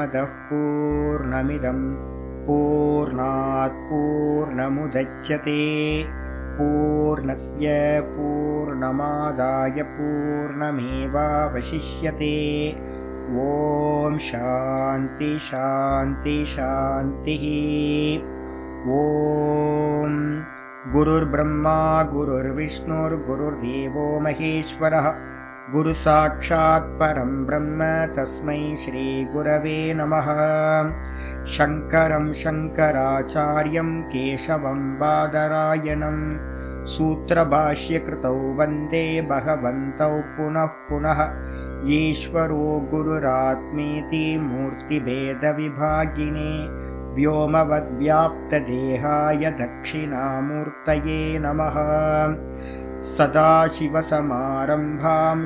पूर्णमदः पूर्णमिदं पूर्णात् पूर्णमुदच्यते पूर्णस्य पूर्णमादाय पूर्णमेवावशिष्यते। ॐ शान्ति शान्ति शान्तिः। ॐ गुरुर्ब्रह्मा गुरुर्विष्णुर्गुरुर्देवो महेश्वरः गुरुसाक्षात् परं ब्रह्म तस्मै श्रीगुरवे नमः। शङ्करं शङ्कराचार्यं केशवं बादरायणं सूत्रभाष्यकृतौ वन्दे भगवन्तौ पुनः पुनः। ईश्वरो गुरुरात्मेति मूर्तिभेदविभागिने व्योमवद्व्याप्तदेहाय दक्षिणामूर्तये नमः। सदाशिवसमारम्भां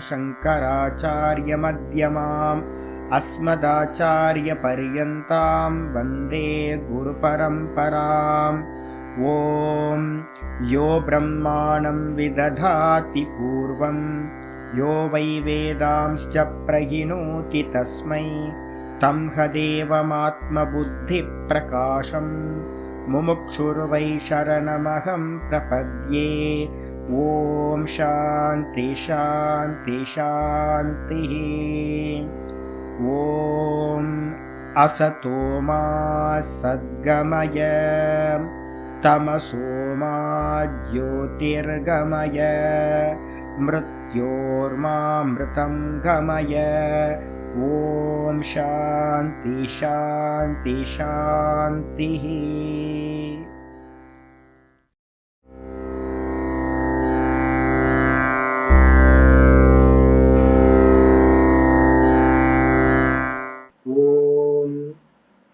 शङ्कराचार्यमध्यमाम् अस्मदाचार्यपर्यन्तां वन्दे गुरुपरम्पराम्। ॐ यो ब्रह्माणं विदधाति पूर्वं यो वै वेदांश्च प्रहिणोति तस्मै तं हदेवमात्मबुद्धिप्रकाशं मुमुक्षुर्वै शरणमहं प्रपद्ये। ॐ शान्ति शान्ति शान्तिः। ॐ असतो मा सद्गमय तमसो मा ज्योतिर्गमय मृत्योर्मामृतं गमय। ॐ शान्ति शान्ति शान्तिः।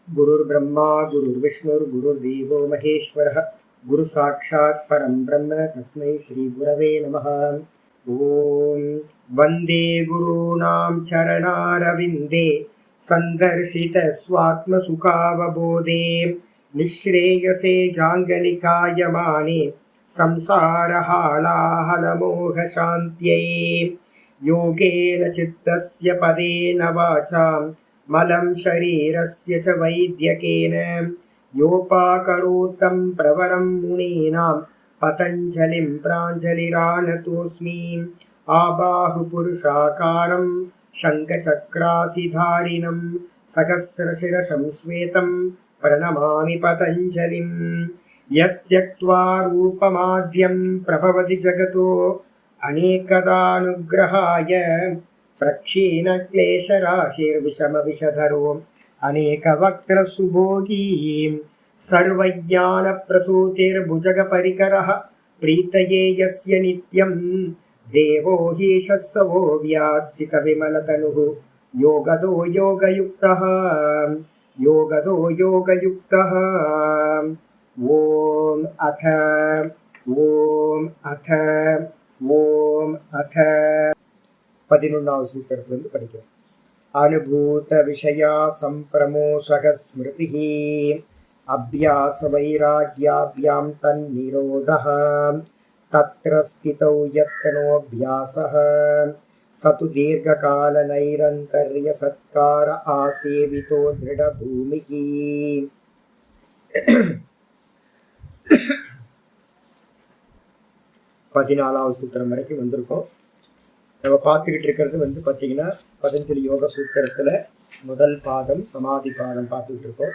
गुरुर्ब्रह्मा गुरुर्विष्णुर्गुरुर्देवो महेश्वरः गुरुसाक्षात् परं ब्रह्म तस्मै श्रीगुरवे नमः। ॐ वन्दे गुरूणां चरणारविन्दे सन्दर्शितस्वात्मसुखावबोधे निःश्रेयसे जाङ्गलिकायमाने संसारहालाहलमोहशान्त्यै। योगेन चित्तस्य पदेन वाचां मलं शरीरस्य च वैद्यकेन योपाकरोतं प्रवरं मुनीनां पतञ्जलिं प्राञ्जलिरानतोऽस्मि। आबाहुपुरुषाकारं शङ्खचक्रासिधारिणं सहस्रशिरसं श्वेतं प्रणमामि पतञ्जलिं। यस्त्यक्त्वा रूपमाद्यं प्रभवति जगतो अनेकदानुग्रहाय प्रक्षीणक्लेशराशिर्विषमविषधरो अनेकवक्त्रसुभोगी सर्वज्ञानप्रसूतिर्भुजगपरिकरः प्रीतये यस्य नित्यं देवो हि शस्वो व्यात्सितविमलतनुः योगदो योगयुक्तः योगदो योगयुक्तः। ॐ अथ பதினொன்றாவது சூத்திரத்திலிருந்து படிக்கிறோம். அனுபூத விஷயா சம்பிரமோஷக ஸ்மிருதிஹி அபியாச வைராக்யாப்யாம் தன்னிரோதஹ தத்ர ஸ்திதௌ யத்னோப்யாசஹ சது தீர்க்ககால நைரந்தர்ய சத்கார ஆசேவிதோ திருடபூமிஹி. 14வது சூத்திரம் வரைக்கும் வந்திருக்கோம். நம்ம பார்த்துக்கிட்டு இருக்கிறது பார்த்தீங்கன்னா பதஞ்சலி யோக சூத்திரத்தில் முதல் பாதம் சமாதி பாதம் பார்த்துக்கிட்டு இருக்கோம்.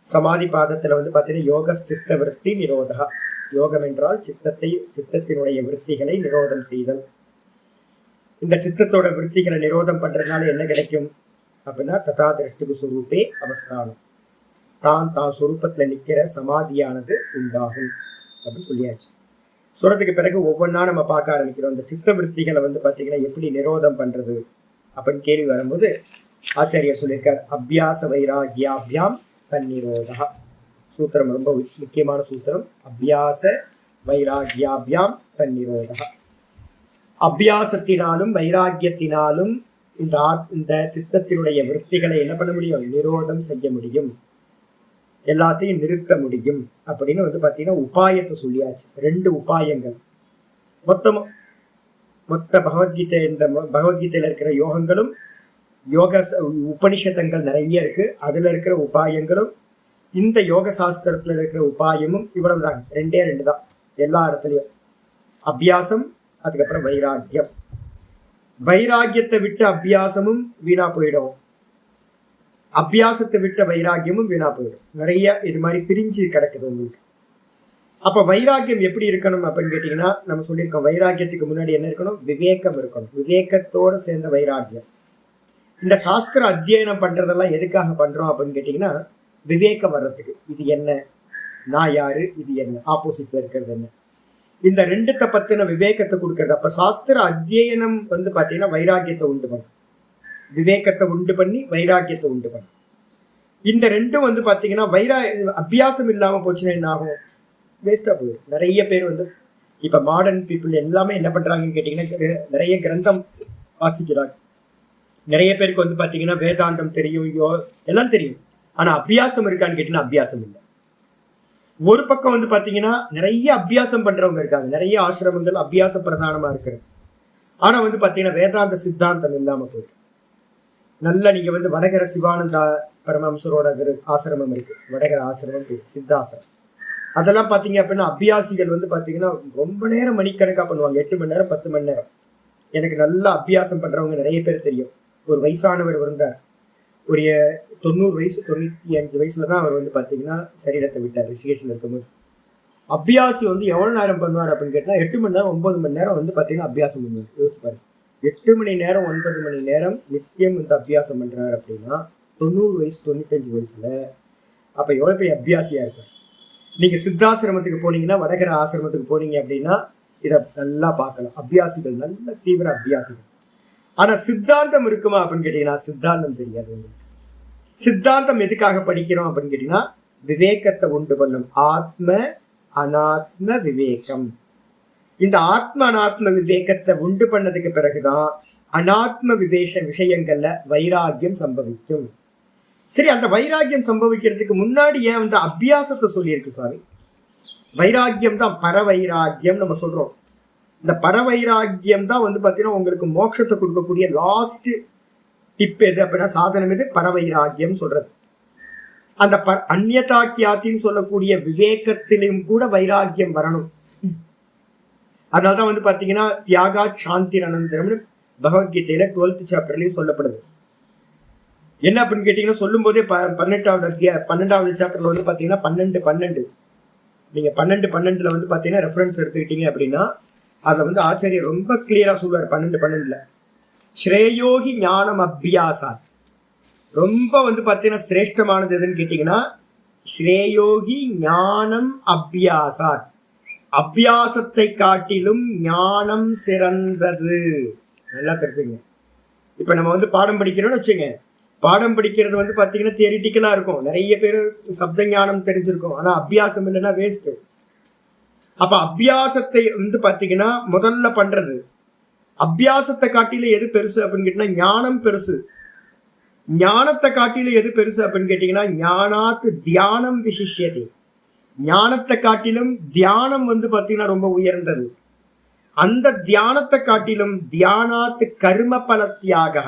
சமாதி பாதத்தில் பார்த்தீங்கன்னா யோக சித்த விருத்தி நிரோதா. யோகம் என்றால் சித்தத்தினுடைய விருத்திகளை நிரோதம் செய்தல். இந்த சித்தத்தோட விருத்திகளை நிரோதம் பண்ணுறதுனால என்ன கிடைக்கும் அப்படின்னா ததா திருஷ்டிகு சுரூபே அவஸ்தானம், தான் சுரூபத்தில் நிற்கிற சமாதியானது உண்டாகும் அப்படின்னு சொல்லியாச்சு. சொல்றதுக்கு பிறகு ஒவ்வொன்றா நம்ம பார்க்க ஆரம்பிக்கிறோம். இந்த சித்த விருத்திகளை பார்த்தீங்கன்னா எப்படி நிரோதம் பண்றது அப்படின்னு கேள்வி வரும்போது ஆச்சாரியர் சொல்லியிருக்கார், அபியாச வைராகியாபியாம் தன்னிரோதா. சூத்திரம் ரொம்ப முக்கியமான சூத்திரம். அபியாச வைராகியாபியாம் தன்னிரோதா. அபியாசத்தினாலும் வைராக்கியத்தினாலும் இந்த சித்தத்தினுடைய விருத்திகளை என்ன பண்ண முடியும்? நிரோதம் செய்ய முடியும், எல்லாத்தையும் நிறுத்த முடியும் அப்படின்னு பார்த்தீங்கன்னா உபாயத்தை சொல்லியாச்சு. 2 உபாயங்கள். மொத்த பகவத்கீதை, இந்த பகவத்கீதையில் இருக்கிற யோகங்களும் யோக உபனிஷதங்கள் நிறைய இருக்கு. அதுல இருக்கிற உபாயங்களும் இந்த யோக சாஸ்திரத்துல இருக்கிற உபாயமும் இவ்வளவுதான், ரெண்டே ரெண்டு தான் எல்லா இடத்துலயும். அபியாசம், அதுக்கப்புறம் வைராக்கியம். வைராக்கியத்தை விட்டு அபியாசமும் வீணா போயிடும், அபியாசத்தை விட்ட வைராக்கியமும் வீணா போயிடும். நிறைய இது மாதிரி பிரிஞ்சு கிடக்குது உங்களுக்கு. அப்ப வைராக்கியம் எப்படி இருக்கணும் அப்படின்னு கேட்டீங்கன்னா, நம்ம சொல்லியிருக்கோம் வைராக்கியத்துக்கு முன்னாடி என்ன இருக்கணும்? விவேகம் இருக்கணும். விவேகத்தோட சேர்ந்த வைராக்கியம். இந்த சாஸ்திர அத்தியனம் பண்றதெல்லாம் எதுக்காக பண்றோம் அப்படின்னு கேட்டீங்கன்னா, விவேகம் வர்றதுக்கு. இது என்ன, நான் யாரு, இது என்ன, ஆப்போசிட்ல இருக்கிறது என்ன, இந்த ரெண்டுத்தை பத்தின விவேகத்தை கொடுக்கறது. அப்ப சாஸ்திர அத்தியனம் பாத்தீங்கன்னா வைராக்கியத்தை உண்டு பண்ணும், விவேகத்தை உண்டு பண்ணி வைராக்கியத்தை உண்டு பண்ணும். இந்த ரெண்டும் பாத்தீங்கன்னா அபியாசம் இல்லாம போச்சுன்னா என்ன ஆகும்? வேஸ்டா போயிடும். நிறைய பேர் இப்ப மாடர்ன் பீப்புள் எல்லாமே என்ன பண்றாங்கன்னு கேட்டீங்கன்னா, நிறைய கிரந்தம் வாசிக்கிறாங்க. நிறைய பேருக்கு பாத்தீங்கன்னா வேதாந்தம் தெரியும், எல்லாம் தெரியும். ஆனா அபியாசம் இருக்கான்னு கேட்டீங்கன்னா அபியாசம் இல்லை. ஒரு பக்கம் பாத்தீங்கன்னா நிறைய அபியாசம் பண்றவங்க இருக்காங்க, நிறைய ஆசிரமங்கள் அபியாச பிரதானமா இருக்கிறது. ஆனா பாத்தீங்கன்னா வேதாந்த சித்தாந்தம் இல்லாம போயிடும். நல்லா நீங்க வடகர சிவானந்தா பரமஹம்சரோட ஆசிரமம் இருக்கு, வடகர ஆசிரமம் சித்தாசிரமம். அதெல்லாம் பாத்தீங்க அப்படின்னா அபியாசிகள் பாத்தீங்கன்னா ரொம்ப நேரம் மணிக்கணக்கா பண்ணுவாங்க, 8 மணி நேரம் 10 மணி நேரம். எனக்கு நல்லா அபியாசம் பண்றவங்க நிறைய பேர் தெரியும். ஒரு வயசானவர் இருந்தார், ஒரு 90 வயசு 95 வயசுலதான் அவர் பாத்தீங்கன்னா சரீரத்தை விட்டார், ரிஷிகேஷ்ல இருக்கும்போது. அபியாசி எவ்வளவு நேரம் பண்ணுவார் அப்படின்னு கேட்டா 8 மணி நேரம் 9 மணி நேரம் பாத்தீங்கன்னா அபியாசம் பண்ணுவார். யோசிச்சு பாருங்க, 8 மணி நேரம் 9 மணி நேரம் நித்தியம் அபியாசம் பண்றாரு அப்படின்னா 90 வயசு 95 வயசுல அப்ப எவ்வளவு பெரிய அபியாசியா இருப்பார். நீங்க சித்தாசிரமத்துக்கு போனீங்கன்னா, வடகர ஆசிரமத்துக்கு போனீங்க அப்படின்னா இதை நல்லா பார்க்கலாம். அபியாசிகள் நல்ல தீவிர அபியாசிகள். ஆனா சித்தாந்தம் இருக்குமா அப்படின்னு கேட்டீங்கன்னா சித்தாந்தம் தெரியாது உங்களுக்கு. சித்தாந்தம் எதுக்காக படிக்கிறோம் அப்படின்னு கேட்டீங்கன்னா விவேகத்தை உண்டு பண்ணும். ஆத்ம அனாத்ம விவேகம். இந்த ஆத்ம அனாத்ம விவேகத்தை உண்டு பண்ணதுக்கு பிறகுதான் அனாத்ம விஷயங்கள்ல வைராக்கியம் சம்பவிக்கும். சரி, அந்த வைராக்கியம் சம்பவிக்கிறதுக்கு முன்னாடி ஏன் அபியாசத்தை சொல்லியிருக்கு சுவாமி? வைராக்கியம் தான் பரவைராக்கியம் நம்ம சொல்றோம். இந்த பரவைராக்கியம் தான் பாத்தீங்கன்னா உங்களுக்கு மோட்சத்தை கொடுக்கக்கூடிய லாஸ்ட் டிப் எது அப்படின்னா, சாதனம் எது? பரவைராக்கியம் சொல்றது. அந்த அந்நியதாக்கியாத்தின்னு சொல்லக்கூடிய விவேகத்திலும் கூட வைராக்கியம் வரணும். அதனால்தான் பாத்தீங்கன்னா தியாகா சாந்தி அனந்தரம்னு பகவத்கீதையில 12th சாப்டர்லயும் சொல்லப்படுது. என்ன அப்படின்னு கேட்டீங்கன்னா, சொல்லும் போதே 12வது சாப்டர்ல பாத்தீங்கன்னா 12 நீங்க 12 பாத்தீங்கன்னா ரெஃபரன்ஸ் எடுத்துக்கிட்டீங்க அப்படின்னா அதை ஆச்சாரியர் ரொம்ப கிளியரா சொல்லுவார். 12 ஸ்ரேயோகி ஞானம் அபியாசா. ரொம்ப பாத்தீங்கன்னா சிரேஷ்டமானது எதுன்னு கேட்டீங்கன்னா ஸ்ரேயோகி ஞானம் அபியாசாத். அபியாசத்தை காட்டிலும் ஞானம் சிறந்தது. நல்லா தெரிஞ்சுங்க. இப்ப நம்ம பாடம் படிக்கிறோம்னு வச்சுங்க, பாடம் படிக்கிறது பாத்தீங்கன்னா தியரிட்டிக்கலா இருக்கும். நிறைய பேர் சப்த ஞானம் தெரிஞ்சிருக்கும், ஆனா அபியாசம் இல்லைன்னா வேஸ்ட். அப்ப அபியாசத்தை பாத்தீங்கன்னா முதல்ல பண்றது, அபியாசத்தை காட்டில எது பெருசு அப்படின்னு கேட்டீங்கன்னா ஞானம் பெருசு. ஞானத்தை காட்டில எது பெருசு அப்படின்னு கேட்டீங்கன்னா ஞானாத்து தியானம் விசிஷ்யதி. ஞானத்தை காட்டிலும் தியானம் பாத்தீங்கன்னா ரொம்ப உயர்ந்தது. அந்த தியானத்தை காட்டிலும் தியானாத்து கர்ம பலத்தியாக,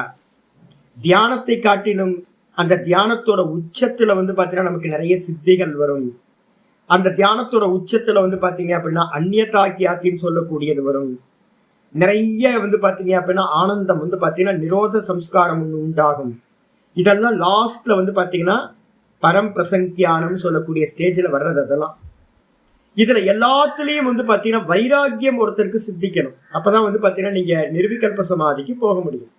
தியானத்தை காட்டிலும் அந்த தியானத்தோட உச்சத்துல பாத்தீங்கன்னா நமக்கு நிறைய சித்திகள் வரும். அந்த தியானத்தோட உச்சத்துல பாத்தீங்க அப்படின்னா அந்நியதாக்கியாத்தின்னு சொல்லக்கூடியது வரும். நிறைய பாத்தீங்க அப்படின்னா ஆனந்தம் பாத்தீங்கன்னா நிரோத சம்ஸ்காரம் உண்டாகும். இதெல்லாம் லாஸ்ட்ல பாத்தீங்கன்னா பரம் பிரசங்கியானம் சொல்லக்கூடிய ஸ்டேஜ்ல வர்றது. அதெல்லாம் இதுல எல்லாத்துலயும் பாத்தீங்கன்னா வைராக்கியம் ஒருத்தருக்கு சித்திக்கணும். அப்பதான் பாத்தீங்கன்னா நீங்க நிர்விகல்ப சமாதிக்கு போக முடியும்.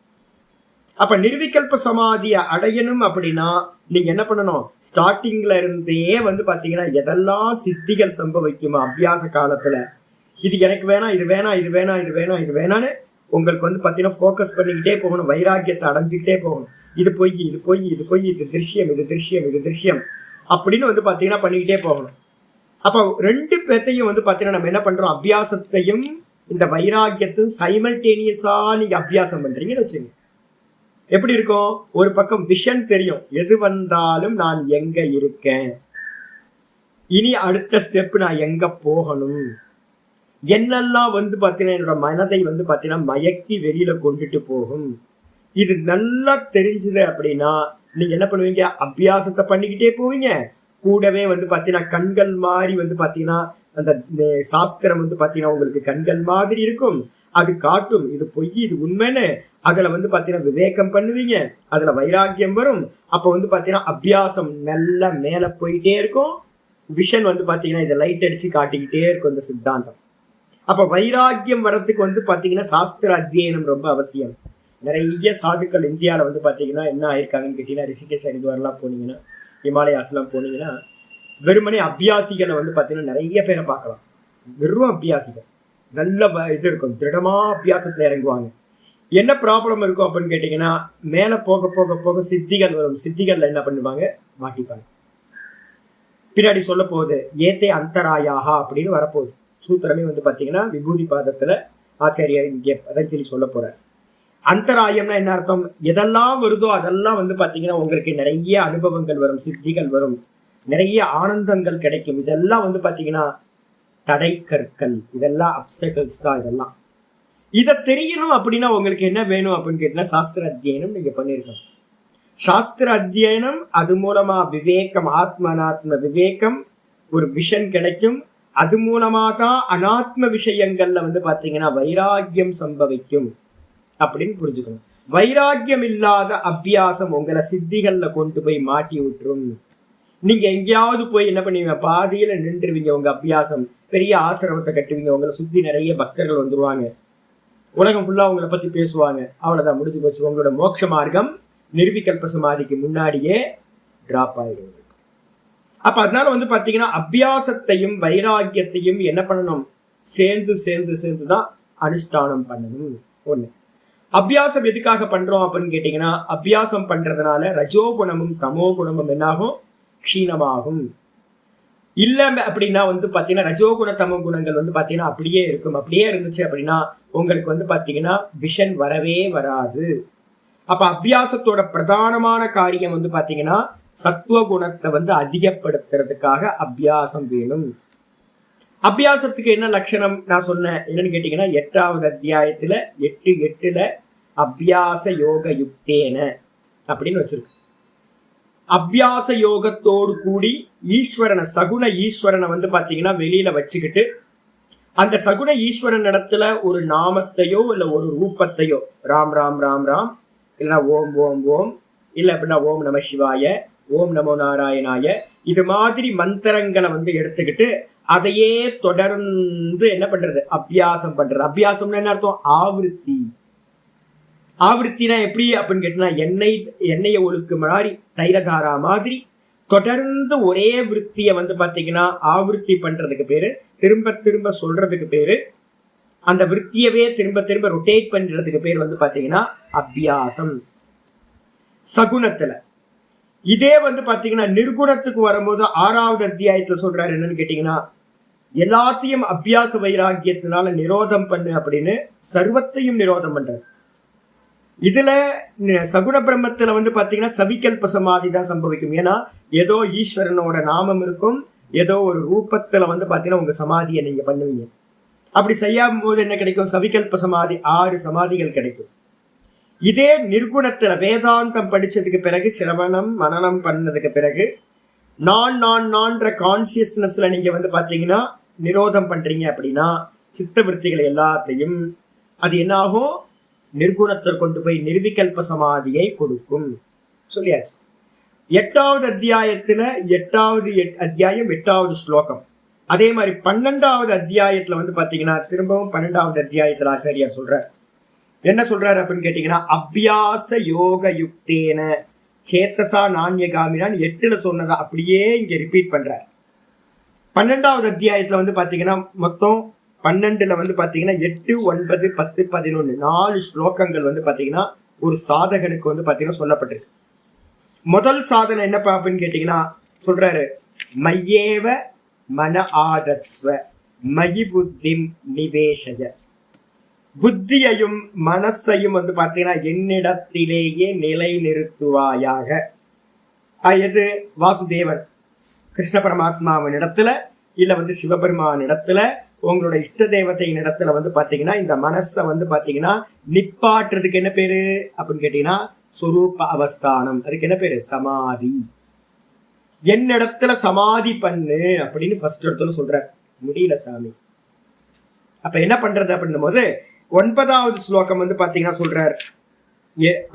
அப்ப நிர்விகல்ப சமாதியை அடையணும் அப்படின்னா நீங்க என்ன பண்ணணும்? ஸ்டார்டிங்ல இருந்தே பாத்தீங்கன்னா எதெல்லாம் சித்திகள் சம்பவிக்குமா அபியாச காலத்துல, இது எனக்கு வேணாம், இது வேணாம், இது வேணாம், இது வேணாம், இது வேணான்னு உங்களுக்கு பாத்தீங்கன்னா போக்கஸ் பண்ணிக்கிட்டே போகணும். வைராக்கியத்தை அடைஞ்சுக்கிட்டே போகணும். இது பொய், இது பொய், இது பொய், இது திருஷ்யம், இது திருஷ்யம், இது திருஷ்யம் அப்படின்னு பாத்தீங்கன்னா பண்ணிக்கிட்டே போகணும். அப்ப ரெண்டு பேத்தையும் பாத்தீங்கன்னா நம்ம என்ன பண்றோம்? அபியாசத்தையும் இந்த வைராக்கியத்தையும் சைமல்டேனியஸா நீங்க அபியாசம் பண்றீங்கன்னு வச்சுங்க. எப்படி இருக்கும்? ஒரு பக்கம் விஷன் தெரியும், எது வந்தாலும் நான் எங்க இருக்கேன், இனி அடுத்த ஸ்டெப் நான் எங்க போகணும், என்னெல்லாம் பாத்தீங்கன்னா என்னோட மனதை பாத்தீங்கன்னா மயக்கி வெளியில கொண்டுட்டு போகும், இது நல்லா தெரிஞ்சுது அப்படின்னா நீங்க என்ன பண்ணுவீங்க, அபியாசத்தை பண்ணிக்கிட்டே போவீங்க. கூடவே வந்து பாத்தீங்கன்னா கண்கள் மாதிரி வந்து பாத்தீங்கன்னா அந்த சாஸ்திரம் வந்து பாத்தீங்கன்னா உங்களுக்கு கண்கள் மாதிரி இருக்கும். அது காட்டும் இது பொய் இது உண்மைன்னு. அதுல வந்து பாத்தீங்கன்னா விவேகம் பண்ணுவீங்க, அதுல வைராக்கியம் வரும். அப்ப வந்து பாத்தீங்கன்னா அபியாசம் நல்லா மேல போயிட்டே இருக்கும். விஷன் வந்து பாத்தீங்கன்னா இதை லைட் அடிச்சு காட்டிக்கிட்டே இருக்கும் இந்த சித்தாந்தம். அப்ப வைராக்கியம் வர்றதுக்கு வந்து பாத்தீங்கன்னா சாஸ்திர அத்தியனம் ரொம்ப அவசியம். நிறைய சாதுக்கள் இந்தியாவில் வந்து பாத்தீங்கன்னா என்ன ஆயிருக்காங்கன்னு கேட்டீங்கன்னா, ரிஷிகேஷ் ஹரித்வார்லாம் போனீங்கன்னா, ஹிமாலயாஸ்லாம் போனீங்கன்னா, வெறுமனே அபியாசிகளை வந்து பாத்தீங்கன்னா நிறைய பேரை பார்க்கலாம். வெறும் அபியாசிகள் நல்ல இது இருக்கும், திருடமா அபியாசத்துல இறங்குவாங்க. என்ன ப்ராப்ளம் இருக்கும் அப்படின்னு கேட்டீங்கன்னா, மேல போக போக போக சித்திகள் வரும். சித்திகள்ல என்ன பண்ணுவாங்க, மாட்டிப்பாங்க. பின்னாடி சொல்ல போகுது ஏத்தே அந்தராயாகா அப்படின்னு வரப்போகுது. சூத்திரமே வந்து பாத்தீங்கன்னா விபூதி பாதத்துல ஆச்சாரியர் இங்கே பதஞ்சலி சொல்ல போறார். அந்தராயம்னா என்ன அர்த்தம், எதெல்லாம் வருதோ அதெல்லாம் வந்து பாத்தீங்கன்னா உங்களுக்கு நிறைய அனுபவங்கள் வரும், சித்திகள் வரும், நிறைய ஆனந்தங்கள் கிடைக்கும். இதெல்லாம் வந்து பாத்தீங்கன்னா தடை கற்கள், இதெல்லாம் அப்டக்கிள்ஸ் தான். இதெல்லாம் இதை தெரியணும் அப்படின்னா உங்களுக்கு என்ன வேணும் அப்படின்னு கேட்டீங்கன்னா சாஸ்திர அத்தியனம் நீங்க பண்ணிருக்கணும். சாஸ்திர அத்தியனம், அது மூலமா விவேகம், ஆத்ம அனாத்ம விவேகம், ஒரு விஷன் கிடைக்கும். அது மூலமா தான் அனாத்ம விஷயங்கள்ல வந்து பாத்தீங்கன்னா வைராக்கியம் சம்பவிக்கும் அப்படின்னு புரிஞ்சுக்கணும். வைராக்கியம் இல்லாத அபியாசம் உங்களை சித்திகள்ல கொண்டு போய் மாட்டி விட்டுரும். நீங்க எங்கேயாவது போய் என்ன பண்ணுவீங்க, பாதியில நின்றுவீங்க. உங்க அபியாசம் பெரிய ஆசிரமத்தை கட்டுவீங்க, உங்களை சுத்தி நிறைய பக்தர்கள் வந்துருவாங்க, உலகம் ஃபுல்லா உங்களை பத்தி பேசுவாங்க, அவ்வளவுதான், முடிஞ்சு போச்சு. உங்களோட மோட்ச மார்க்கம் நிர்விகல்ப சமாதிக்கு முன்னாடியே டிராப் ஆயிடும். அப்ப அதனால வந்து பாத்தீங்கன்னா அபியாசத்தையும் வைராக்கியத்தையும் என்ன பண்ணணும், சேர்ந்து சேர்ந்து சேர்ந்துதான் அனுஷ்டானம் பண்ணணும். ஒண்ணு. அபியாசம் எதுக்காக பண்றோம் அப்படின்னு கேட்டீங்கன்னா, அபியாசம் பண்றதுனால ரஜோகுணமும் தமோ குணமும் என்னாகும், க்ஷீணமாகும். இல்ல அப்படின்னா வந்து பாத்தீங்கன்னா ரஜோகுண தமோ குணங்கள் வந்து பாத்தீங்கன்னா அப்படியே இருக்கும். அப்படியே இருந்துச்சு அப்படின்னா உங்களுக்கு வந்து பாத்தீங்கன்னா விஷன் வரவே வராது. அப்ப அபியாசத்தோட பிரதானமான காரியம் வந்து பாத்தீங்கன்னா சத்துவ குணத்தை வந்து அதிகப்படுத்துறதுக்காக அபியாசம் வேணும். அபியாசத்துக்கு என்ன லட்சணம் நான் சொன்னேன் என்னன்னு கேட்டீங்கன்னா, 8வது அத்தியாயத்துல 8:8 அபியாச யோக யுக்தேன அப்படின்னு வச்சிருக்கு. அபியாச யோகத்தோடு கூடி ஈஸ்வரனை, சகுண ஈஸ்வரனை வந்து பாத்தீங்கன்னா வெளியில வச்சுக்கிட்டு அந்த சகுண ஈஸ்வரன் இடத்துல ஒரு நாமத்தையோ இல்ல ஒரு ரூபத்தையோ, ராம் ராம் ராம் ராம், இல்லைன்னா ஓம் ஓம் ஓம், இல்ல அப்படின்னா ஓம் நம சிவாய, ஓம் நமோ நாராயணாய, இது மாதிரி மந்திரங்களை வந்து எடுத்துக்கிட்டு அதையே தொடர்ந்து என்ன பண்றது, அபியாசம் பண்றது. அபியாசம்னு என்ன அர்த்தம், ஆவருத்தி. ஆவருத்தினா எப்படி அப்படின்னு கேட்டீங்கன்னா, எண்ணெயை ஒழுக்கு மாதிரி தைரதாரா மாதிரி தொடர்ந்து ஒரே விற்த்தியை வந்து பாத்தீங்கன்னா ஆவருத்தி பண்றதுக்கு பேரு, திரும்ப திரும்ப சொல்றதுக்கு பேரு, அந்த விற்த்தியவே திரும்ப திரும்ப ரொட்டேட் பண்றதுக்கு பேர் வந்து பாத்தீங்கன்னா அபியாசம். சகுனத்துல இதே வந்து பாத்தீங்கன்னா நிர்குணத்துக்கு வரும்போது 6வது அத்தியாயத்துல சொல்றாரு என்னன்னு கேட்டீங்கன்னா, எல்லாத்தையும் அபியாச வைராக்கியத்தினால நிரோதம் பண்ணு அப்படின்னு சர்வத்தையும் நிரோதம் பண்றது. இதுல சகுண பிரம்மத்துல வந்து பாத்தீங்கன்னா சவிகல்ப சமாதி தான் சம்பவிக்கும். ஏன்னா ஏதோ ஈஸ்வரனோட நாமம் இருக்கும், ஏதோ ஒரு ரூபத்துல வந்து பாத்தீங்கன்னா உங்க சமாதியை நீங்க பண்ணுவீங்க. அப்படி செய்யும் போது என்ன கிடைக்கும், சவிகல்ப சமாதி, 6 சமாதிகள் கிடைக்கும். இதே நிர்குணத்துல வேதாந்தம் படிச்சதுக்கு பிறகு, சிரவணம் மனனம் பண்ணதுக்கு பிறகு, நான்ற கான்சியஸ்னஸ்ல நீங்க வந்து பாத்தீங்கன்னா நிரோதம் பண்றீங்க அப்படின்னா சித்த விற்த்திகள் எல்லாத்தையும் அது என்ன ஆகும், நிர்குணத்தை கொண்டு போய் நிர்விகல்ப சமாதியை கொடுக்கும். சொல்லியாச்சு. 8வது அத்தியாயத்துல 8வது அத்தியாயம் 8வது ஸ்லோகம். அதே மாதிரி 12வது அத்தியாயத்துல வந்து பாத்தீங்கன்னா திரும்பவும் 12வது அத்தியாயத்துல ஆச்சாரியார் சொல்றார். என்ன சொல்றாரு அப்படின்னு கேட்டீங்கன்னா, அபியாச யோக யுக்தேன சேத்தசா நான்யகாமினான் 8ல சொன்னதை அப்படியே இங்க ரிப்பீட் பண்றார். 12வது அத்தியாயத்துல வந்து பாத்தீங்கன்னா மொத்தம் 12ல வந்து பாத்தீங்கன்னா 8, 9, 10, 11 4 ஸ்லோகங்கள் வந்து பாத்தீங்கன்னா ஒரு சாதகனுக்கு வந்து பாத்தீங்கன்னா சொல்லப்பட்டிருக்கு. முதல் சாதனை என்னப்பா அப்படின்னு கேட்டீங்கன்னா சொல்றாரு, மையேவ மன ஆதத்ஸ்வ மயி புத்திம் நிவேஷய. புத்தியையும் மனசையும் வந்து பாத்தீங்கன்னா என்னிடத்திலேயே நிலை நிறுத்துவாயாக. எது, வாசுதேவன் கிருஷ்ண பரமாத்மாவின் இடத்துல இல்ல வந்து சிவபெருமான் இடத்துல உங்களோட இஷ்ட தேவதையின் இடத்துல வந்து பாத்தீங்கன்னா இந்த மனசை வந்து பாத்தீங்கன்னா நிப்பாட்டுறதுக்கு என்ன பேரு அப்படின்னு கேட்டீங்கன்னா சொரூப அவஸ்தானம். அதுக்கு என்ன பேரு? சமாதி. என்னிடத்துல சமாதி பண்ணு அப்படின்னு ஃபர்ஸ்ட் இடத்துல சொல்ற. முடியல சாமி. அப்ப என்ன பண்றது அப்படின்னும் போது 9வது ஸ்லோகம் வந்து பாத்தீங்கன்னா சொல்றார்.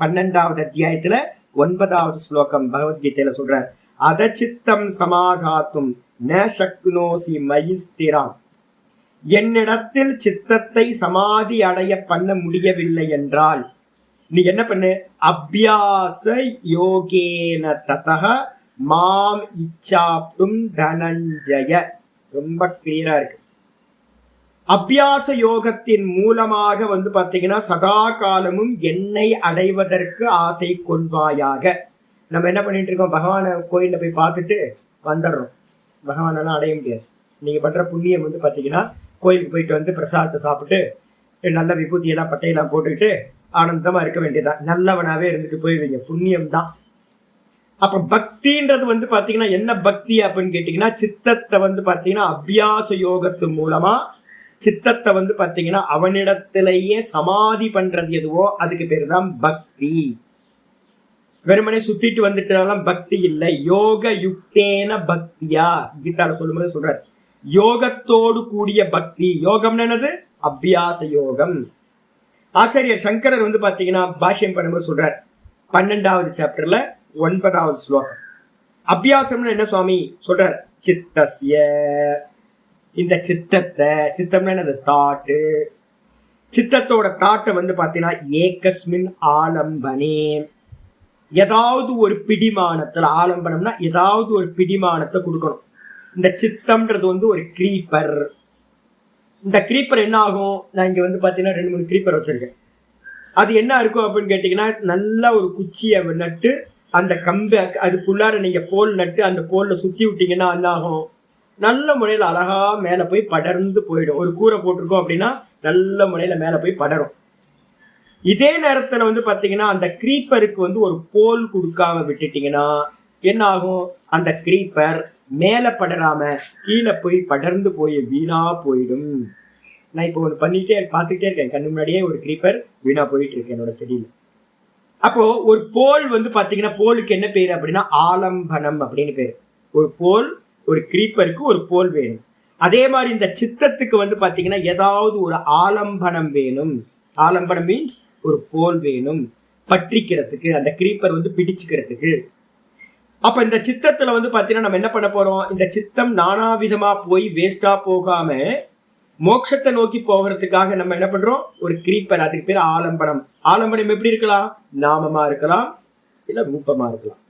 12வது அத்தியாயத்துல 9வது ஸ்லோகம் பகவத்கீதையில சொல்றார். அதச்சித்தம் சமாதாத்தும் ந சக்னோசி மயிஸ்திராம். என்னிடத்தில் சித்தத்தை சமாதி அடைய பண்ண முடியவில்லை என்றால் நீ என்ன பண்ணு? அபியாச யோகேன ததஹ மாம் இச்சாப்தும் தனஞ்சய. ரொம்ப கிளியரா இருக்கு. அபியாச யோகத்தின் மூலமாக வந்து பாத்தீங்கன்னா சதா காலமும் என்னை அடைவதற்கு ஆசை கொள்வாயாக. நம்ம என்ன பண்ணிட்டு இருக்கோம்? பகவானை கோயில்ல போய் பார்த்துட்டு வந்துடுறோம். பகவானெல்லாம் அடைய முடியாது. நீங்க பண்ற புண்ணியம் வந்து பாத்தீங்கன்னா கோயிலுக்கு போயிட்டு வந்து பிரசாதத்தை சாப்பிட்டு நல்ல விபூதியெல்லாம் பட்டையெல்லாம் போட்டுக்கிட்டு ஆனந்தமா இருக்க வேண்டியதான். நல்லவனாவே இருந்துட்டு போயிடுவீங்க. புண்ணியம் தான். அப்ப பக்தின்றது வந்து பாத்தீங்கன்னா என்ன பக்தி அப்படின்னு கேட்டீங்கன்னா சித்தத்தை வந்து பாத்தீங்கன்னா அபியாச யோகத்து மூலமா சித்தத்தை வந்து பாத்தீங்கன்னா அவனிடத்திலேயே சமாதி பண்றது எதுவோ அதுக்கு பேரு தான் பக்தி. வெறுமனே சுத்திட்டு வந்துட்டாலும் பக்தி இல்லை. யோக யுக்தேன பக்தியா கீதால சொல்லும்போது சொல்றாரு. யோகத்தோடு கூடிய பக்தி. யோகம் என்னது? அபியாச யோகம். ஆச்சாரியர் சங்கரர் வந்து பாத்தீங்கன்னா பாஷ்யம் பண்ணும்போது சொல்றார். 12வது சாப்டர்ல 9வது ஸ்லோகம். அபியாசம்னு என்ன சுவாமி சொல்றார்? சித்தஸ்ய. இந்த சித்தத்தை, சித்தம்னா என்னது? தாட்டு. சித்தத்தோட தாட்டை வந்து பாத்தீங்கன்னா ஏகஸ்மின் ஆலம்பனே. ஏதாவது ஒரு பிடிமானத்துல, ஆலம்பனம்னா ஏதாவது ஒரு பிடிமானத்தை கொடுக்கணும். இந்த சித்தம்ன்றது வந்து ஒரு கிரீப்பர். இந்த கிரீப்பர் என்ன ஆகும்? நான் இங்க வந்து பாத்தீங்கன்னா 2-3 கிரீப்பர் வச்சிருக்கேன். அது என்ன இருக்கும் அப்படின்னு கேட்டீங்கன்னா நல்ல ஒரு குச்சியை நட்டு அந்த கம்பு அதுக்குள்ளார நீங்க போல் நட்டு அந்த போல்ல சுத்தி விட்டீங்கன்னா என்ன ஆகும்? நல்ல முறையில அழகா மேல போய் படர்ந்து போயிடும். ஒரு கூரை போட்டிருக்கோம் அப்படின்னா நல்ல முறையில மேல போய் படரும். இதே நேரத்துல வந்து பாத்தீங்கன்னா அந்த கிரீப்பருக்கு வந்து ஒரு போல் கொடுக்காம விட்டுட்டீங்கன்னா என்ன ஆகும்? அந்த கிரீப்பர் மேல படராம கீழே போய் படர்ந்து போய் வீணா போயிடும். நான் இப்போ ஒன்று பார்த்துக்கிட்டே இருக்கேன். கண்ணு முன்னாடியே ஒரு கிரீப்பர் வீணா போயிட்டு இருக்கு என்னோட செடியில. அப்போ ஒரு போல் வந்து பாத்தீங்கன்னா போலுக்கு என்ன பேரு அப்படின்னா ஆலம்பனம் அப்படின்னு பேரு. ஒரு போல், ஒரு கிரீப்பருக்கு ஒரு போல் வேணும். அதே மாதிரி இந்த சித்தத்துக்கு வந்து பாத்தீங்கன்னா ஏதாவது ஒரு ஆலம்பனம் வேணும். ஆலம்பனம் மீன்ஸ் ஒரு போல் வேணும் பற்றிக்கிறதுக்கு, அந்த கிரீப்பர் வந்து பிடிச்சுக்கிறதுக்கு. அப்ப இந்த சித்தத்துல வந்து பாத்தீங்கன்னா நம்ம என்ன பண்ண போறோம்? இந்த சித்தம் நானாவிதமா போய் வேஸ்டா போகாம மோட்சத்தை நோக்கி போகிறதுக்காக நம்ம என்ன பண்றோம்? ஒரு கிரீப்பர். அதுக்கு பேர் ஆலம்பனம். ஆலம்பனம் எப்படி இருக்கலாம்? நாமமா இருக்கலாம், இல்ல ரூபமா இருக்கலாம்.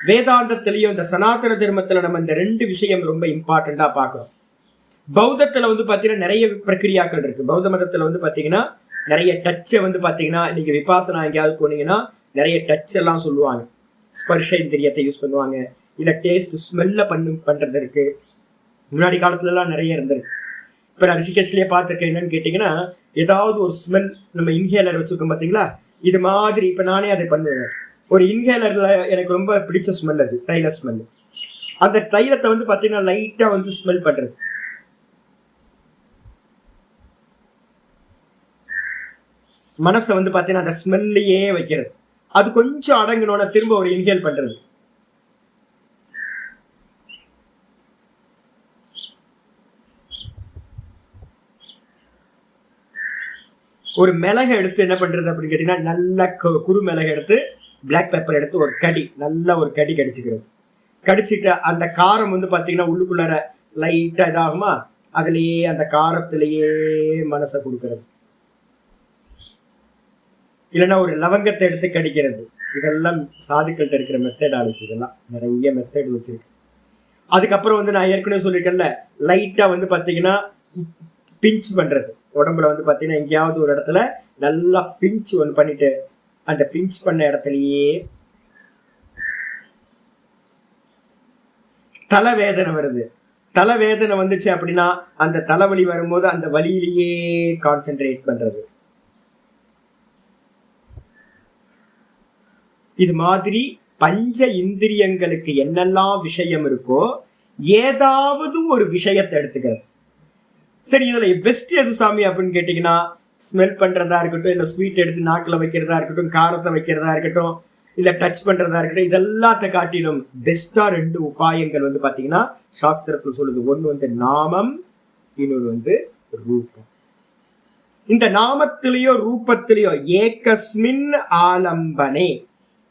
வேதாந்தத்திலையும் இந்த சனாதன தர்மத்துல நம்ம இந்த 2 விஷயம் ரொம்ப இம்பார்ட்டண்டா பாக்குறோம். பௌத்தத்துல வந்து பாத்தீங்கன்னா நிறைய பிரக்கிரியாக்கள் இருக்கு. பௌத்த மதத்துல வந்து பாத்தீங்கன்னா நிறைய டச்சை வந்து பாத்தீங்கன்னா நீங்க விபாசனா எங்கேயாவது போனீங்கன்னா நிறைய டச் எல்லாம் சொல்லுவாங்க. ஸ்பர்ஷ இந்திரியத்தை யூஸ் பண்ணுவாங்க, இல்ல டேஸ்ட் ஸ்மெல்ல பண்றது இருக்கு. முன்னாடி காலத்துல எல்லாம் நிறைய இருந்திருக்கு. இப்ப நான் ரிஷிகேஷ்லயே பார்த்துருக்கேன். என்னன்னு கேட்டீங்கன்னா ஏதாவது ஒரு ஸ்மெல், நம்ம இன்ஹேலர் வச்சிருக்கோம் பாத்தீங்களா, இது மாதிரி. இப்ப நானே அதை பண்ணுவேன். ஒரு இன்ஹேலர்ல எனக்கு ரொம்ப பிடிச்ச ஸ்மெல் அது தைல ஸ்மெல். அந்த தைலத்தை வந்து பாத்தீங்கன்னா லைட்டா வந்து ஸ்மெல் பண்றது. மனசை வந்து பாத்தீங்கன்னா அந்த ஸ்மெல்லையே வைக்கிறது. அது கொஞ்சம் அடங்கணும்னா திரும்ப ஒரு இன்ஹேல் பண்றது. ஒரு மிளகை எடுத்து என்ன பண்றது அப்படின்னு கேட்டீங்கன்னா நல்ல குறு மிளகை எடுத்து பிளாக் பெப்பர் எடுத்து ஒரு கடி, நல்ல ஒரு கடி கடிச்சுக்கிறது. கடிச்சிட்டு அந்த காரம் வந்து பாத்தீங்கன்னா உள்ளுக்குள்ளார லைட்டா இதாகுமா, அதுலயே அந்த காரத்திலேயே மனசை கொடுக்கறது. இல்லைன்னா ஒரு லவங்கத்தை எடுத்து கடிக்கிறது. இதெல்லாம் சாதுக்கள்கிட்ட இருக்கிற மெத்தடாலஜி. இதெல்லாம் நிறைய மெத்தட் வச்சிருக்கு. அதுக்கப்புறம் வந்து நான் ஏற்கனவே சொல்லியிருக்கேன்ல, லைட்டா வந்து பாத்தீங்கன்னா பிஞ்ச் பண்றது. உடம்புல வந்து பாத்தீங்கன்னா எங்கேயாவது ஒரு இடத்துல நல்லா பிஞ்ச் ஒன்று பண்ணிட்டு அந்த பிஞ்ச் பண்ண இடத்துலயே தலைவேதனை வருது. தலைவேதனை வந்துச்சு அப்படின்னா அந்த தலைவலி வரும்போது அந்த வலியிலேயே கான்சென்ட்ரேட் பண்றது. இது மாதிரி பஞ்ச இந்திரியங்களுக்கு என்னெல்லாம் விஷயம் இருக்கோ ஏதாவது ஒரு விஷயத்தை எடுத்துக்கிறது. சரி, இதுல பெஸ்ட் எது சாமி அப்படின்னு கேட்டீங்கன்னா, ஸ்மெல் பண்றதா இருக்கட்டும், இல்ல ஸ்வீட் எடுத்து நாக்குல வைக்கிறதா இருக்கட்டும், காரத்தை வைக்கிறதா இருக்கட்டும், இல்ல டச் பண்றதா இருக்கட்டும், இதெல்லாத்த காட்டிலும் பெஸ்டா 2 உபாயங்கள் வந்து பாத்தீங்கன்னா சாஸ்திரத்துல சொல்லுது. ஒண்ணு வந்து நாமம், இன்னொரு வந்து ரூபம். இந்த நாமத்திலேயோ ரூபத்திலேயோ ஏகஸ்மின் ஆலம்பனே,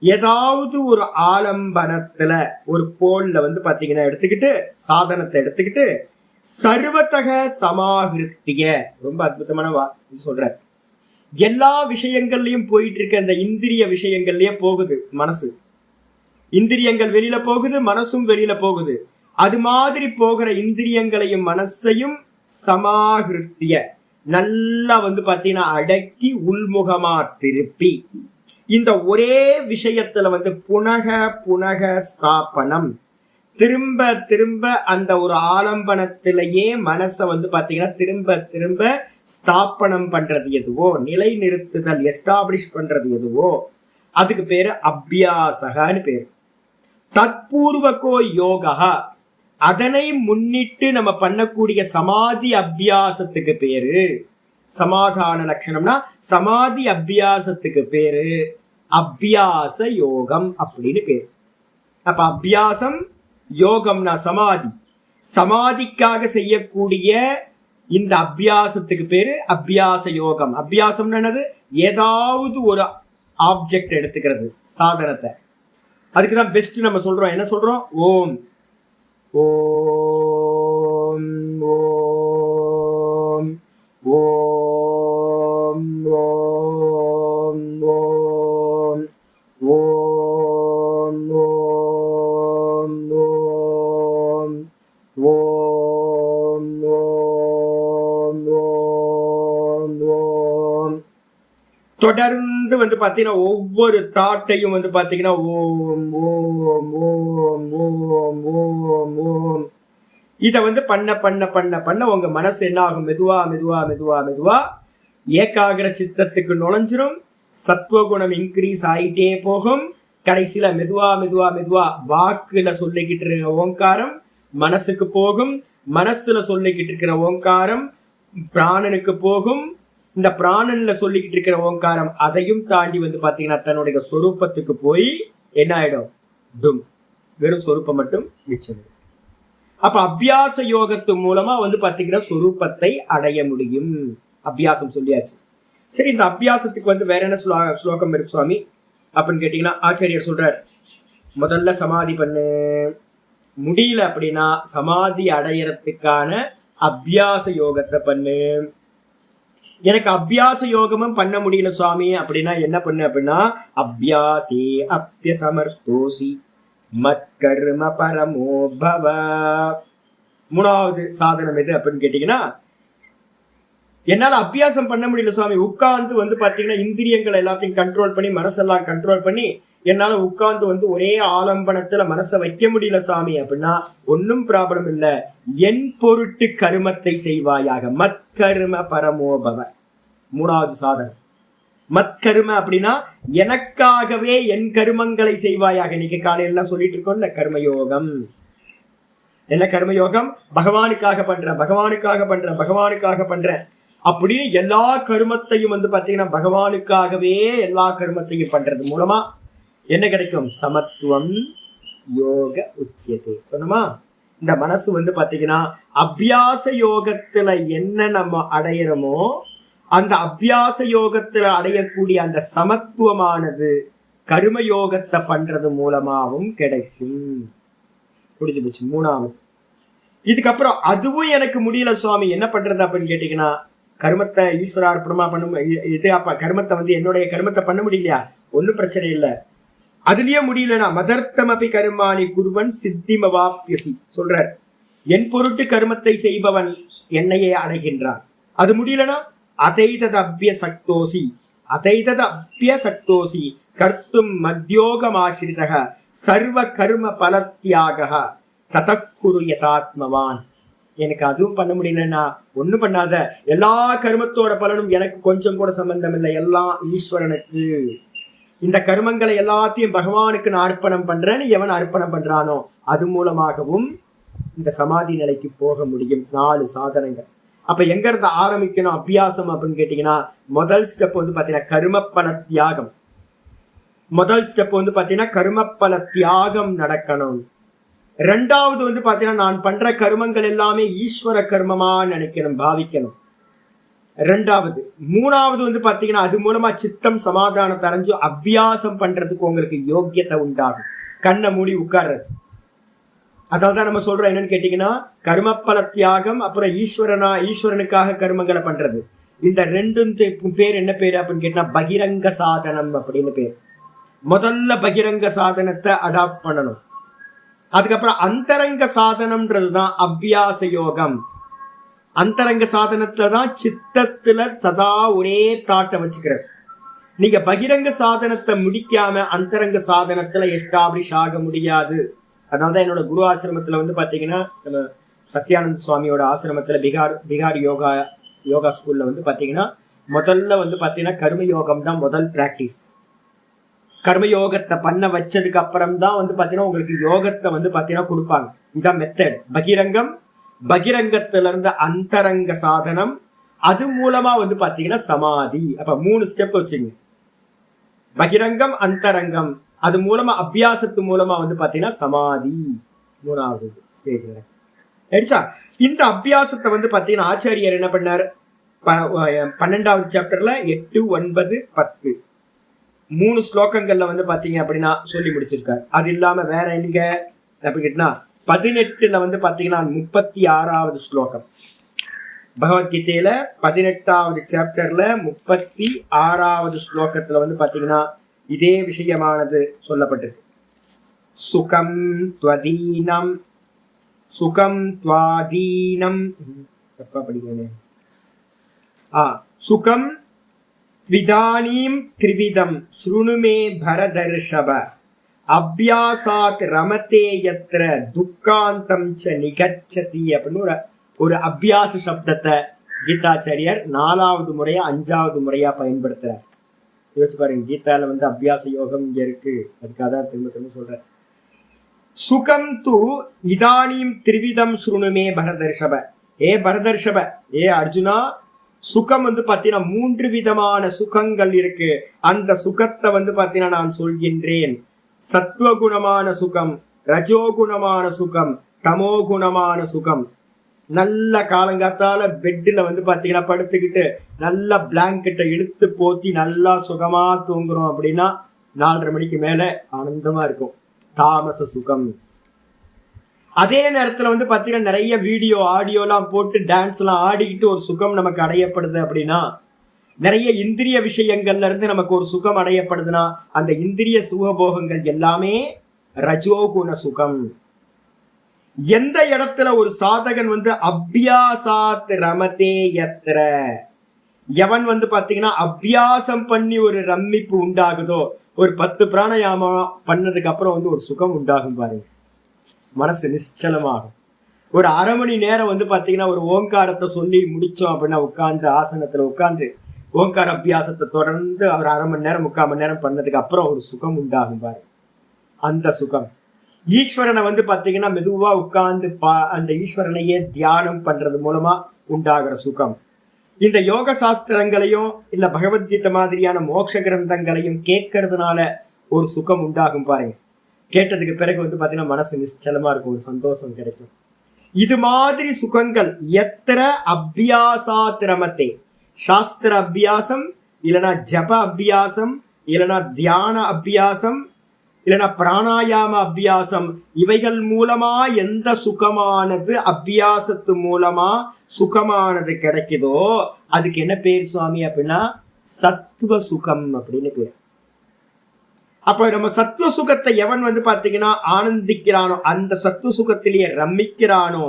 ஏதாவது ஒரு ஆலம்பனத்துல ஒரு போல்ல வந்து பாத்தீங்கன்னா எடுத்துக்கிட்டு, சாதனத்தை எடுத்துக்கிட்டு, சர்வத்தக சமாகிருத்திய, ரொம்ப அற்புதமான சொல்ற, எல்லா விஷயங்கள்லயும் போயிட்டு இருக்க இந்த இந்திரிய விஷயங்கள்லயே போகுது மனசு. இந்திரியங்கள் வெளியில போகுது, மனசும் வெளியில போகுது. அது மாதிரி போகிற இந்திரியங்களையும் மனசையும் சமாகிருத்திய நல்லா வந்து பாத்தீங்கன்னா அடக்கி உள்முகமா திருப்பி, இந்த ஒரே விஷயத்துல வந்து புனக புனக ஸ்தாபனம், திரும்ப திரும்ப அந்த ஒரு ஆலம்பனத்திலேயே மனசை வந்து பாத்தீங்கன்னா திரும்ப திரும்ப ஸ்தாபனம் பண்றது எதுவோ, நிலை நிறுத்துதல், எஸ்டாப்ளிஷ் பண்றது எதுவோ, அதுக்கு பேரு அபியாசகன்னு பேரு. தற்பூர்வகோ யோகா, அதனை முன்னிட்டு நம்ம பண்ணக்கூடிய சமாதி அபியாசத்துக்கு பேரு, சமாதான லட்சணம்னா சமாதி அபியாசத்துக்கு பேரு அபியாச யோகம் அப்படின்னு பேரு. அப்ப அபியாசம், யோகம்னா சமாதி. சமாதிக்காக செய்யக்கூடிய இந்த அபியாசத்துக்கு பேரு அபியாச யோகம். அபியாசம் என்னது? ஏதாவது ஒரு ஆப்ஜெக்ட் எடுத்துக்கிறது, சாதனத்தை. அதுக்குதான் பெஸ்ட் நம்ம சொல்றோம். என்ன சொல்றோம்? ஓம் ஓம் ஓம் ஓம் ஓம் ஓம் ஓம் ஓம் ஓம் ஓம் ஓம் ஓம் ஓம். தொடர்ந்து வந்து பாத்தீங்கன்னா ஒவ்வொரு தாட்டையும் வந்து பாத்தீங்கன்னா ஓம் ஓம் ஓம் ஓம் ஓம் ஓம், இத வந்து பண்ண பண்ண பண்ண பண்ண உங்க மனசு என்ன ஆகும்? மெதுவா மெதுவா மெதுவா மெதுவா ஏகாகிர சித்தத்துக்கு நுழைஞ்சிரும். சத்துவகுணம் இன்க்ரீஸ் ஆயிட்டே போகும். கடைசியில மெதுவா மெதுவா மெதுவா வாக்குல சொல்லிக்கிட்டு இருக்கிற ஓங்காரம் மனசுக்கு போகும். மனசுல சொல்லிக்கிட்டு இருக்கிற ஓங்காரம் பிராணனுக்கு போகும். இந்த பிராணன்ல சொல்லிக்கிட்டு இருக்கிற ஓங்காரம் அதையும் தாண்டி வந்து பாத்தீங்கன்னா தன்னுடைய சொரூபத்துக்கு போய் என்ன ஆயிடும்? டும், வெறும் சொரூபம் மட்டும் மிச்சம். அப்ப அபியாச யோகத்து மூலமா வந்து பாத்தீங்கன்னா சொரூபத்தை அடைய முடியும். அபியாசம் சொல்லியாச்சு. சரி, இந்த அபியாசத்துக்கு வந்து வேற என்ன ஸ்லோகம் இருக்கு சுவாமி அப்படின்னு கேட்டீங்கன்னா, ஆச்சாரியர் சொல்றார், முதல்ல சமாதி பண்ணு, முடியல அப்படின்னா சமாதி அடையறதுக்கான அபியாச யோகத்தை பண்ணு. எனக்கு அபியாச யோகமும் பண்ண முடியல சுவாமி அப்படின்னா என்ன பண்ணு அப்படின்னா, அபியாசே அப்பிய சமர்த்தோசி மத்கர்ம பரமோ பவ. மூணாவது சாதனம் எது அப்படின்னு கேட்டீங்கன்னா, என்னால அபியாசம் பண்ண முடியல சுவாமி, உட்கார்ந்து வந்து பாத்தீங்கன்னா இந்திரியங்கள் எல்லாத்தையும் கண்ட்ரோல் பண்ணி மனசெல்லாம் கண்ட்ரோல் பண்ணி என்னால உட்கார்ந்து வந்து ஒரே ஆலம்பனத்துல மனசை வைக்க முடியல சாமி அப்படின்னா ஒன்னும் ப்ராப்ளம் இல்ல. என் பொருட்டு கருமத்தை செய்வாயாக, மத்கரும பரமோபவ. மூணாவது சாதனம் மத்கரும அப்படின்னா எனக்காகவே என் கருமங்களை செய்வாயாக. இன்னைக்கு காலையில சொல்லிட்டு இருக்கோம்ல கர்மயோகம். என்ன கர்மயோகம்? பகவானுக்காக பண்றேன், பகவானுக்காக பண்றேன், பகவானுக்காக பண்றேன் அப்படின்னு எல்லா கருமத்தையும் வந்து பாத்தீங்கன்னா பகவானுக்காகவே எல்லா கருமத்தையும் பண்றது மூலமா என்ன கிடைக்கும்? சமத்துவம் யோக உச்சியத்தை சொன்னமா. இந்த மனசு வந்து பாத்தீங்கன்னா அபியாச யோகத்துல என்ன நம்ம அடையிறோமோ அந்த அபியாச யோகத்துல அடையக்கூடிய அந்த சமத்துவமானது கர்ம யோகத்தை பண்றது மூலமாகவும் கிடைக்கும். புரிஞ்சு போச்சு. மூணாவது. இதுக்கப்புறம் அதுவும் எனக்கு முடியல சுவாமி, என்ன பண்றது அப்படின்னு கேட்டீங்கன்னா, கர்மத்தை ஈஸ்வரார்ப்பணமா பண்ண இது. அப்ப கர்மத்தை வந்து என்னுடைய கர்மத்தை பண்ண முடியலையா? ஒன்னும் பிரச்சனை இல்லை. அதுலயே முடியலனா மதர்த்தமபி கர்மாணி குருவன் சித்திமவாப்யசி சொல்றார். என் பொருட்டு கர்மத்தை செய்பவன் என்னையே அடைகின்றான். அது முடியலனா அதைதத அபிய சக்தோசி, அதைதத அபிய சக்தோசி கர்த்தும் மத்யோகமாசிரிதக சர்வ கர்ம பலத்தியாக ததக்குரு யதாத்மவான். எனக்கு அதுவும் பண்ண முடியலன்னா ஒண்ணும் பண்ணாத, எல்லா கர்மத்தோட பலனும் எனக்கு கொஞ்சம் கூட சம்பந்தம் இல்லை, எல்லாம் ஈஸ்வரனுக்கு. இந்த கர்மங்களை எல்லாத்தையும் பகவானுக்கு நான் அர்ப்பணம் பண்றேன்னு எவன் அர்ப்பணம் பண்றானோ அது மூலமாகவும் இந்த சமாதி நிலைக்கு போக முடியும். 4 சாதனங்கள். அப்ப எங்க இருந்து ஆரம்பிக்கணும் அபியாசம் அப்படின்னு கேட்டீங்கன்னா, முதல் ஸ்டெப் வந்து பாத்தீங்கன்னா கருமப்பல தியாகம். முதல் ஸ்டெப் வந்து பாத்தீங்கன்னா கருமப்பல தியாகம் நடக்கணும். ரெண்டாவது வந்து பாத்தீங்கன்னா நான் பண்ற கருமங்கள் எல்லாமே ஈஸ்வர கர்மமா நினைக்கணும், பாவிக்கணும். ரெண்டாவது. மூணாவது வந்து பாத்தீங்கன்னா அது மூலமா சித்தம் சமாதானத்தை அடைஞ்சு அபியாசம் பண்றதுக்கு உங்களுக்கு யோக்கியத்தை உண்டாகும். கண்ணை மூடி உட்கார்றது. அதனால்தான் நம்ம சொல்றோம் என்னன்னு கேட்டீங்கன்னா கர்மப்பல தியாகம், அப்புறம் ஈஸ்வரனுக்காக கர்மங்களை பண்றது. இந்த ரெண்டும் பேர் என்ன பேரு அப்படின்னு கேட்டா பகிரங்க சாதனம் அப்படின்னு பேர். முதல்ல பகிரங்க சாதனத்தை அடாப்ட் பண்ணணும். அதுக்கப்புறம் அந்தரங்க சாதனம்ன்றதுதான் அபியாச யோகம். அந்தரங்க சாதனத்துலதான் சித்தத்துல சதா ஒரே தாட்டை வச்சுக்கிறது. நீங்க பகிரங்க சாதனத்தை முடிக்காம அந்தரங்க சாதனத்துல எஸ்டாப்ளிஷ் ஆக முடியாது. அதனாலதான் என்னோட குரு ஆசிரமத்துல வந்து பாத்தீங்கன்னா நம்ம சத்யானந்த சுவாமியோட ஆசிரமத்துல பிகார் யோகா ஸ்கூல்ல வந்து பாத்தீங்கன்னா முதல்ல வந்து பாத்தீங்கன்னா கர்மயோகம் தான் முதல் பிராக்டிஸ். கர்மயோகத்தை பண்ண வச்சதுக்கு அப்புறம் தான் வந்து பாத்தீங்கன்னா உங்களுக்கு யோகத்தை வந்து பாத்தீங்கன்னா கொடுப்பாங்க. இதான் மெத்தட். பகிரங்கத்துல இருந்து அந்தரங்க சாதனம், அது மூலமா வந்து பாத்தீங்கன்னா சமாதி. அப்ப 3 ஸ்டெப் வச்சுங்க. பகிரங்கம், அந்தரங்கம், அது மூலமா அபியாசத்து மூலமா வந்து பாத்தீங்கன்னா சமாதி 3வது ஸ்டேஜ்ல ஆயிடுச்சா. இந்த அபியாசத்தை வந்து பாத்தீங்கன்னா ஆச்சாரியர் என்ன பண்ணாரு, 12வது சாப்டர்ல 8, 9, 10 3 ஸ்லோகங்கள்ல வந்து பாத்தீங்க அப்படின்னா சொல்லி முடிச்சிருக்காரு. அது இல்லாம வேற எங்க அப்படி கேட்டா 18ல வந்து பாத்தீங்கன்னா 36வது ஸ்லோகம் பகவத்கீதையில 18வது சாப்டர்ல 36வது ஸ்லோகத்துல வந்து பாத்தீங்கன்னா இதே விஷயமானது சொல்லப்பட்டிருக்கு. சுகம் த்வதீனம், சுகம் த்வாதீனம், தப்பா படிக்கிறேன். சுகம் த்விதானீம் த்ரிவிதம் ஸ்ருணுமே பரதர்ஷப அபியாசாத் ரமதே யத்ர துக்காந்தம் ச நிகச்சதி அப்படின்னு ஒரு அபியாச சப்தத்தை கீதாச்சாரியர் 4வது முறையா 5வது முறையா பயன்படுத்துறார். யோசிச்சு பாருங்க, கீதால வந்து அபியாச யோகம் இங்க இருக்கு. அதுக்காக தான் திரும்ப சொல்றேன். சுகம் து இதானீம் த்ரிவிதம் ஸ்ருணுமே பரதர்ஷப. ஏ பரதர்ஷப, ஏ அர்ஜுனா, சுகம் வந்து பாத்தீங்கன்னா 3 விதமான சுகங்கள் இருக்கு. அந்த சுகத்தை வந்து பாத்தீங்கன்னா நான் சொல்கின்றேன். சத்துவகுணமான சுகம், ரஜோகுணமான சுகம், தமோகுணமான சுகம். நல்ல காலங்காத்தால பெட்ல வந்து பாத்தீங்கன்னா படுத்துக்கிட்டு நல்லா பிளாங்கெட்டை இழுத்து போத்தி நல்லா சுகமா தூங்குறோம் அப்படின்னா 4:30 மணிக்கு மேல ஆனந்தமா இருக்கும், தாமச சுகம். அதே நேரத்துல வந்து பாத்தீங்கன்னா நிறைய வீடியோ ஆடியோலாம் போட்டு டான்ஸ் எல்லாம் ஆடிக்கிட்டு ஒரு சுகம் நமக்கு அடையப்படுது அப்படின்னா, நிறைய இந்திரிய விஷயங்கள்ல இருந்து நமக்கு ஒரு சுகம் அடையப்படுதுன்னா அந்த இந்திரிய சுகபோகங்கள் எல்லாமே ரஜோகுண சுகம். எந்த இடத்துல ஒரு சாதகன் வந்து அபியாசாத் ரமதே யத்ர, எவன் வந்து பாத்தீங்கன்னா அபியாசம் பண்ணி ஒரு ரம்மிப்பு உண்டாகுதோ, ஒரு 10 பிராணயாமம் பண்ணதுக்கு அப்புறம் வந்து ஒரு சுகம் உண்டாகும் பாருங்க, மனசு நிச்சலமாகும். ஒரு 1/2 மணி நேரம் வந்து பாத்தீங்கன்னா ஒரு ஓங்காரத்தை சொல்லி முடிச்சோம் அப்படின்னா உட்கார்ந்து ஆசனத்துல உட்கார்ந்து ஓங்கார அபியாசத்தை தொடர்ந்து ஒரு 1/2 மணி நேரம் 3/4 மணி நேரம் பண்ணதுக்கு அப்புறம் ஒரு சுகம் உண்டாகும் பாரு. அந்த சுகம் ஈஸ்வரனை வந்து பாத்தீங்கன்னா மெதுவா உட்கார்ந்து அந்த ஈஸ்வரனையே தியானம் பண்றது மூலமா உண்டாகிற சுகம். இந்த யோக சாஸ்திரங்களையும் இல்ல பகவத்கீதை மாதிரியான மோட்ச கிரந்தங்களையும் கேட்கறதுனால ஒரு சுகம் உண்டாகும் பாருங்க. கேட்டதுக்கு பிறகு வந்து பாத்தீங்கன்னா மனசு நிச்சலமா இருக்கும், ஒரு சந்தோஷம் கிடைக்கும். இது மாதிரி சுகங்கள் எத்திர அபியாசாத் ரமதே, சாஸ்திர அபியாசம், இல்லைன்னா ஜப அபியாசம், இல்லைன்னா தியான அபியாசம், இல்லைன்னா பிராணாயாம அபியாசம், இவைகள் மூலமா எந்த சுகமானது அபியாசத்து மூலமா சுகமானது கிடைக்குதோ அதுக்கு என்ன பேர் சுவாமி அப்படின்னா சத்துவ சுகம் அப்படின்னு பேர். அப்ப நம்ம சத்துவ சுகத்தை எவன் வந்து பாத்தீங்கன்னா ஆனந்திக்கிறானோ, அந்த சத்துவ சுகத்திலேயே ரமிக்கிறானோ,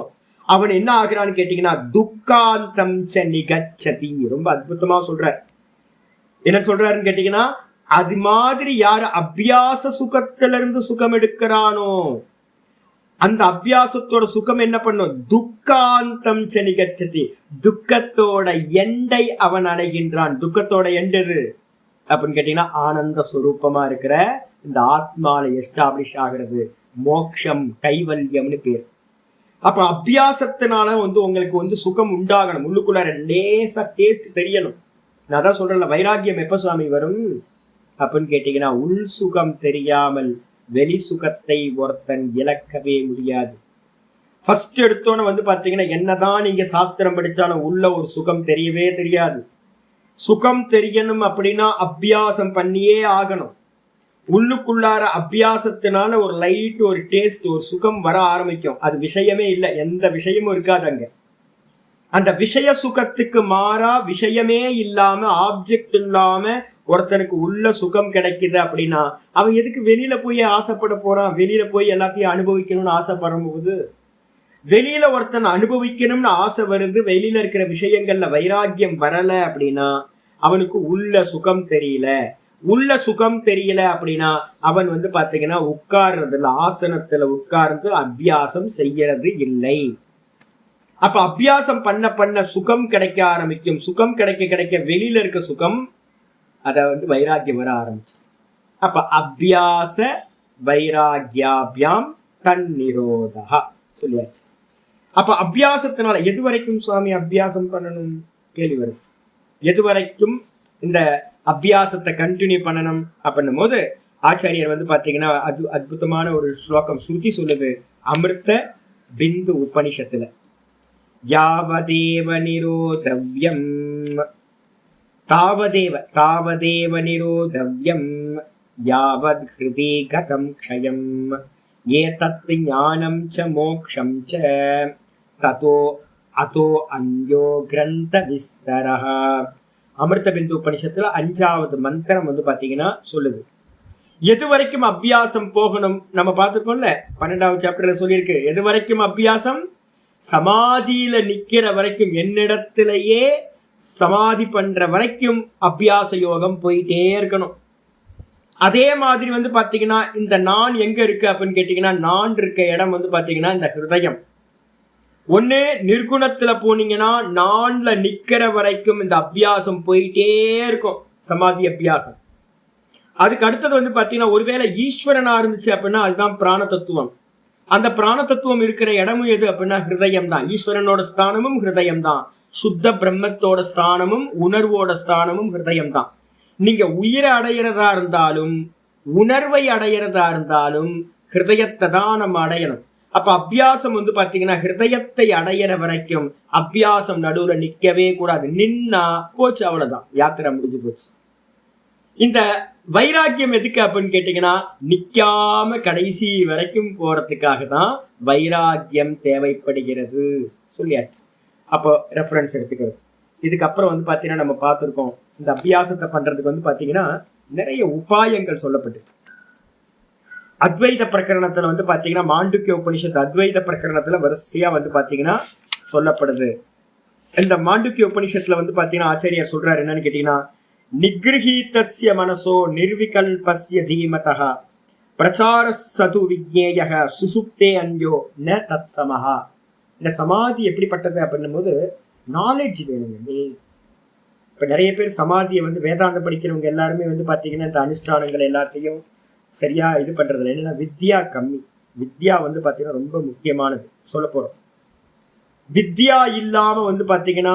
அவன் என்ன ஆகிறான்னு கேட்டீங்கன்னா துக்காந்தம் ச நிகச்சதி. ரொம்ப அற்புதமா சொல்ற. என்ன சொல்றாருன்னு கேட்டீங்கன்னா, அது மாதிரி யாரு அபியாச சுகத்திலிருந்து சுகம் எடுக்கிறானோ அந்த அபியாசத்தோட சுகம் என்ன பண்ணும், துக்காந்தம் ச நிகச்சதி, துக்கத்தோட எண்டை அவன் அடைகின்றான். துக்கத்தோட எண்டது அப்படின்னு கேட்டீங்கன்னா ஆனந்த சுரூபமா இருக்கிற இந்த ஆத்மால எஸ்டாப்ளிஷ் ஆகிறது மோக்ஷம், கைவல்யம்னு பேர். அப்ப அபியாசத்தினால வந்து உங்களுக்கு வந்து சுகம் உண்டாகணும், உள்ளுக்குள்ளார லேசா டேஸ்ட் தெரியணும். நான் தான் சொல்றேன்ல, வைராக்கியம் எப்ப சுவாமி வரும் அப்படின்னு கேட்டீங்கன்னா, உள் சுகம் தெரியாமல் வெளி சுகத்தை ஒருத்தன் இழக்கவே முடியாது. ஃபர்ஸ்ட் எடுத்தோன்னு வந்து பாத்தீங்கன்னா, என்னதான் நீங்க சாஸ்திரம் படிச்சாலும் உள்ள ஒரு சுகம் தெரியவே தெரியாது. சுகம் தெரியணும் அப்படின்னா அபியாசம் பண்ணியே ஆகணும். உள்ளுக்குள்ளார அபியாசத்தினால ஒரு லைட், ஒரு டேஸ்ட், ஒரு சுகம் வர ஆரம்பிக்கும். அது விஷயமே இல்லை, எந்த விஷயமும் இருக்காது அங்க. அந்த விஷய சுகத்துக்கு மாறா விஷயமே இல்லாம, ஆப்ஜெக்ட் இல்லாம ஒருத்தனுக்கு உள்ள சுகம் கிடைக்குது அப்படின்னா அவன் எதுக்கு வெளியில போய் ஆசைப்பட போறான்? வெளியில போய் எல்லாத்தையும் அனுபவிக்கணும்னு ஆசைப்படும் போது, வெளியில ஒருத்தன் அனுபவிக்கணும்னு ஆசை வருது, வெளியில இருக்கிற விஷயங்கள்ல வைராக்கியம் வரல அப்படின்னா அவனுக்கு உள்ள சுகம் தெரியல. உள்ள சுகம் தெரியல அப்படின்னா அவன் வந்து பாத்தீங்கன்னா உட்கார்றதுல, ஆசனத்துல உட்கார்ந்து அபியாசம் செய்யறது இல்லை. அப்ப அபியாசம் பண்ண பண்ண சுகம் கிடைக்க ஆரம்பிக்கும். சுகம் கிடைக்க கிடைக்க வெளியில இருக்க சுகம், அத வந்து வைராக்கியம் வர ஆரம்பிச்சு. அப்ப அபியாச வைராக்கியாபியாம் தன்னிரோதா சொல்லியாச்சு. அப்ப அபியாசத்தினால எது வரைக்கும் சுவாமி அபியாசம் பண்ணணும் கேள்வி வரும். எது வரைக்கும் இந்த அபியாசத்தை கண்டினியூ பண்ணணும் அப்படின்னும் போது ஆச்சாரியர் வந்து பாத்தீங்கன்னா அற்புதமான ஒரு ஸ்லோகம் ஸ்ருதி சொல்லுது, அமிர்த பிந்து உபனிஷத்துல. யாவதேவ நிரோதவ்யம் தாவதேவ நிரோதவ்யம் யாவத் ஹிருதி கதம் க்ஷயம் ஏதத் ஞானம் ச மோக்ஷம் ச ததோ அதோ அன்யோ கிரந்த விஸ்தரஹ. அமிர்த பிந்து உபனிஷத்துல 5வது மந்திரம் வந்து பாத்தீங்கன்னா சொல்லுது, எது வரைக்கும் அபியாசம் போகணும். நம்ம பார்த்துருக்கோம்ல, 12வது சாப்டர்ல சொல்லியிருக்கு, எது வரைக்கும் அபியாசம்? சமாதியில நிக்கிற வரைக்கும், என்னிடத்திலேயே சமாதி பண்ற வரைக்கும் அபியாச யோகம் போயிட்டே இருக்கணும். அதே மாதிரி வந்து பாத்தீங்கன்னா இந்த நான் எங்க இருக்கு அப்படின்னு கேட்டீங்கன்னா, நான் இருக்க இடம் வந்து பாத்தீங்கன்னா இந்த ஹிருதயம். ஒண்ணு நிர்குணத்துல போனீங்கன்னா நான்ல நிக்கிற வரைக்கும் இந்த அபியாசம் போயிட்டே இருக்கும், சமாதி அபியாசம். அதுக்கு அடுத்தது வந்து பாத்தீங்கன்னா ஒருவேளை ஈஸ்வரனா இருந்துச்சு அப்படின்னா அதுதான் பிராண தத்துவம். அந்த பிராண தத்துவம் இருக்கிற இடமும் எது அப்படின்னா ஹிருதயம் தான். ஈஸ்வரனோட ஸ்தானமும் ஹிருதயம் தான். சுத்த பிரம்மத்தோட ஸ்தானமும் உணர்வோட ஸ்தானமும் ஹிருதயம் தான். நீங்க உயிரை அடையிறதா இருந்தாலும் உணர்வை அடையிறதா இருந்தாலும் ஹிருதயத்தை தான் நம்ம அடையணும். அப்ப அபியாசம் வந்து பாத்தீங்கன்னா ஹிருதயத்தை அடையிற வரைக்கும் அபியாசம் நடுவுல நிக்கவே கூடாது. நின்னா போச்சு, அவ்வளவுதான், யாத்திரை முடிஞ்சு போச்சு. இந்த வைராக்கியம் எதுக்கு அப்படின்னு கேட்டீங்கன்னா நிக்காம கடைசி வரைக்கும் போறதுக்காக தான் வைராக்கியம் தேவைப்படுகிறது சொல்லியாச்சு. அப்போ ரெஃபரன்ஸ் எடுத்துக்கிறது. இதுக்கப்புறம் வந்து பாத்தீங்கன்னா நம்ம பார்த்துருக்கோம், இந்த அபியாசத்தை பண்றதுக்கு வந்து பாத்தீங்கன்னா நிறைய உபாயங்கள் சொல்லப்பட்டு. அத்வைத பிரகரணத்துல வந்து பாத்தீங்கன்னா மாண்டூக்கிய உபனிஷத்து அத்வைத பிரகரணத்துல வரிசையா வந்து பாத்தீங்கன்னா சொல்லப்படுது. இந்த மாண்டூக்கிய உபனிஷத்துல வந்து பாத்தீங்கன்னா ஆச்சாரியார் சொல்றாரு என்னன்னு கேட்டீங்கன்னா, நிகிரஹீதஸ்ய மனசோ நிர்விகல்பஸ்ய தீமதஹ பிரசார சது விஜ்ஞேயஹ சுசுப்தே அன்யோ ந தத்சமஹா. இந்த சமாதி எப்படிப்பட்டது அப்படின்னும் போது நாலேஜ் வேணுங்க. இப்ப நிறைய பேர் சமாதியை வந்து வேதாந்தம் படிக்கிறவங்க எல்லாருமே வந்து பாத்தீங்கன்னா இந்த அனுஷ்டானங்கள் எல்லாத்தையும் சரியா இது பண்றதுல என்னன்னா வித்யா கம்மி. வித்யா வந்து பாத்தீங்கன்னா ரொம்ப முக்கியமானது சொல்ல போறோம். வித்யா இல்லாம வந்து பாத்தீங்கன்னா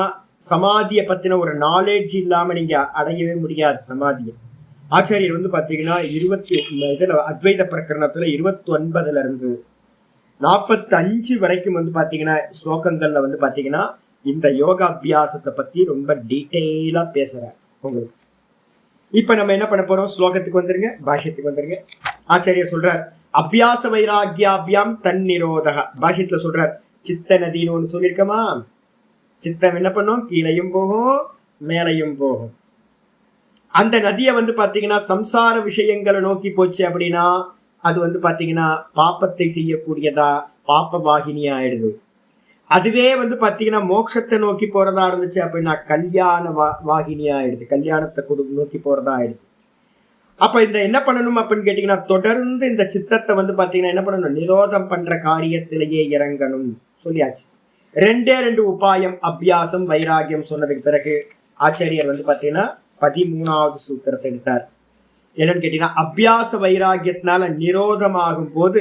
சமாதியை பத்தின ஒரு நாலேஜ் இல்லாம நீங்க அடையவே முடியாது சமாதியை. ஆச்சாரியர் வந்து பாத்தீங்கன்னா அத்வைத பிரகரணத்துல 29 இருந்து 45 வரைக்கும் வந்து பாத்தீங்கன்னா ஸ்லோகங்கள்ல வந்து பாத்தீங்கன்னா இந்த யோகாபியாசத்தை பத்தி ரொம்ப டீட்டெயிலா பேசுறார் உங்களுக்கு. இப்ப நம்ம என்ன பண்ண போறோம், ஸ்லோகத்துக்கு வந்துருங்க, பாஷ்யத்துக்கு வந்துருங்க. ஆச்சாரியர் சொல்றார், அபியாச வைராக்கியாபியாம் தன்னிரோதக. பாஷ்யத்துல சொல்றார், சித்த நதின்னு ஒண்ணு சொல்லியிருக்கமா, சித்தம் என்ன பண்ணும், கீழையும் போகும் மேலையும் போகும். அந்த நதியை வந்து பாத்தீங்கன்னா சம்சார விஷயங்களை நோக்கி போச்சு அப்படின்னா அது வந்து பாத்தீங்கன்னா பாப்பத்தை செய்யக்கூடியதா பாப்ப வாகினியா ஆயிடுது. அதுவே வந்து பாத்தீங்கன்னா மோட்சத்தை நோக்கி போறதா இருந்துச்சு அப்படின்னா கல்யாண வாகினியா ஆயிடுது, கல்யாணத்தை நோக்கி போறதா ஆயிடுது. அப்ப இந்த என்ன பண்ணணும் அப்படின்னு கேட்டீங்கன்னா தொடர்ந்து இந்த சித்தத்தை வந்து பாத்தீங்கன்னா என்ன பண்ணணும், நிரோதம் பண்ற காரியத்திலேயே இறங்கணும் சொல்லியாச்சு. 2 உபாயம் அபியாசம் வைராகியம் சொன்னதுக்கு பிறகு ஆச்சாரியர் வந்து பாத்தீங்கன்னா 13வது சூத்திரத்தை எடுத்தார். என்னன்னு கேட்டீங்கன்னா அபியாச வைராகியத்தினால நிரோதமாகும் போது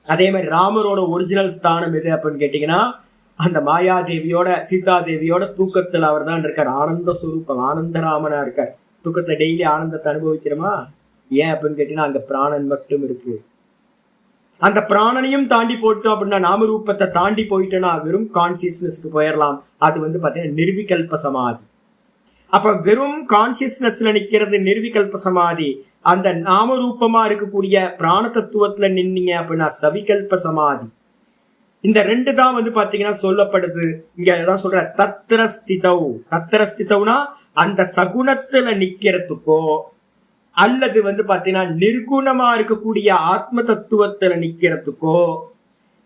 அதே மாதிரி ராமரோட ஒரிஜினல் ஸ்தானம் எது அப்படின்னு கேட்டீங்கன்னா அந்த மாயாதேவியோட சீதாதேவியோட தூக்கத்துல அவர் தான் இருக்கார். ஆனந்த சுரூபம், ஆனந்தராமனா இருக்கார். தூக்கத்தை டெய்லி ஆனந்தத்தை அனுபவிக்கிறோமா? ஏன் அப்படின்னு கேட்டீங்கன்னா அங்க பிராணன் மட்டும் இருக்கு. அந்த பிராணனையும் தாண்டி போயிட்டோம் அப்படின்னா, நாமரூபத்தை தாண்டி போயிட்டோம்னா வெறும் கான்சியஸ்னஸ்க்கு போயிடலாம். அது பாத்தீங்கன்னா நிர்விகல்ப சமாதி. அப்ப வெறும் கான்சியஸ்னஸ்ல நிக்கிறது நிர்விகல்ப சமாதி. அந்த நாமரூபமா இருக்கக்கூடிய பிராண தத்துவத்துல நின்னீங்க அப்படின்னா சவிகல்ப சமாதி. இந்த ரெண்டு தான் பாத்தீங்கன்னா சொல்லப்படுது. இங்க ஏதாவது சொல்ற தத்திரஸ்திதவ். தத்திரஸ்திதவ்னா அந்த சகுணத்துல நிக்கிறதுக்கோ அல்லது பாத்தீங்கன்னா நிர்குணமா இருக்கக்கூடிய ஆத்ம தத்துவத்துல நிக்கிறதுக்கோ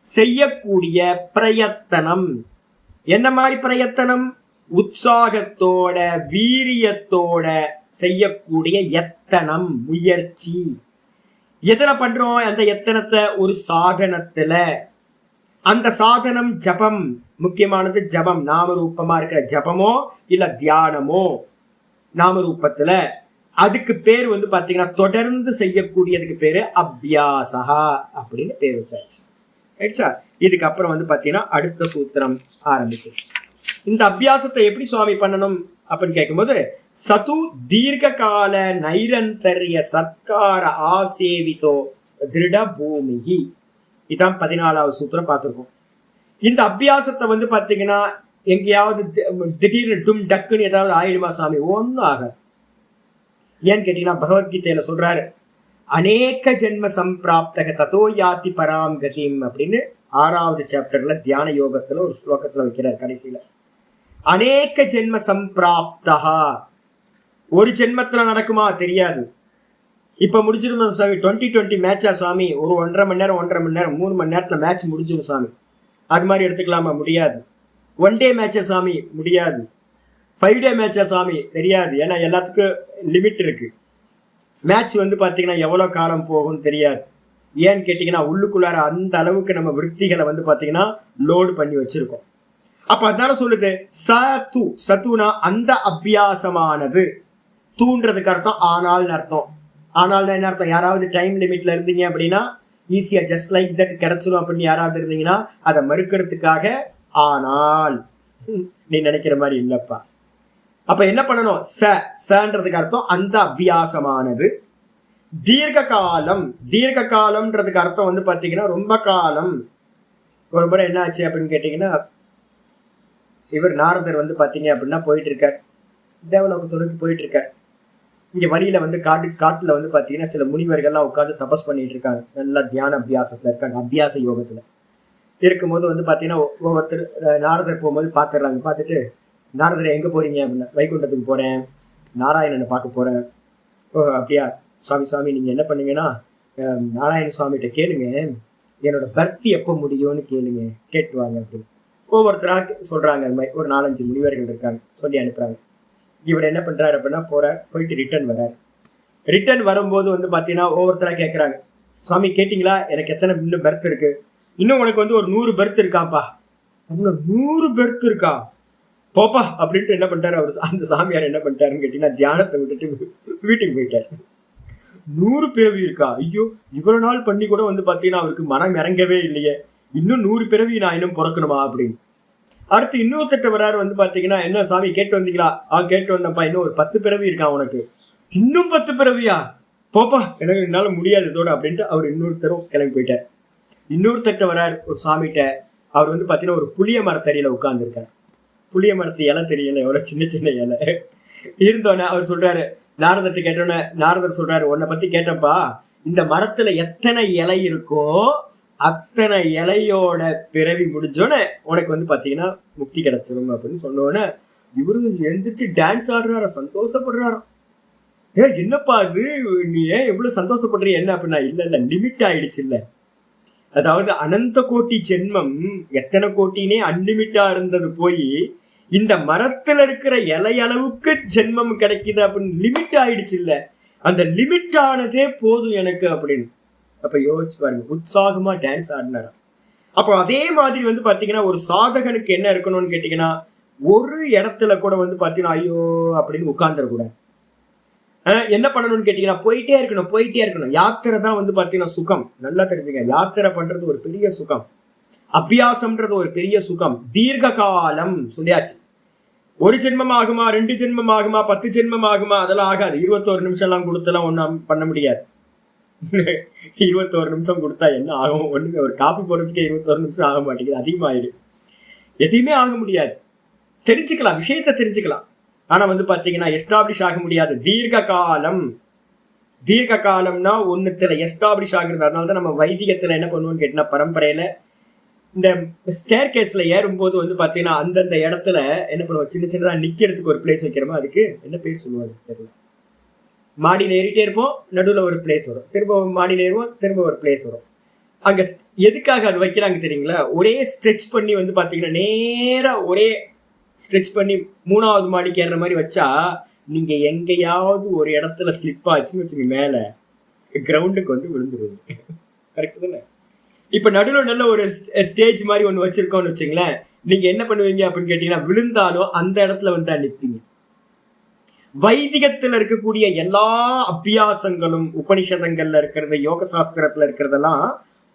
செய்யக்கூடிய பிரயத்தனம். என்ன மாதிரி பிரயத்தனம்? உற்சாகத்தோட வீரியத்தோட செய்யக்கூடிய எத்தனம், முயற்சி. எதுல பண்றோம் அந்த எத்தனத்தை? ஒரு சாதனத்துல. அந்த சாதனம் ஜபம். முக்கியமானது ஜபம். நாமரூபமா இருக்கிற ஜபமோ இல்ல தியானமோ நாமரூபத்துல. அதுக்கு பேர் பாத்தீங்கன்னா தொடர்ந்து செய்யக்கூடியதுக்கு பேரு அபியாசா அப்படின்னு பேர் வச்சாச்சு. ரைட்டா? இதுக்கப்புறம் பாத்தீங்கன்னா அடுத்த சூத்திரம் ஆரம்பிக்கும். இந்த அபியாசத்தை எப்படி சுவாமி பண்ணணும் அப்படின்னு கேட்கும்போது, சது தீர்க்க கால நைரந்தரிய சத்கார ஆசேவிதோ திருட பூமிகி. இதான் 14வது சூத்திரம் பார்த்திருக்கோம். இந்த அபியாசத்தை பாத்தீங்கன்னா எங்கேயாவது திடீர்னு டும் டக்குன்னு ஏதாவது ஆயிடுமா சாமி? ஒன்னும் ஆக. ஏன்னு கேட்டீங்கன்னா பகவத்கீதையில சொல்றாரு, அநேக ஜென்ம சம்பிராப்தக ததோ யாதி பராம் கதிம் அப்படின்னு 6வது சாப்டர்ல தியான யோகத்துல ஒரு ஸ்லோகத்துல வைக்கிறார் கடைசியில. அநேக ஜென்ம சம்பிராப்தா. ஒரு ஜென்மத்துல நடக்குமா? தெரியாது. இப்ப முடிஞ்சிடும் சாமி 2020 மேட்சா சாமி? ஒரு 1.5 மணி நேரம் 3 மணி நேரத்துல மேட்ச் முடிஞ்சிடும் சாமி. அது மாதிரி எடுத்துக்கலாமா? முடியாது. 1 டே மேட்சா சாமி? முடியாது. 5 டே மேட்சா சாமி? தெரியாது. ஏன்னா எல்லாத்துக்கும் லிமிட் இருக்கு. மேட்ச் பாத்தீங்கன்னா எவ்வளவு காலம் போகும் தெரியாது. ஏன்னு கேட்டீங்கன்னா உள்ளுக்குள்ளார அந்த அளவுக்கு நம்ம விற்த்திகளை பாத்தீங்கன்னா லோடு பண்ணி வச்சிருக்கோம். அப்ப அதனால சொல்லுது சத்து. சத்துனா அந்த அபியாசமானது. தூண்டுறதுக்கு அர்த்தம் ஆனால் அர்த்தம். ஆனால் என்ன அர்த்தம்? யாராவது டைம் லிமிட்ல இருந்தீங்க அப்படின்னா ஈஸியா ஜஸ்ட் லைக் தட் கிடைச்சிடும் அப்படின்னு யாராவது இருந்தீங்கன்னா அதை மறுக்கிறதுக்காக ஆனால் நீ நினைக்கிற மாதிரி இல்லப்பா. அப்ப என்ன பண்ணணும்? சன்றதுக்கு அர்த்தம் அந்த அபியாசமானது. தீர்க்க காலம். தீர்க்க காலம்ன்றதுக்கு அர்த்தம் பாத்தீங்கன்னா ரொம்ப காலம். ஒரு முறை என்ன ஆச்சு அப்படின்னு கேட்டீங்கன்னா, இவர் நாரதர் பாத்தீங்க அப்படின்னா போயிட்டு இருக்கார். தேவலோகத்தோடுக்கு போயிட்டு இருக்கார். இங்க வழியில காட்டுல பாத்தீங்கன்னா சில முனிவர்கள்லாம் உட்காந்து தபஸ் பண்ணிட்டு இருக்காங்க. நல்லா தியான அபியாசத்துல இருக்காங்க. அபியாச யோகத்துல இருக்கும்போது பாத்தீங்கன்னா ஒவ்வொருத்தர் நாரதர் போகும்போது பாத்துடுறாங்க. பார்த்துட்டு, நாரதரை எங்க போறீங்க அப்படின்னா, வைகுண்டத்துக்கு போறேன், நாராயணனை பார்க்க போறேன். ஓ அப்படியா? சுவாமி நீங்க என்ன பண்ணீங்கன்னா நாராயண சுவாமிகிட்ட கேளுங்க, என்னோட பக்தி எப்போ முடியும்னு கேளுங்க, கேட்டுவாங்க அப்படின்னு ஒவ்வொருத்தரா சொல்றாங்க. அது மாதிரி ஒரு 4-5 முனிவர்கள் இருக்காங்க, சொல்லி அனுப்புறாங்க. இவர் என்ன பண்றாரு அப்படின்னா போயிட்டு ரிட்டர்ன் வர்றாரு. ரிட்டர்ன் வரும்போது பாத்தீங்கன்னா ஒவ்வொருத்தரா கேட்கறாங்க, சுவாமி கேட்டீங்களா எனக்கு எத்தனை இன்னும் பர்த் இருக்கு? இன்னும் உனக்கு ஒரு 100 பர்த் இருக்காப்பா. அப்படின்னா 100 பர்த் இருக்கா? போப்பா அப்படின்ட்டு என்ன பண்ணிட்டாரு அவர், அந்த சாமியார் என்ன பண்ணிட்டாருன்னு கேட்டீங்கன்னா தியானத்தை விட்டுட்டு வீட்டுக்கு போயிட்டாரு. 100 பிறவி இருக்கா? ஐயோ, இவ்வளவு நாள் பண்ணி கூட பாத்தீங்கன்னா அவருக்கு மனம் இறங்கவே இல்லையே, இன்னும் 100 பிறவி நான் இன்னும் பிறக்கணுமா அப்படின்னு. அடுத்து இன்னொருத்தட்ட வராரு பாத்தீங்கன்னா, என்ன சாமி கேட்டு வந்தீங்களா? கேட்டு வந்தப்பா, இன்னும் ஒரு 10 பிறவி இருக்கா உனக்கு? இன்னும் 10 பிறவியா? போப்பா எனக்கு என்னால முடியாது இதோட அப்படின்ட்டு அவர் இன்னொருத்தரும் கிளம்பி போயிட்டார். இன்னொருத்தட்ட வராரு ஒரு சாமிகிட்ட. அவர் பாத்தீங்கன்னா ஒரு புளிய மரத்தடியில உட்கார்ந்துருக்காரு. புளிய மரத்து இலை தெரியல, எவ்வளவு சின்ன சின்ன இலை இருந்தோன்னே அவர் சொல்றாரு, நாரதர்கிட்ட கேட்டோன்னே நாரதர் சொல்றாரு, உன்னை பத்தி கேட்டப்பா, இந்த மரத்துல எத்தனை இலை இருக்கோ அத்தனை இலையோட பிறவி முடிஞ்சோன்னே உனக்கு பாத்தீங்கன்னா முக்தி கிடைச்சிரும் அப்படின்னு சொன்னோன்னே இவரு எந்திரிச்சு டான்ஸ் ஆடுறாரா, சந்தோஷப்படுறாரா. என்னப்பா அது, நீ ஏன் எவ்வளவு சந்தோஷப்படுறிய என்ன அப்படின்னா, இல்ல லிமிட் ஆயிடுச்சு. இல்ல அதாவது அனந்த கோட்டி ஜென்மம், எத்தனை கோட்டினே அன்லிமிட்டா இருந்தது போய் இந்த மரத்துல இருக்கிற இலை அளவுக்கு ஜென்மம் கிடைக்குது அப்படின்னு லிமிட் ஆயிடுச்சு. இல்ல அந்த லிமிட் ஆனதே போதும் எனக்கு அப்படின்னு. அப்ப யோசிச்சு பாருங்க, உற்சாகமா டான்ஸ் ஆடினாரா. அப்போ அதே மாதிரி பாத்தீங்கன்னா ஒரு சாதகனுக்கு என்ன இருக்கணும்னு கேட்டீங்கன்னா, ஒரு இடத்துல கூட பாத்தீங்கன்னா ஐயோ அப்படின்னு உட்கார்ந்துடக்கூடாது. என்ன பண்ணணும்னு கேட்டீங்கன்னா போயிட்டே இருக்கணும். யாத்திரை தான் வந்து பாத்தீங்கன்னா சுகம். நல்லா தெரிஞ்சுங்க, யாத்திரை பண்றது ஒரு பெரிய சுகம், அபியாசம்ன்றது ஒரு பெரிய சுகம். தீர்க்க காலம் சொல்லியாச்சு. 1 ஜென்மம் ஆகுமா, 2 ஜென்மம் ஆகுமா, 10 ஜென்மம் ஆகுமா, அதெல்லாம் ஆகாது. 21 நிமிஷம் எல்லாம் கொடுத்தெல்லாம் ஒன்றும் பண்ண முடியாது. 21 நிமிஷம் கொடுத்தா என்ன ஆகும்? ஒண்ணுங்க, ஒரு காப்பி போடுறதுக்கே 21 நிமிஷம் ஆக மாட்டேங்குது, அதிகமாயிடு. எதையுமே ஆக முடியாது. தெரிஞ்சுக்கலாம், விஷயத்த தெரிஞ்சுக்கலாம். ஆனா வந்து பாத்தீங்கன்னா எஸ்டாப்ளிஷ் ஆக முடியாது. தீர்க்க காலம்னா ஒண்ணுத்துல எஸ்டாப்ளிஷ் ஆகுறது. அதனாலதான் நம்ம வைத்தியத்துல என்ன பண்ணுவோம்னு கேட்டீங்கன்னா, பரம்பரையில இந்த ஸ்டேர் கேஸ்ல ஏறும்போது வந்து பாத்தீங்கன்னா அந்தந்த இடத்துல என்ன பண்ணுவோம், சின்ன சின்னதா நிக்கிறதுக்கு ஒரு பிளேஸ் வைக்கிறோமோ, அதுக்கு என்ன பேர் சொல்லுவாங்க தெரியல. மாடியில் ஏறிட்டே இருப்போம், நடுவில் ஒரு பிளேஸ் வரும், திரும்ப மாடியில் ஏறுவோம், திரும்ப ஒரு பிளேஸ் வரும். அங்க எதுக்காக அது வைக்கிறாங்க தெரியுங்களா? ஒரே ஸ்ட்ரெச் பண்ணி வந்து பாத்தீங்கன்னா நேரா ஒரே ஸ்ட்ரெச் பண்ணி 3வது மாடிக்கு ஏறுற மாதிரி வச்சா, நீங்க எங்கேயாவது ஒரு இடத்துல ஸ்லிப் ஆச்சுன்னு வச்சுங்க, மேல கிரவுண்டுக்கு வந்து விழுந்துருவீங்க. கரெக்ட் தானே? இப்ப நடுவில் நல்ல ஒரு ஸ்டேஜ் மாதிரி ஒண்ணு வச்சிருக்கோம்னு வச்சுங்களேன், நீங்க என்ன பண்ணுவீங்க அப்படின்னு கேட்டீங்கன்னா, விழுந்தாலும் அந்த இடத்துல வந்து நிற்பீங்க. வைதிகத்துல இருக்கக்கூடிய எல்லா அபியாசங்களும், உபனிஷதங்கள்ல இருக்கிறது, யோக சாஸ்திரத்துல இருக்கிறதெல்லாம்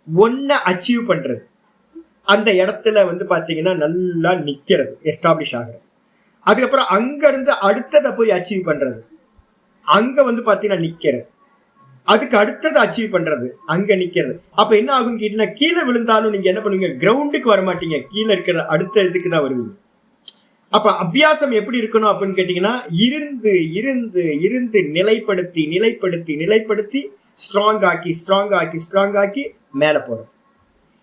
ஒன்ன அச்சீவ் பண்றது. அந்த இடத்துல வந்து பாத்தீங்கன்னா நல்லா நிக்கிறது, எஸ்டாப்ளிஷ் ஆகுறது. அதுக்கப்புறம் அங்க இருந்து அடுத்ததை போய் அச்சீவ் பண்றது, அங்க வந்து பாத்தீங்கன்னா நிக்கிறது. அதுக்கு அடுத்தது அச்சீவ் பண்றது, அங்க நிக்கிறது. அப்ப என்ன ஆகும்னு கேட்டீங்கன்னா, கீழே விழுந்தாலும் நீங்க என்ன பண்ணுவீங்க, கிரவுண்டுக்கு வர மாட்டீங்க, கீழே இருக்கிற அடுத்த இதுக்கு தான் வருவீங்க. அப்ப அபியாசம் எப்படி இருக்கணும் அப்படின்னு கேட்டீங்கன்னா, இருந்து இருந்து இருந்து நிலைப்படுத்தி நிலைப்படுத்தி நிலைப்படுத்தி ஸ்ட்ராங் ஆக்கி மேல போறது.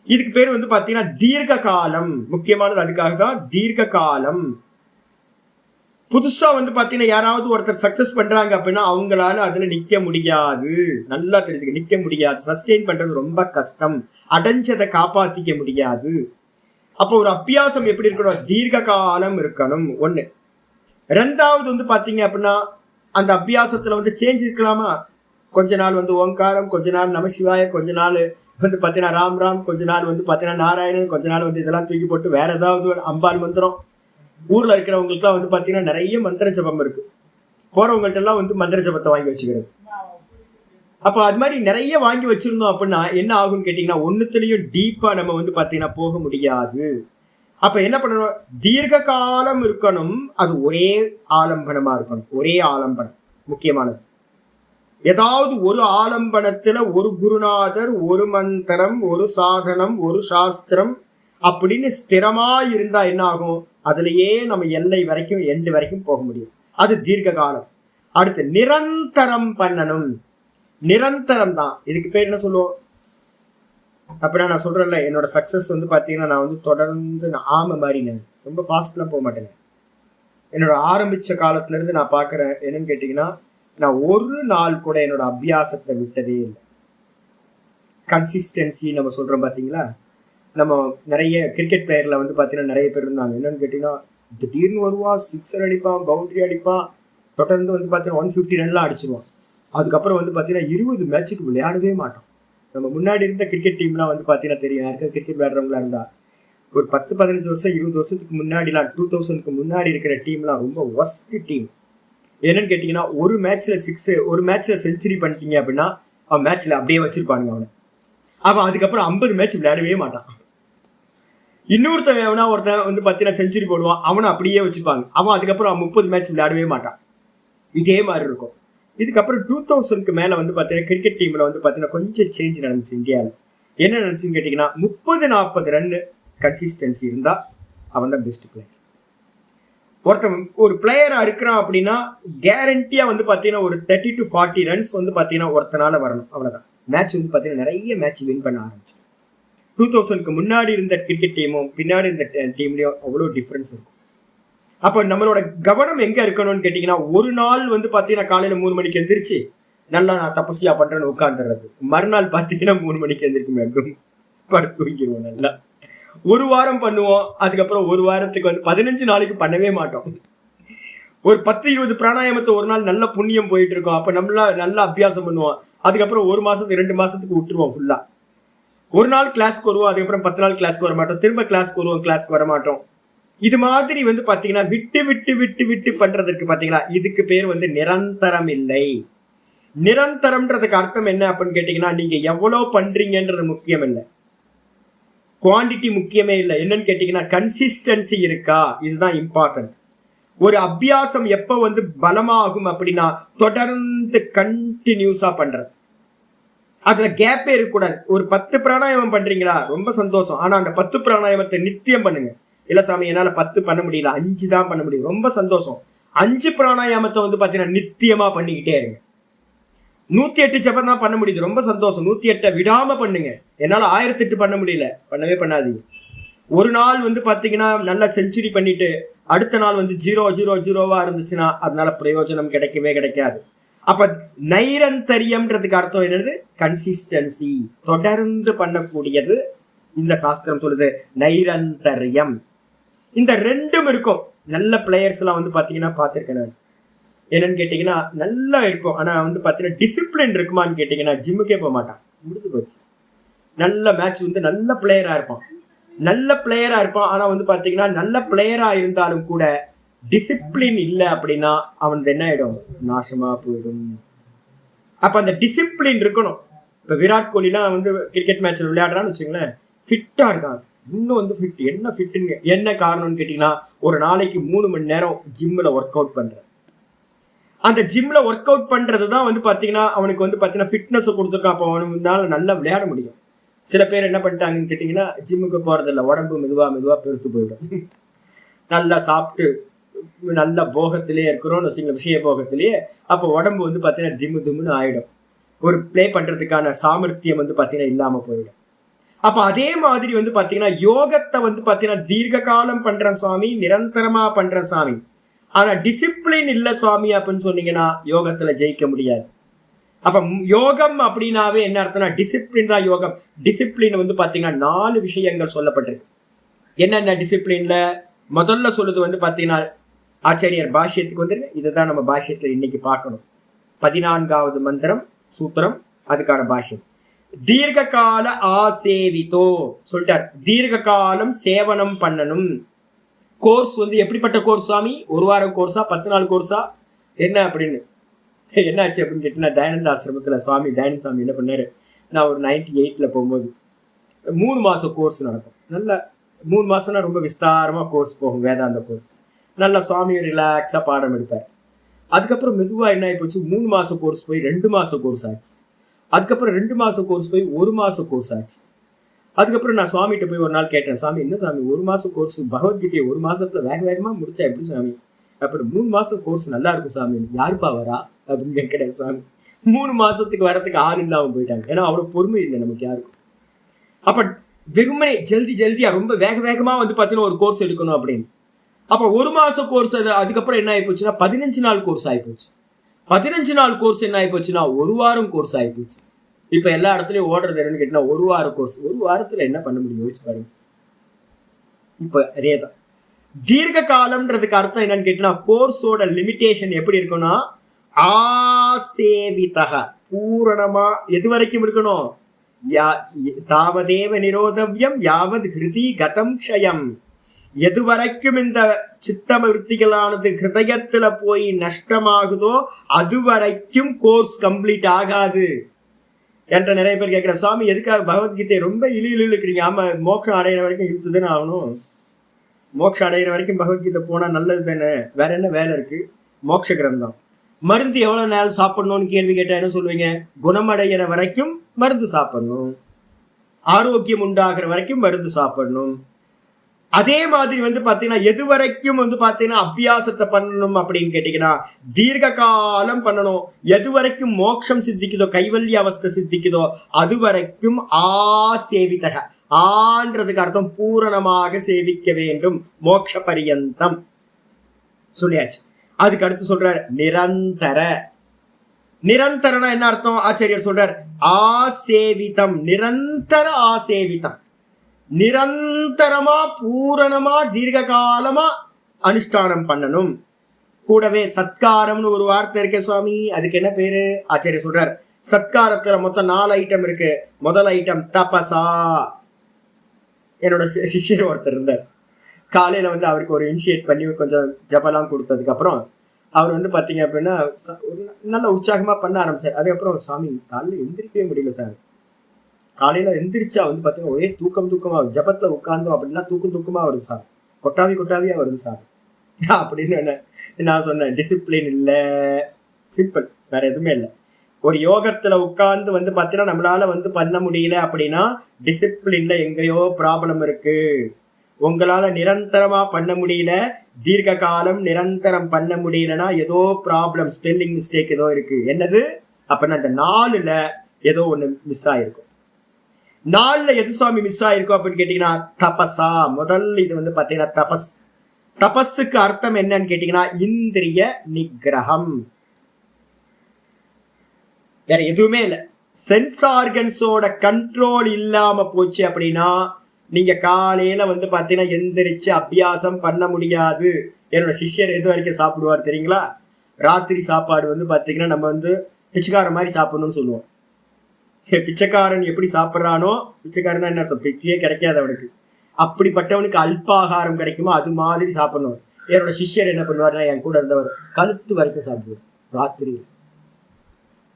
இதுக்கு பேர் வந்து பாத்தீங்கன்னா தீர்க்க காலம். முக்கியமானது அதுக்காக தான் தீர்க்க காலம். புதுசா வந்து பாத்தீங்கன்னா யாராவது ஒருத்தர் சக்சஸ் பண்றாங்க அப்படின்னா அவங்களால அதுல நிக்க முடியாது. நல்லா தெரிஞ்சுக்க, நிக்க முடியாது, சஸ்டெயின் பண்றது ரொம்ப கஷ்டம், அடைஞ்சதை காப்பாத்திக்க முடியாது. அப்போ ஒரு அபியாசம் எப்படி இருக்கணும், தீர்க்க காலம் இருக்கணும். ஒண்ணு. 2வது வந்து பாத்தீங்க அப்படின்னா அந்த அபியாசத்துல வந்து சேஞ்ச் இருக்கலாமா? கொஞ்ச நாள் வந்து ஓங்காரம், கொஞ்ச நாள் நமசிவாய, கொஞ்ச நாள் வந்து பாத்தீங்கன்னா ராம் ராம், கொஞ்ச நாள் வந்து பாத்தீங்கன்னா நாராயணன், கொஞ்ச நாள் வந்து இதெல்லாம் தூக்கி போட்டு வேற ஏதாவது அம்பாள் மந்திரம். ஊர்ல இருக்கிறவங்களுக்கு எல்லாம் வந்து பாத்தீங்கன்னா நிறைய மந்திர ஜபம் இருக்கு, போறவங்கள்ட்ட எல்லாம் வந்து மந்திர ஜபத்தை வாங்கி வச்சுக்கிறது. அப்ப அது மாதிரி நிறைய வாங்கி வச்சிருந்தோம் அப்படின்னா என்ன ஆகும்னு கேட்டீங்கன்னா, ஒன்னுத்துலயும் டீப்பா நம்ம வந்து பாத்தீங்கன்னா போக முடியாது. அப்ப என்ன பண்ணணும், தீர்க்க காலம் இருக்கணும், அது ஒரே ஆலம்பனமா இருக்கணும். ஒரே ஆலம்பனம் முக்கியமானது. ஏதாவது ஒரு ஆலம்பனத்துல ஒரு குருநாதர், ஒரு மந்திரம், ஒரு சாதனம், ஒரு சாஸ்திரம் அப்படின்னு ஸ்திரமா இருந்தா என்ன ஆகும், அதுலயே நம்ம எல்லை வரைக்கும் எண்டு வரைக்கும் போக முடியும். அது தீர்க்க காலம். அடுத்து நிரந்தரம் பண்ணணும். நிரந்தரம் தான் இதுக்கு பேர். என்ன சொல்லுவோம் அப்படின்னா, நான் சொல்றேன்ல, என்னோட சக்சஸ் வந்து பாத்தீங்கன்னா நான் வந்து தொடர்ந்து ஆமை மாதிரி ரொம்ப ஃபாஸ்ட்லாம் போக மாட்டேங்க. என்னோட ஆரம்பிச்ச காலத்துல இருந்து நான் பாக்குறேன் என்னன்னு கேட்டீங்கன்னா, நான் ஒரு நாள் கூட என்னோட அபியாசத்தை விட்டதே இல்லை. கன்சிஸ்டன்சி நம்ம சொல்றோம் பாத்தீங்களா. நம்ம நிறைய கிரிக்கெட் பிளேயர்ல வந்து பாத்தீங்கன்னா நிறைய பேர் இருந்தாங்க. என்னன்னு கேட்டீங்கன்னா, திடீர்னு வருவான், 6 அடிப்பான், பவுண்டரி அடிப்பான், தொடர்ந்து வந்து பாத்தீங்கன்னா 150 ரன்லாம் அடிச்சிருவான். அதுக்கப்புறம் வந்து பாத்தீங்கன்னா 20 மேட்சுக்கு விளையாடவே மாட்டோம். நம்ம முன்னாடி இருந்த கிரிக்கெட் டீம்லாம் வந்து பாத்தீங்கன்னா தெரியும், யாருக்கு கிரிக்கெட் விளையாடுறவங்களா இருந்தா ஒரு 10-15 வருஷம் 20 வருஷத்துக்கு முன்னாடிலாம் 2000க்கு முன்னாடி இருக்கிற டீம்லாம் ரொம்ப ஒஸ்ட் டீம். என்னன்னு கேட்டீங்கன்னா, ஒரு மேட்ச்ல 6, ஒரு மேட்ச்ல செஞ்சுரி பண்ணிட்டீங்க அப்படின்னா அவன் மேட்ச்ல அப்படியே வச்சிருப்பானுங்க அவனை. அவன் அதுக்கப்புறம் 50 மேட்ச் விளையாடவே மாட்டான். இன்னொருத்தன் ஒருத்தன் வந்து பாத்தீங்கன்னா செஞ்சுரி போடுவான், அவனை அப்படியே வச்சுப்பாங்க. அவன் அதுக்கப்புறம் 30 மேட்ச் விளையாடவே மாட்டான். இதே மாதிரி இருக்கும். இதுக்கப்புறம் 2000க்கு மேல வந்து பாத்தீங்கன்னா கிரிக்கெட் டீம்ல வந்து பாத்தீங்கன்னா கொஞ்சம் சேஞ்ச் நடந்துச்சு இந்தியாவில். என்ன நடந்துச்சுன்னு கேட்டீங்கன்னா, 30-40 ரன் கன்சிஸ்டன்சி இருந்தா அவன் தான் பெஸ்ட் பிளேயர். ஒருத்தன் ஒரு பிளேயரா இருக்கிறான் அப்படின்னா கேரண்டியா வந்து பாத்தீங்கன்னா ஒரு 30-40 ரன்ஸ் வந்து பாத்தீங்கன்னா ஒருத்தனால வரணும், அவ்வளவுதான். மேட்ச் வந்து பாத்தீங்கன்னா நிறைய மேட்ச் வின் பண்ண ஆரம்பிச்சு. 2000க்கு முன்னாடி இருந்த கிரிக்கெட் டீமும் பின்னாடி இருந்த டீம்லயும் அவ்வளவு டிஃபரன்ஸ் இருக்கும். அப்ப நம்மளோட கவனம் எங்க இருக்கணும்னு கேட்டீங்கன்னா, ஒரு நாள் வந்து பாத்தீங்கன்னா காலையில 3 மணிக்கு எந்திரிச்சு நல்லா நான் தபஸ்யா பண்றேன்னு உட்கார்ந்துடுறது. மறுநாள் பாத்தீங்கன்னா 3 மணிக்கு எந்திரிக்கும் படுத்து தூங்கிடுவோம். நல்லா ஒரு வாரம் பண்ணுவோம். அதுக்கப்புறம் ஒரு வாரத்துக்கு வந்து 15 நாளைக்கு பண்ணவே மாட்டோம். ஒரு 10-20 பிராணாயாமத்தை ஒரு நாள் நல்ல புண்ணியம் போயிட்டு இருக்கோம். அப்ப நம்மளா நல்லா அபியாசம் பண்ணுவோம். அதுக்கப்புறம் 1 மாசத்துக்கு 2 மாசத்துக்கு விட்டுருவோம் ஃபுல்லா. ஒரு நாள் கிளாஸ்க்கு வருவோம், அதுக்கப்புறம் 10 நாள் கிளாஸ்க்கு வர மாட்டோம், திரும்ப கிளாஸ்க்கு வருவோம், கிளாஸ்க்கு வர மாட்டோம். இது மாதிரி வந்து பாத்தீங்கன்னா விட்டு விட்டு விட்டு விட்டு பண்றதுக்கு பாத்தீங்களா, இதுக்கு பேர் வந்து நிரந்தரம் இல்லை. நிரந்தரம்ன்றதுக்கு அர்த்தம் என்ன அப்படின்னு கேட்டீங்கன்னா, நீங்க எவ்வளவு பண்றீங்கன்றது முக்கியம் இல்லை, குவான்டிட்டி முக்கியமே இல்லை. என்னன்னு கேட்டீங்கன்னா கன்சிஸ்டன்சி இருக்கா, இதுதான் இம்பார்ட்டன்ட். ஒரு அபியாசம் எப்ப வந்து பலமாகும் அப்படின்னா தொடர்ந்து கண்டினியூஸா பண்றது, அதுல கேப்பே இருக்கக்கூடாது. ஒரு 10 பிராணாயாமம் பண்றீங்களா, ரொம்ப சந்தோஷம். ஆனா அந்த 10 பிராணாயாமத்தை நித்தியம் பண்ணுங்க. இல்ல சாமி என்னால 10 பண்ண முடியல, 5 தான் பண்ண முடியும், ரொம்ப சந்தோஷம். 5 பிராணாயாமத்தை வந்து பாத்தீங்கன்னா நித்தியமா பண்ணிக்கிட்டே இருங்க. 108 ஜபம் தான் பண்ண முடியுது, ரொம்ப சந்தோஷம். 108 விடாம பண்ணுங்க. என்னால 1008 பண்ண முடியல, பண்ணவே பண்ணாதீங்க. ஒரு நாள் வந்து பாத்தீங்கன்னா நல்லா செஞ்சுரி பண்ணிட்டு அடுத்த நாள் வந்து 0-0-0வா இருந்துச்சுன்னா அதனால பிரயோஜனம் கிடைக்கவே கிடைக்காது. அப்ப நைரந்தரியம்ன்றதுக்கு அர்த்தம் என்னது, கன்சிஸ்டன்சி, தொடர்ந்து பண்ணக்கூடியது. இந்த சாஸ்திரம் சொல்லுது நைரந்தரியம். இந்த ரெண்டும் இருக்கும். நல்ல பிளேயர்ஸ் எல்லாம் வந்து பாத்தீங்கன்னா பாத்திருக்கேன் நான். என்னன்னு கேட்டீங்கன்னா நல்லா இருக்கும், ஆனா வந்து பாத்தீங்கன்னா டிசிப்ளின் இருக்குமான்னு கேட்டீங்கன்னா ஜிம்முக்கே போக மாட்டான், முடிஞ்சு போச்சு. நல்ல மேட்ச் வந்து நல்ல பிளேயரா இருப்பான், நல்ல பிளேயரா இருப்பான். ஆனா வந்து பாத்தீங்கன்னா நல்ல பிளேயரா இருந்தாலும் கூட டிசிப்ளின் இல்லை அப்படின்னா அவனுக்கு என்ன ஆயிடும், நாசமா போயிடும். அப்ப அந்த டிசிப்ளின் இருக்கணும். இப்ப விராட் கோலிலாம் வந்து கிரிக்கெட் மேட்ச்ல விளையாடுறான்னு வச்சுங்களேன், ஃபிட்டா இருக்கான். இன்னும் வந்து ஃபிட், என்ன ஃபிட்டுங்க, என்ன காரணம்னு கேட்டீங்கன்னா ஒரு நாளைக்கு 3 மணி நேரம் ஜிம்ல ஒர்க் அவுட் பண்ற. அந்த ஜிம்ல ஒர்க் அவுட் பண்றதுதான் வந்து பாத்தீங்கன்னா அவனுக்கு வந்து பாத்தீங்கன்னா ஃபிட்னஸ் கொடுத்துருக்கான். அப்போ அவனால நல்லா விளையாட முடியும். சில பேர் என்ன பண்ணிட்டாங்கன்னு கேட்டீங்கன்னா ஜிம்முக்கு போறது இல்லை, உடம்பு மெதுவா மெதுவா பெருத்து போயிடும். நல்லா சாப்பிட்டு நல்ல போகத்திலேயே இருக்கிறோம்னு வச்சுங்களேன், விஷய போகத்திலேயே. அப்போ உடம்பு வந்து பாத்தீங்கன்னா திம்மு திம்முன்னு ஆயிடும். ஒரு பிளே பண்றதுக்கான சாமர்த்தியம் வந்து பாத்தீங்கன்னா இல்லாம போயிடும். அப்ப அதே மாதிரி வந்து பாத்தீங்கன்னா யோகத்தை வந்து பாத்தீங்கன்னா தீர்க்க காலம் பண்றேன் சுவாமி, நிரந்தரமா பண்றேன் சாமி, ஆனா டிசிப்ளின் இல்ல சுவாமி அப்படின்னு சொன்னீங்கன்னா யோகத்துல ஜெயிக்க முடியாது. அப்ப யோகம் அப்படின்னாவே என்ன அர்த்தம்னா டிசிப்ளின் தான் யோகம். டிசிப்ளின் வந்து பாத்தீங்கன்னா 4 விஷயங்கள் சொல்லப்பட்டிருக்கு. என்னென்ன டிசிப்ளின்ல முதல்ல சொல்லுது வந்து பாத்தீங்கன்னா ஆச்சாரியர் பாஷ்யத்துக்கு வந்துருக்கு. இதுதான் நம்ம பாஷ்யத்துல இன்னைக்கு பார்க்கணும். 14வது மந்திரம் சூத்திரம், அதுக்கான பாஷ்யம். தீர்க்க கால ஆசேவிதோ சொல்லிட்டார். தீர்க்க காலம் சேவனம் பண்ணணும். கோர்ஸ் வந்து எப்படிப்பட்ட கோர்ஸ் சுவாமி, 1 வாரம் கோர்ஸா 10 நாள் கோர்ஸா என்ன அப்படின்னு என்னாச்சு அப்படின்னு கேட்டீங்கன்னா தயானந்த ஆசிரமத்துல சுவாமி தயானந்த சாமி என்ன பண்ணாரு, நான் ஒரு 98ல போகும்போது 3 மாசம் கோர்ஸ் நடக்கும். நல்ல 3 மாசம்னா ரொம்ப விஸ்தாரமா கோர்ஸ் போகும், வேதாந்த கோர்ஸ். நல்லா சுவாமி ரிலாக்ஸா பாடம் எடுப்பார். அதுக்கப்புறம் மெதுவா என்ன ஆகி போச்சு, 3 மாசம் கோர்ஸ் போய் 2 மாசம் கோர்ஸ் ஆச்சு. அதுக்கப்புறம் 2 மாசம் கோர்ஸ் போய் 1 மாசம் கோர்ஸ் ஆச்சு. அதுக்கப்புறம் நான் சுவாமிகிட்ட போய் ஒரு நாள் கேட்டேன், சாமி என்ன சாமி 1 மாசம் கோர்ஸ் பகவத்கீதையை 1 மாசத்துல வேக வேகமா முடிச்சா எப்படி சாமி, அப்புறம் 3 மாசம் கோர்ஸ் நல்லா இருக்கும் சாமி, யாருப்பா வரா அப்படின்னு கேட்கிறேன். சாமி 3 மாசத்துக்கு வரத்துக்கு ஆள் இல்லாம போயிட்டாங்க. ஏன்னா அவ்வளவு பொறுமை இல்லை நமக்கு யாருக்கும். அப்ப வெறுமனே ஜல்தி ஜல்தியா ரொம்ப வேக வேகமா வந்து பாத்தீங்கன்னா ஒரு கோர்ஸ் எடுக்கணும் அப்படின்னு. அப்ப 1 மாசம் கோர்ஸ், அதுக்கப்புறம் என்ன ஆகி போச்சுன்னா 15 நாள் கோர்ஸ் ஆகிப்போச்சு. 15 நாள் கோர்ஸ் என்ன ஆகி போச்சுன்னா 1 வாரம் கோர்ஸ் ஆகிப்போச்சு. இப்ப எல்லா இடத்துலயும் ஓடுறது என்னன்னு கேட்டீங்கன்னா 1 வாரம் கோர்ஸ். 1 வாரத்துல என்ன பண்ண முடியும் யோசிச்சு பாருங்க. இப்ப அதேதான் தீர்க்க காலம்ன்றதுக்கு அர்த்தம் என்னன்னு கேட்டீங்கன்னா கோர்ஸோட லிமிடேஷன் எப்படி இருக்கும்னா ஆசேவிதக, பூரணமா எது வரைக்கும் இருக்கணும், தாவதேவ நிரோதவ்யம் யாவது ஹிருதி கதம் க்ஷயம், எது வரைக்கும் இந்த சித்தம விருத்திகளானது ஹிருதயத்துல போய் நஷ்டமாகுதோ அது வரைக்கும் கோர்ஸ் கம்ப்ளீட் ஆகாது என்ற நிறைய பேர் கேட்கிறேன். சுவாமி எதுக்காக பகவத்கீதை ரொம்ப இழுக்கிறீங்க? ஆமா, மோட்சம் அடைகிற வரைக்கும் இழுத்துதானே ஆகணும். மோட்சம் அடைகிற வரைக்கும் பகவத்கீதை போனா நல்லது தானே, வேற என்ன வேலை இருக்கு? மோட்ச கிரந்தம். மருந்து எவ்வளவு நேரம் சாப்பிடணும்னு கேள்வி கேட்டா என்ன சொல்லுவீங்க? குணமடைகிற வரைக்கும் மருந்து சாப்பிடணும், ஆரோக்கியம் உண்டாகிற வரைக்கும் மருந்து சாப்பிடணும். அதே மாதிரி வந்து பாத்தீங்கன்னா எது வரைக்கும் வந்து பாத்தீங்கன்னா அபியாசத்தை பண்ணணும் அப்படின்னு கேட்டீங்கன்னா தீர்க்க காலம் பண்ணணும். எது வரைக்கும் மோட்சம் சித்திக்குதோ, கைவல்ய அவஸ்தை சித்திக்குதோ அது வரைக்கும் ஆசேவிதக, ஆன்றதுக்கு அர்த்தம் பூரணமாக சேவிக்க வேண்டும், மோட்ச பரியந்தம் சொல்லியாச்சு. அதுக்கு அடுத்து சொல்றார் நிரந்தர. நிரந்தரனா என்ன அர்த்தம்? ஆச்சாரியர் சொல்றார் ஆசேவிதம், நிரந்தர ஆசேவிதம், நிரந்தரமா பூரணமா தீர்க்க காலமா அனுஷ்டானம் பண்ணணும். கூடவே சத்காரம்னு ஒரு வார்த்தை இருக்கு சுவாமி, அதுக்கு என்ன பேரு? ஆச்சாரியர் சொல்றார் சத்காரத்துல மொத்தம் 4 ஐட்டம் இருக்கு. முதல் ஐட்டம் தபசா. என்னோட சிஷ்யர் ஒருத்தர் இருந்தார், காலையில வந்து அவருக்கு ஒரு இனிஷியேட் பண்ணி கொஞ்சம் ஜபலாம் கொடுத்ததுக்கு அப்புறம் அவர் வந்து பாத்தீங்க அப்படின்னா நல்ல உற்சாகமா பண்ண ஆரம்பிச்சார். அதுக்கப்புறம் சாமி காலையில எந்திரிக்கவே முடியல சார், காலையில எந்திரிச்சா வந்து பாத்தீங்கன்னா ஒரே தூக்கமா ஜபத்துல உட்கார்ந்தோம் அப்படின்னா தூக்கமா வருது சார், கொட்டாவியா வருது சார் அப்படின்னு நான் சொன்னேன். டிசிப்ளின் இல்ல, சிம்பிள், வேற எதுவுமே இல்லை. ஒரு யோகத்துல உட்கார்ந்து வந்து பாத்தீங்கன்னா நம்மளால வந்து பண்ண முடியல அப்படின்னா டிசிப்ளின்ல எங்கேயோ ப்ராப்ளம் இருக்கு. உங்களால நிரந்தரமா பண்ண முடியல, தீர்க்க காலம் நிரந்தரம் பண்ண முடியலன்னா ஏதோ ப்ராப்ளம், ஸ்பெல்லிங் மிஸ்டேக் ஏதோ இருக்கு. என்னது அப்படின்னா அந்த 4ல ஏதோ ஒண்ணு மிஸ் ஆயிருக்கும். 4ல எது சுவாமி மிஸ் ஆயிருக்கும் அப்படின்னு கேட்டீங்கன்னா தபஸா. முதல் இது வந்து பாத்தீங்கன்னா தபஸ். தபஸுக்கு அர்த்தம் என்னன்னு கேட்டீங்கன்னா இந்திரிய நிகிரகம், வேற எதுவுமே இல்லை. சென்ஸ் ஆர்கன்ஸோட கண்ட்ரோல் இல்லாம போச்சு அப்படின்னா நீங்க காலையில வந்து பாத்தீங்கன்னா எந்திரிச்சு அபியாசம் பண்ண முடியாது. என்னோட சிஷ்யர் எது வரைக்கும் சாப்பிடுவார் தெரியுங்களா? ராத்திரி சாப்பாடு வந்து பாத்தீங்கன்னா நம்ம வந்து பிச்சைக்காரன் மாதிரி சாப்பிடணும்னு சொல்லுவோம். பிச்சைக்காரன் எப்படி சாப்பிட்றானோ, பிச்சைக்காரன் என்ன அர்த்தம், பிச்சையே கிடைக்காது அவனுக்கு, அப்படிப்பட்டவனுக்கு அல்பாகாரம் கிடைக்குமோ அது மாதிரி சாப்பிடணும். என்னோட சிஷ்யர் என்ன பண்ணுவாருன்னா என் கூட இருந்தவர் கழுத்து வரைக்கும் சாப்பிடுவார். ராத்திரி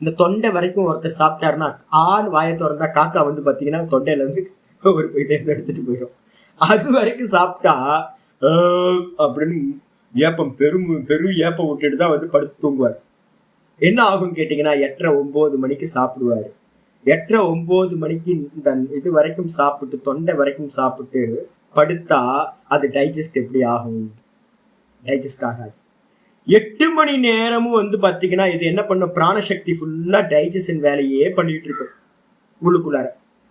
இந்த தொண்டை வரைக்கும் ஒருத்தர் சாப்பிட்டாருன்னா ஆள் வாயை திறந்தா காக்கா வந்து பாத்தீங்கன்னா தொண்டையில இருந்து ஒரு எடுத்துட்டு போயிடும். அது வரைக்கும் சாப்பிட்டா அப்படின்னு ஏப்பம் பெரும் ஏப்பம் விட்டுட்டு தான் வந்து படுத்து தூங்குவார். என்ன ஆகும்னு கேட்டீங்கன்னா 8:30-9 மணிக்கு சாப்பிடுவாரு. 8:30-9 மணிக்கு இந்த இது வரைக்கும் சாப்பிட்டு தொண்டை வரைக்கும் சாப்பிட்டு படுத்தா அது டைஜஸ்ட் எப்படி ஆகும்? டைஜஸ்ட் ஆகாது. 8 மணி நேரமும் வந்து பாத்தீங்கன்னா இது என்ன பண்ணும், பிராணசக்தி ஃபுல்லா டைஜஷன் வேலையே பண்ணிட்டு இருக்கும் உள்ளுக்குள்ளார.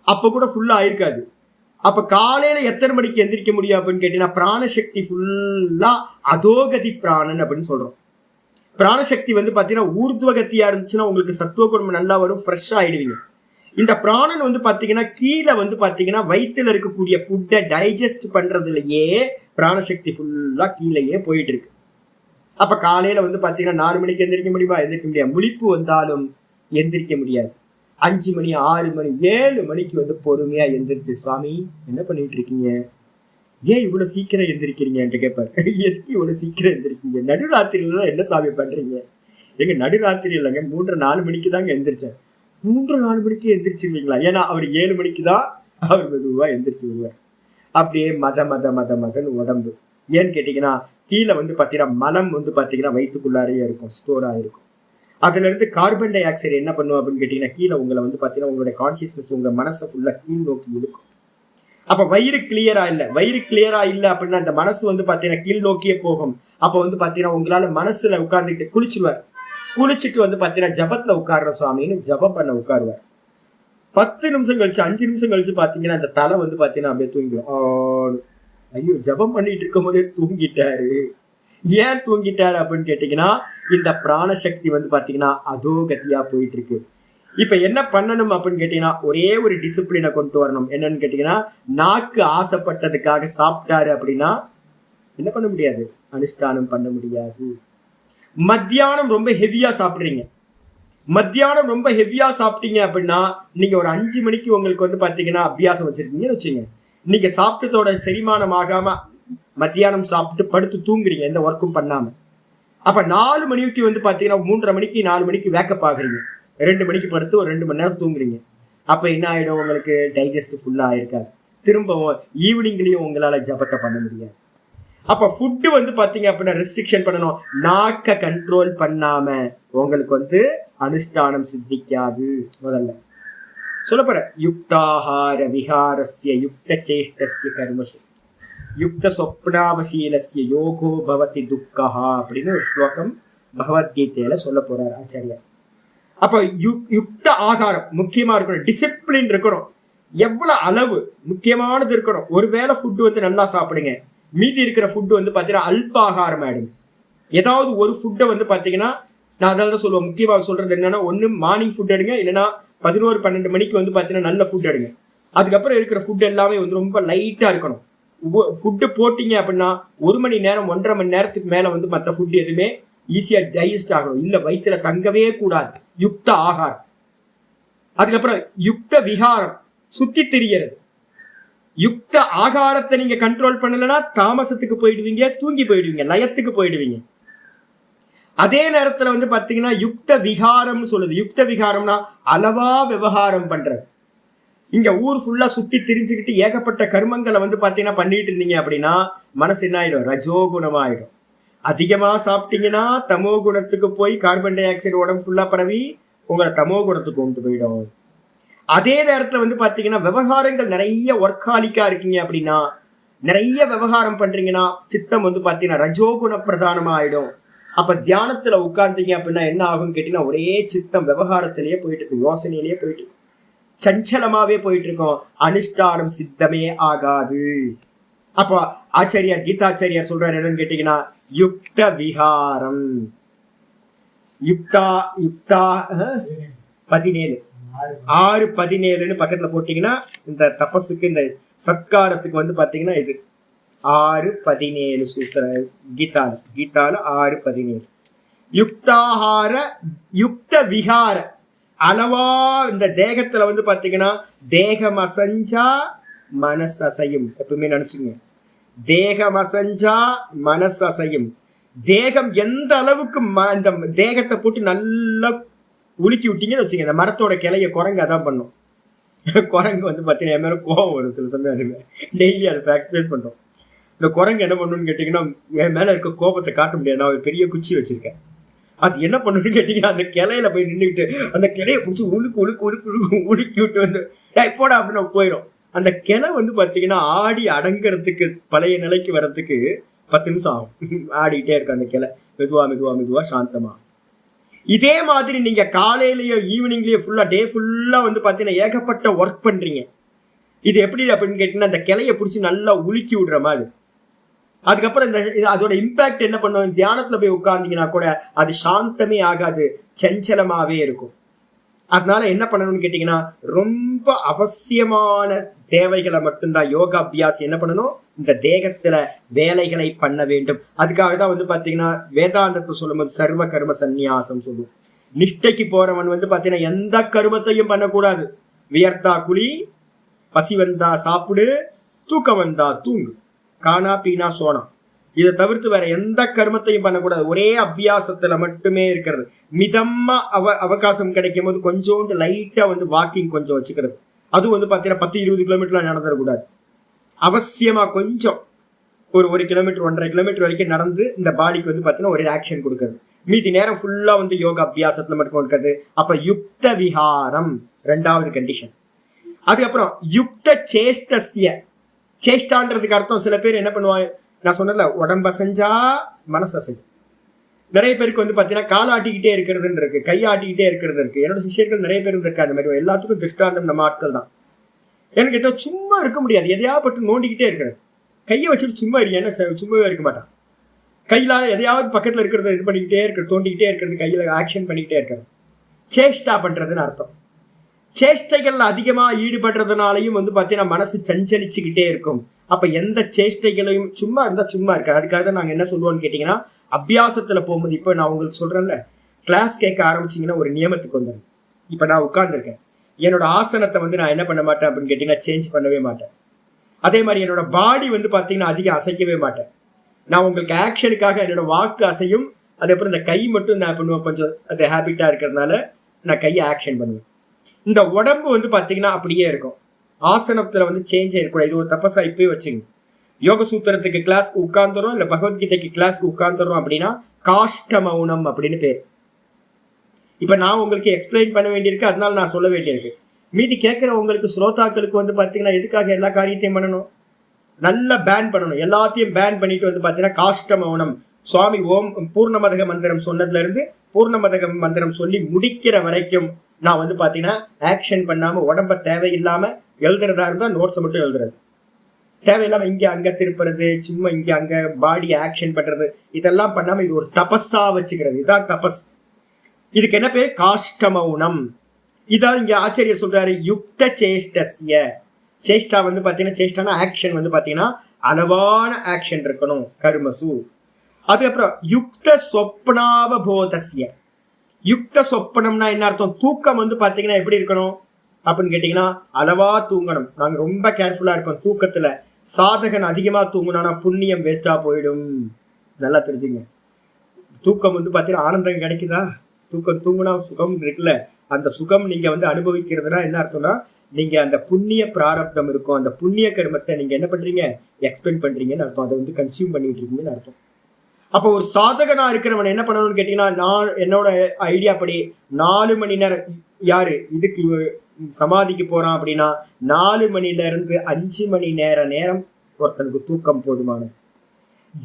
அப்ப கூட ஃபுல்லா ஆயிருக்காது. அப்ப காலையில எத்தனை மணிக்கு எந்திரிக்க முடியும் அப்படின்னு கேட்டீங்கன்னா பிராணசக்தி ஃபுல்லா அதோகதி பிராணன் அப்படின்னு சொல்றோம். பிராணசக்தி வந்து பாத்தீங்கன்னா ஊர்துவகத்தியா இருந்துச்சுன்னா உங்களுக்கு சத்துவ குணம் நல்லா வரும், ஃப்ரெஷ்ஷா ஆயிடுவீங்க. இந்த பிராணன் வந்து பாத்தீங்கன்னா கீழே வந்து பாத்தீங்கன்னா வயிற்றுல இருக்கக்கூடிய ஃபுட்டை டைஜஸ்ட் பண்றதுலயே பிராணசக்தி ஃபுல்லா கீழேயே போயிட்டு இருக்கு. அப்ப காலையில வந்து பாத்தீங்கன்னா 4 மணிக்கு எந்திரிக்க முடியுமா? எந்திரிக்க முடியாது. முழிப்பு வந்தாலும் எந்திரிக்க முடியாது. 5 மணி 6 மணி 7 மணிக்கு வந்து பொறுமையா எந்திரிச்சு சுவாமி என்ன பண்ணிட்டு இருக்கீங்க, ஏன் இவ்வளவு சீக்கிரம் எந்திரிக்கிறீங்கன்ட்டு கேட்பாரு. எதுக்கு இவ்வளவு சீக்கிரம் எந்திரிக்கீங்க, நடுராத்திரில என்ன சாமி பண்றீங்க? எங்க நடுராத்திரி இல்லைங்க, 3-4 மணிக்கு தாங்க எந்திரிச்சேன். 3-4 மணிக்கு எந்திரிச்சிருவீங்களா? ஏன்னா அவர் 7 மணிக்கு தான் அவர் மெதுவா எந்திரிச்சு வருவார். அப்படியே மதன்னு உடம்பு. ஏன்னு கேட்டீங்கன்னா கீழே வந்து பாத்தீங்கன்னா மலம் வந்து பாத்தீங்கன்னா வயிற்றுக்குள்ளாரையே இருக்கும், ஸ்டோர் ஆயிருக்கும். அதுல இருந்து கார்பன் டை ஆக்சைடு என்ன பண்ணும் அப்படின்னு கேட்டீங்கன்னா கீழே உங்களை வந்து பாத்தீங்கன்னா உங்களுடைய கான்சியஸ்னஸ் உங்க மனசை ஃபுல்லா கீழ் நோக்கி இருக்கும். அப்ப வயிறு கிளியரா இல்ல அப்படின்னா அந்த மனசு வந்து பாத்தீங்கன்னா கீழ் நோக்கியே போகும். அப்ப வந்து பாத்தீங்கன்னா உங்களால மனசுல உட்கார்ந்துட்டு குளிச்சுட்டு வந்து பாத்தீங்கன்னா ஜபத்துல உட்கார்ற சுவாமின்னு ஜபம் பண்ண உட்காருவார். 10 நிமிஷம் கழிச்சு 5 நிமிஷம் கழிச்சு பாத்தீங்கன்னா அந்த தலை வந்து பாத்தீங்கன்னா அப்படியே தூங்கிடும். ஐயோ ஜபம் பண்ணிட்டு இருக்கும் போதே தூங்கிட்டாரு. ஏன் தூங்கிட்டாரு அப்படின்னு கேட்டீங்கன்னா இந்த பிராணசக்தி வந்து பாத்தீங்கன்னா அதோகத்தியா போயிட்டு இருக்கு. இப்ப என்ன பண்ணணும் அப்படின்னு கேட்டீங்கன்னா ஒரே ஒரு டிசிப்ளினை கொண்டு வரணும். என்னன்னு கேட்டீங்கன்னா நாக்கு ஆசைப்பட்டதுக்காக சாப்பிட்டாரு அப்படின்னா என்ன பண்ண முடியாது, அனுஷ்டானம் பண்ண முடியாது. மத்தியானம் ரொம்ப ஹெவியா சாப்பிடுறீங்க, மத்தியானம் ரொம்ப ஹெவியா சாப்பிட்டீங்க அப்படின்னா நீங்க ஒரு 5 மணிக்கு உங்களுக்கு வந்து பாத்தீங்கன்னா அபியாசம் வச்சிருக்கீங்கன்னு வச்சுங்க, நீங்க சாப்பிட்டதோட செரிமானம் ஆகாம மத்தியானம் சாப்பிட்டு படுத்து தூங்குறீங்க எந்த ஒர்க்கும் பண்ணாம. அப்ப 4 மணிக்கு வந்து பாத்தீங்கன்னா 3:30 மணிக்கு 4 மணிக்கு வேக்கப் ஆகுறீங்க, 2 மணிக்கு படுத்து ஒரு 2 மணி நேரம் தூங்குறீங்க. அப்ப என்ன ஆயிடும், உங்களுக்கு டைஜஸ்ட் ஃபுல்லா ஆயிருக்காது. திரும்பவும் ஈவினிங்லயும் உங்களால ஜபத்தை பண்ண முடியாது. அப்ப ஃபுட்டு வந்து பாத்தீங்க அப்படின்னா ரெஸ்ட்ரிக்ஷன் பண்ணணும். நாக்க கண்ட்ரோல் பண்ணாம உங்களுக்கு வந்து அனுஷ்டானம் சித்திக்காது. முதல்ல சொல்ல போற யுக்தாஹார விஹாரஸ்ய யுக்த சேஷ்டஸ்ய கர்மசு யுக்த சொப்னாவசீலஸ்ய யோகோ பவதி துக்கஹா அப்படின்னு ஒரு ஸ்லோகம் பகவத்கீதையில சொல்ல போறார் ஆச்சாரியார். அப்ப யுக்த ஆகாரம் முக்கியமா இருக்கணும், டிசிப்ளின் இருக்கணும், எவ்வளவு அளவு முக்கியமானது இருக்கணும். ஒருவேளை ஃபுட்டு வந்து நல்லா சாப்பிடுங்க, மீதி இருக்கிற ஃபுட்டு வந்து பாத்தீங்கன்னா அல்ப ஆகாரம் ஆயிடுங்க. ஏதாவது ஒரு ஃபுட்டை வந்து பாத்தீங்கன்னா நான் அதான் சொல்லுவேன், முக்கியமாக சொல்றது என்னன்னா ஒண்ணு மார்னிங் ஃபுட் எடுங்க, இல்லைன்னா 11-12 மணிக்கு வந்து பாத்தீங்கன்னா நல்ல ஃபுட் எடுங்க. அதுக்கப்புறம் இருக்கிற ஃபுட் எல்லாமே வந்து ரொம்ப லைட்டா இருக்கணும். ஃபுட்டு போட்டீங்க அப்படின்னா 1 மணி நேரம் 1.5 மணி நேரத்துக்கு மேல வந்து மற்ற ஃபுட் எதுவுமே ஈஸியா டைஜஸ்ட் ஆகணும், இல்ல வயிற்றுல தங்கவே கூடாது. யுக்த ஆகாரம். அதுக்கப்புறம் யுக்த விகாரம், சுத்தி திரியறது. யுக்த ஆகாரத்தை நீங்க கண்ட்ரோல் பண்ணலன்னா தாமசத்துக்கு போயிடுவீங்க, தூங்கி போயிடுவீங்க, லயத்துக்கு போயிடுவீங்க. அதே நேரத்துல வந்து பாத்தீங்கன்னா யுக்த விகாரம் சொல்லுது. யுக்த விகாரம்னா அளவா விவகாரம் பண்றது. இங்க ஊர் ஃபுல்லா சுத்தி திரிஞ்சுக்கிட்டு ஏகப்பட்ட கர்மங்களை வந்து பாத்தீங்கன்னா பண்ணிட்டு இருந்தீங்க அப்படின்னா மனசு என்ன ஆயிடும்? ரஜோகுணமாயிடும். அதிகமா சாப்பிட்டீங்கன்னா தமோ குணத்துக்கு போய் கார்பன் டை ஆக்சைடு உடம்பு ஃபுல்லா பரவி உங்களை தமோ குணத்துக்கு கொண்டு போயிடும். அதே நேரத்துல வந்து பாத்தீங்கன்னா விவகாரங்கள் நிறைய ஒர்க்காலிக்கா இருக்கீங்க அப்படின்னா, நிறைய விவகாரம் பண்றீங்கன்னா சித்தம் வந்து பாத்தீங்கன்னா ரஜோகுண பிரதானமா ஆயிடும். அப்ப தியானத்துல உட்கார்ந்தீங்க அப்படின்னா என்ன ஆகும்னு கேட்டீங்கன்னா ஒரே சித்தம் விவகாரத்திலேயே போயிட்டு இருக்கும், யோசனையிலேயே போயிட்டு இருக்கும், சஞ்சலமாவே போயிட்டு இருக்கோம். அனுஷ்டானம் சித்தமே ஆகாது. அப்போ ஆச்சாரியார் கீதாச்சாரியார் சொல்றாரு என்னன்னு கேட்டீங்கன்னா யுக்த விகாரம். யுக்தா யுக்தா 17 6:17 பக்கத்துல போட்டீங்கன்னா இந்த தபஸுக்கு இந்த சத்காரத்துக்கு வந்து பாத்தீங்கன்னா இது 6:17 சூத்திர கீதால 6:17. யுக்தாஹார யுக்த விகார அளவா இந்த தேகத்துல வந்து பாத்தீங்கன்னா தேகம் அசஞ்சா மனசு அசையும். எப்பவுமே நினைச்சுங்க, தேகம் அசஞ்சா மனசு அசையும். தேகம் எந்த அளவுக்கு இந்த தேகத்தை போட்டு நல்லா உலுக்கி விட்டீங்கன்னு வச்சுங்க, இந்த மரத்தோட கிளைய குரங்கு அதான் பண்ணும். குரங்கு வந்து பாத்தீங்கன்னா என் மேல கோவம் வரும் சில சமயம். அதுங்க டெய்லி அதை எக்ஸ்பிரஸ் பண்றோம். இந்த குரங்கு என்ன பண்ணணும்னு கேட்டீங்கன்னா என் மேல இருக்க கோபத்தை காட்ட முடியாது. நான் ஒரு பெரிய குச்சி வச்சிருக்கேன். அது என்ன பண்ணணும்னு கேட்டீங்கன்னா அந்த கிளையில போய் நின்றுக்கிட்டு அந்த கிளைய பிடிச்சி உலுக்கி விட்டு வந்து போடா அப்படின்னு போயிடும். அந்த கிளை வந்து பாத்தீங்கன்னா ஆடி அடங்குறதுக்கு பழைய நிலைக்கு வர்றதுக்கு 10 நிமிஷம் ஆகும். ஆடிட்டே இருக்கு அந்த கிளை, மெதுவா மெதுவா மெதுவா சாந்தமா. இதே மாதிரி நீங்க காலையிலயோ ஈவினிங்லயோ ஃபுல்லா டே ஃபுல்லா வந்து பாத்தீங்கன்னா ஏகப்பட்ட ஒர்க் பண்றீங்க. இது எப்படி அப்படின்னு கேட்டீங்கன்னா அந்த கிளைய பிடிச்சி நல்லா உலுக்கி விடுற மாதிரி. அதுக்கப்புறம் இந்த அதோட இம்பாக்ட் என்ன பண்ணுவோம், தியானத்துல போய் உட்கார்ந்தீங்கன்னா கூட அது சாந்தமே ஆகாது, சஞ்சலமாவே இருக்கும். அதனால என்ன பண்ணணும்னு கேட்டீங்கன்னா ரொம்ப அவசியமான தேவைகளை மட்டும்தான் யோகா அபியாசம் என்ன பண்ணணும், இந்த தேகத்துல வேலைகளை பண்ண வேண்டும். அதுக்காக தான் வந்து பாத்தீங்கன்னா வேதாந்தத்தை சொல்லும்போது சர்வ கர்ம சந்நியாசம் சொல்லுவோம். நிஷ்டைக்கு போறவன் வந்து பாத்தீங்கன்னா எந்த கர்மத்தையும் பண்ணக்கூடாது. வியர்த்தா குழி, பசி வந்தா சாப்பிடு, தூக்கம் வந்தா தூங்கு, காணா பீனா சோனா. இதை தவிர்த்து வேற எந்த கர்மத்தையும் பண்ணக்கூடாது. ஒரே அபியாசத்துல மட்டுமே இருக்கிறது. மிதமா அவகாசம் கிடைக்கும் போது கொஞ்சோண்டு லைட்டா வந்து வாக்கிங் கொஞ்சம் வச்சுக்கிறது. அதுவும் வந்து பாத்தீங்கன்னா 10-20 கிலோமீட்டர்லாம் நடந்துடக்கூடாது. அவசியமா கொஞ்சம் ஒரு 1 கிலோமீட்டர் 1.5 கிலோமீட்டர் வரைக்கும் நடந்து இந்த பாடிக்கு வந்து பாத்தீங்கன்னா ஒரு ஆக்ஷன் கொடுக்கறது. மீதி நேரம் ஃபுல்லா வந்து யோகா அபியாசத்துல மட்டும் கொடுக்கறது. அப்ப யுக்த விஹாரம் 2வது கண்டிஷன். அதுக்கப்புறம் யுக்த சேஷ்டஸ்ய. சேஷ்டான்றதுக்கு அர்த்தம் சில பேர் என்ன பண்ணுவாங்க, நான் சொன்னல உடம்பு அசைஞ்சா மனசு அசைஞ்சு. நிறைய பேருக்கு வந்து பாத்தீங்கன்னா கால் ஆட்டிக்கிட்டே இருக்கிறதுன்னு இருக்கு, கை ஆட்டிக்கிட்டே இருக்கிறது இருக்கு. என்னோட சிஷியர்கள் நிறைய பேர் இருக்கு அந்த மாதிரி. எல்லாத்துக்கும் திருஷ்டாந்தம் நம்ம ஆட்கள் தான். ஏன்னு கேட்டா சும்மா இருக்க முடியாது, எதையாவது பட்டு நோண்டிக்கிட்டே இருக்கிறது. கையை வச்சுட்டு சும்மா இருக்கு, என்ன சும்மாவே இருக்க மாட்டான். கையில எதையாவது பக்கத்துல இருக்கிறத இது பண்ணிக்கிட்டே இருக்கிறது, தோண்டிக்கிட்டே இருக்கிறது, கையில ஆக்ஷன் பண்ணிக்கிட்டே இருக்கிறது சேஷ்டா பண்றதுன்னு அர்த்தம். சேஷ்டைகள் அதிகமா ஈடுபடுறதுனாலையும் வந்து பாத்தீங்கன்னா மனசு சஞ்சலிச்சுக்கிட்டே இருக்கும். அப்ப எந்த சேஷ்டைகளையும் சும்மா இருந்தா சும்மா இருக்காது. அதுக்காக தான் நாங்க என்ன சொல்லுவோம்னு கேட்டீங்கன்னா அபியாசத்துல போகும்போது, இப்ப நான் உங்களுக்கு சொல்றேன்ல, கிளாஸ் கேட்க ஆரம்பிச்சீங்கன்னா ஒரு நியமத்துக்கு வந்துடும். இப்ப நான் உட்கார்ந்துருக்கேன், என்னோட ஆசனத்தை வந்து நான் என்ன பண்ண மாட்டேன் அப்படின்னு கேட்டீங்கன்னா சேஞ்ச் பண்ணவே மாட்டேன். அதே மாதிரி என்னோட பாடி வந்து பாத்தீங்கன்னா அதிகம் அசைக்கவே மாட்டேன். நான் உங்களுக்கு ஆக்ஷனுக்காக என்னோட வாக்கு அசையும். அதுக்கப்புறம் இந்த கை மட்டும் நான் பண்ணுவேன், கொஞ்சம் அது ஹேபிட்டா இருக்கிறதுனால நான் கையை ஆக்ஷன் பண்ணுவேன். இந்த உடம்பு வந்து பாத்தீங்கன்னா அப்படியே இருக்கும். ஆசனத்துல வந்து சேஞ்ச் ஆயிருக்கூடாது. இது ஒரு தபஸா இப்பயே வச்சுங்க. யோக சூத்திரத்துக்கு கிளாஸ்க்கு உட்கார்ந்துரும், இல்ல பகவத்கீதைக்கு கிளாஸ்க்கு உட்கார்ந்துரும் அப்படின்னா காஷ்ட மௌனம் அப்படின்னு பேர். இப்ப நான் உங்களுக்கு எக்ஸ்பிளைன் பண்ண வேண்டியிருக்கு, அதனால நான் சொல்ல வேண்டியிருக்கு. மீதி கேட்கிறவங்களுக்கு ஸ்ரோதாக்களுக்கு வந்து பாத்தீங்கன்னா எதுக்காக எல்லா காரியத்தையும் பண்ணணும், நல்லா பேன் பண்ணணும். எல்லாத்தையும் பேன் பண்ணிட்டு வந்து பாத்தீங்கன்னா காஷ்ட மௌனம். சுவாமி ஓம் பூர்ணமதக மந்திரம் சொன்னதுல இருந்து பூர்ணமதக மந்திரம் சொல்லி முடிக்கிற வரைக்கும் நான் வந்து பாத்தீங்கன்னா ஆக்ஷன் பண்ணாம உடம்ப தேவையில்லாம எழுதுறதா இருந்தா நோட்ஸை மட்டும் எழுதுறது, தேவையில்லாம இங்க அங்க திருப்புறது, சும்மா இங்க அங்க பாடி ஆக்ஷன் பண்றது, இதெல்லாம் பண்ணாம இது ஒரு தபஸா வச்சுக்கிறது. இதான் தபஸ். இதுக்கு என்ன பேர், காஷ்ட மௌனம். இதான் இங்க ஆச்சரியர் சொல்றாரு யுக்த சேஷ்டஸ்ய. சேஷ்டா வந்து பாத்தீங்கன்னா சேஷ்டான ஆக்ஷன் வந்து பாத்தீங்கன்னா அளவான ஆக்ஷன் இருக்கணும், கர்மசு. அதுக்கப்புறம் யுக்த சொப்னாவபோதஸ்ய. யுக்த சொப்பனம்னா என்ன அர்த்தம், தூக்கம் வந்து பாத்தீங்கன்னா எப்படி இருக்கணும், அப்படின்னு கேட்டீங்கன்னா அளவா தூங்கணும். நாங்க ரொம்ப கேர்ஃபுல்லா இருப்போம் தூக்கத்துல. சாதகன் அதிகமா தூங்கினா புண்ணியம் வேஸ்டா போயிடும். நல்லா தெரிஞ்சுங்க. தூக்கம் வந்து பாத்தீங்கன்னா ஆனந்தம் கிடைக்குதா? தூக்கம் தூங்குனா சுகம் இருக்குல்ல, அந்த சுகம் நீங்க வந்து அனுபவிக்கிறதுனா என்ன அர்த்தம்னா, நீங்க அந்த புண்ணிய பிராரப்தம் இருக்கும், அந்த புண்ணிய கர்மத்தை நீங்க என்ன பண்றீங்க, எக்ஸ்பெண்ட் பண்றீங்கன்னு அர்த்தம். அதை வந்து கன்சியூம் பண்ணிட்டு இருக்கீங்கன்னு அர்த்தம். அப்போ ஒரு சாதகனா இருக்கிறவன் என்ன பண்ணணும்னு கேட்டீங்கன்னா, நான் என்னோட ஐடியா படி 4 மணி நேரம், யாரு இதுக்கு சமாதிக்கு போறான் அப்படின்னா 4 மணில இருந்து 5 மணி நேரம் ஒருத்தனுக்கு தூக்கம் போதுமானது.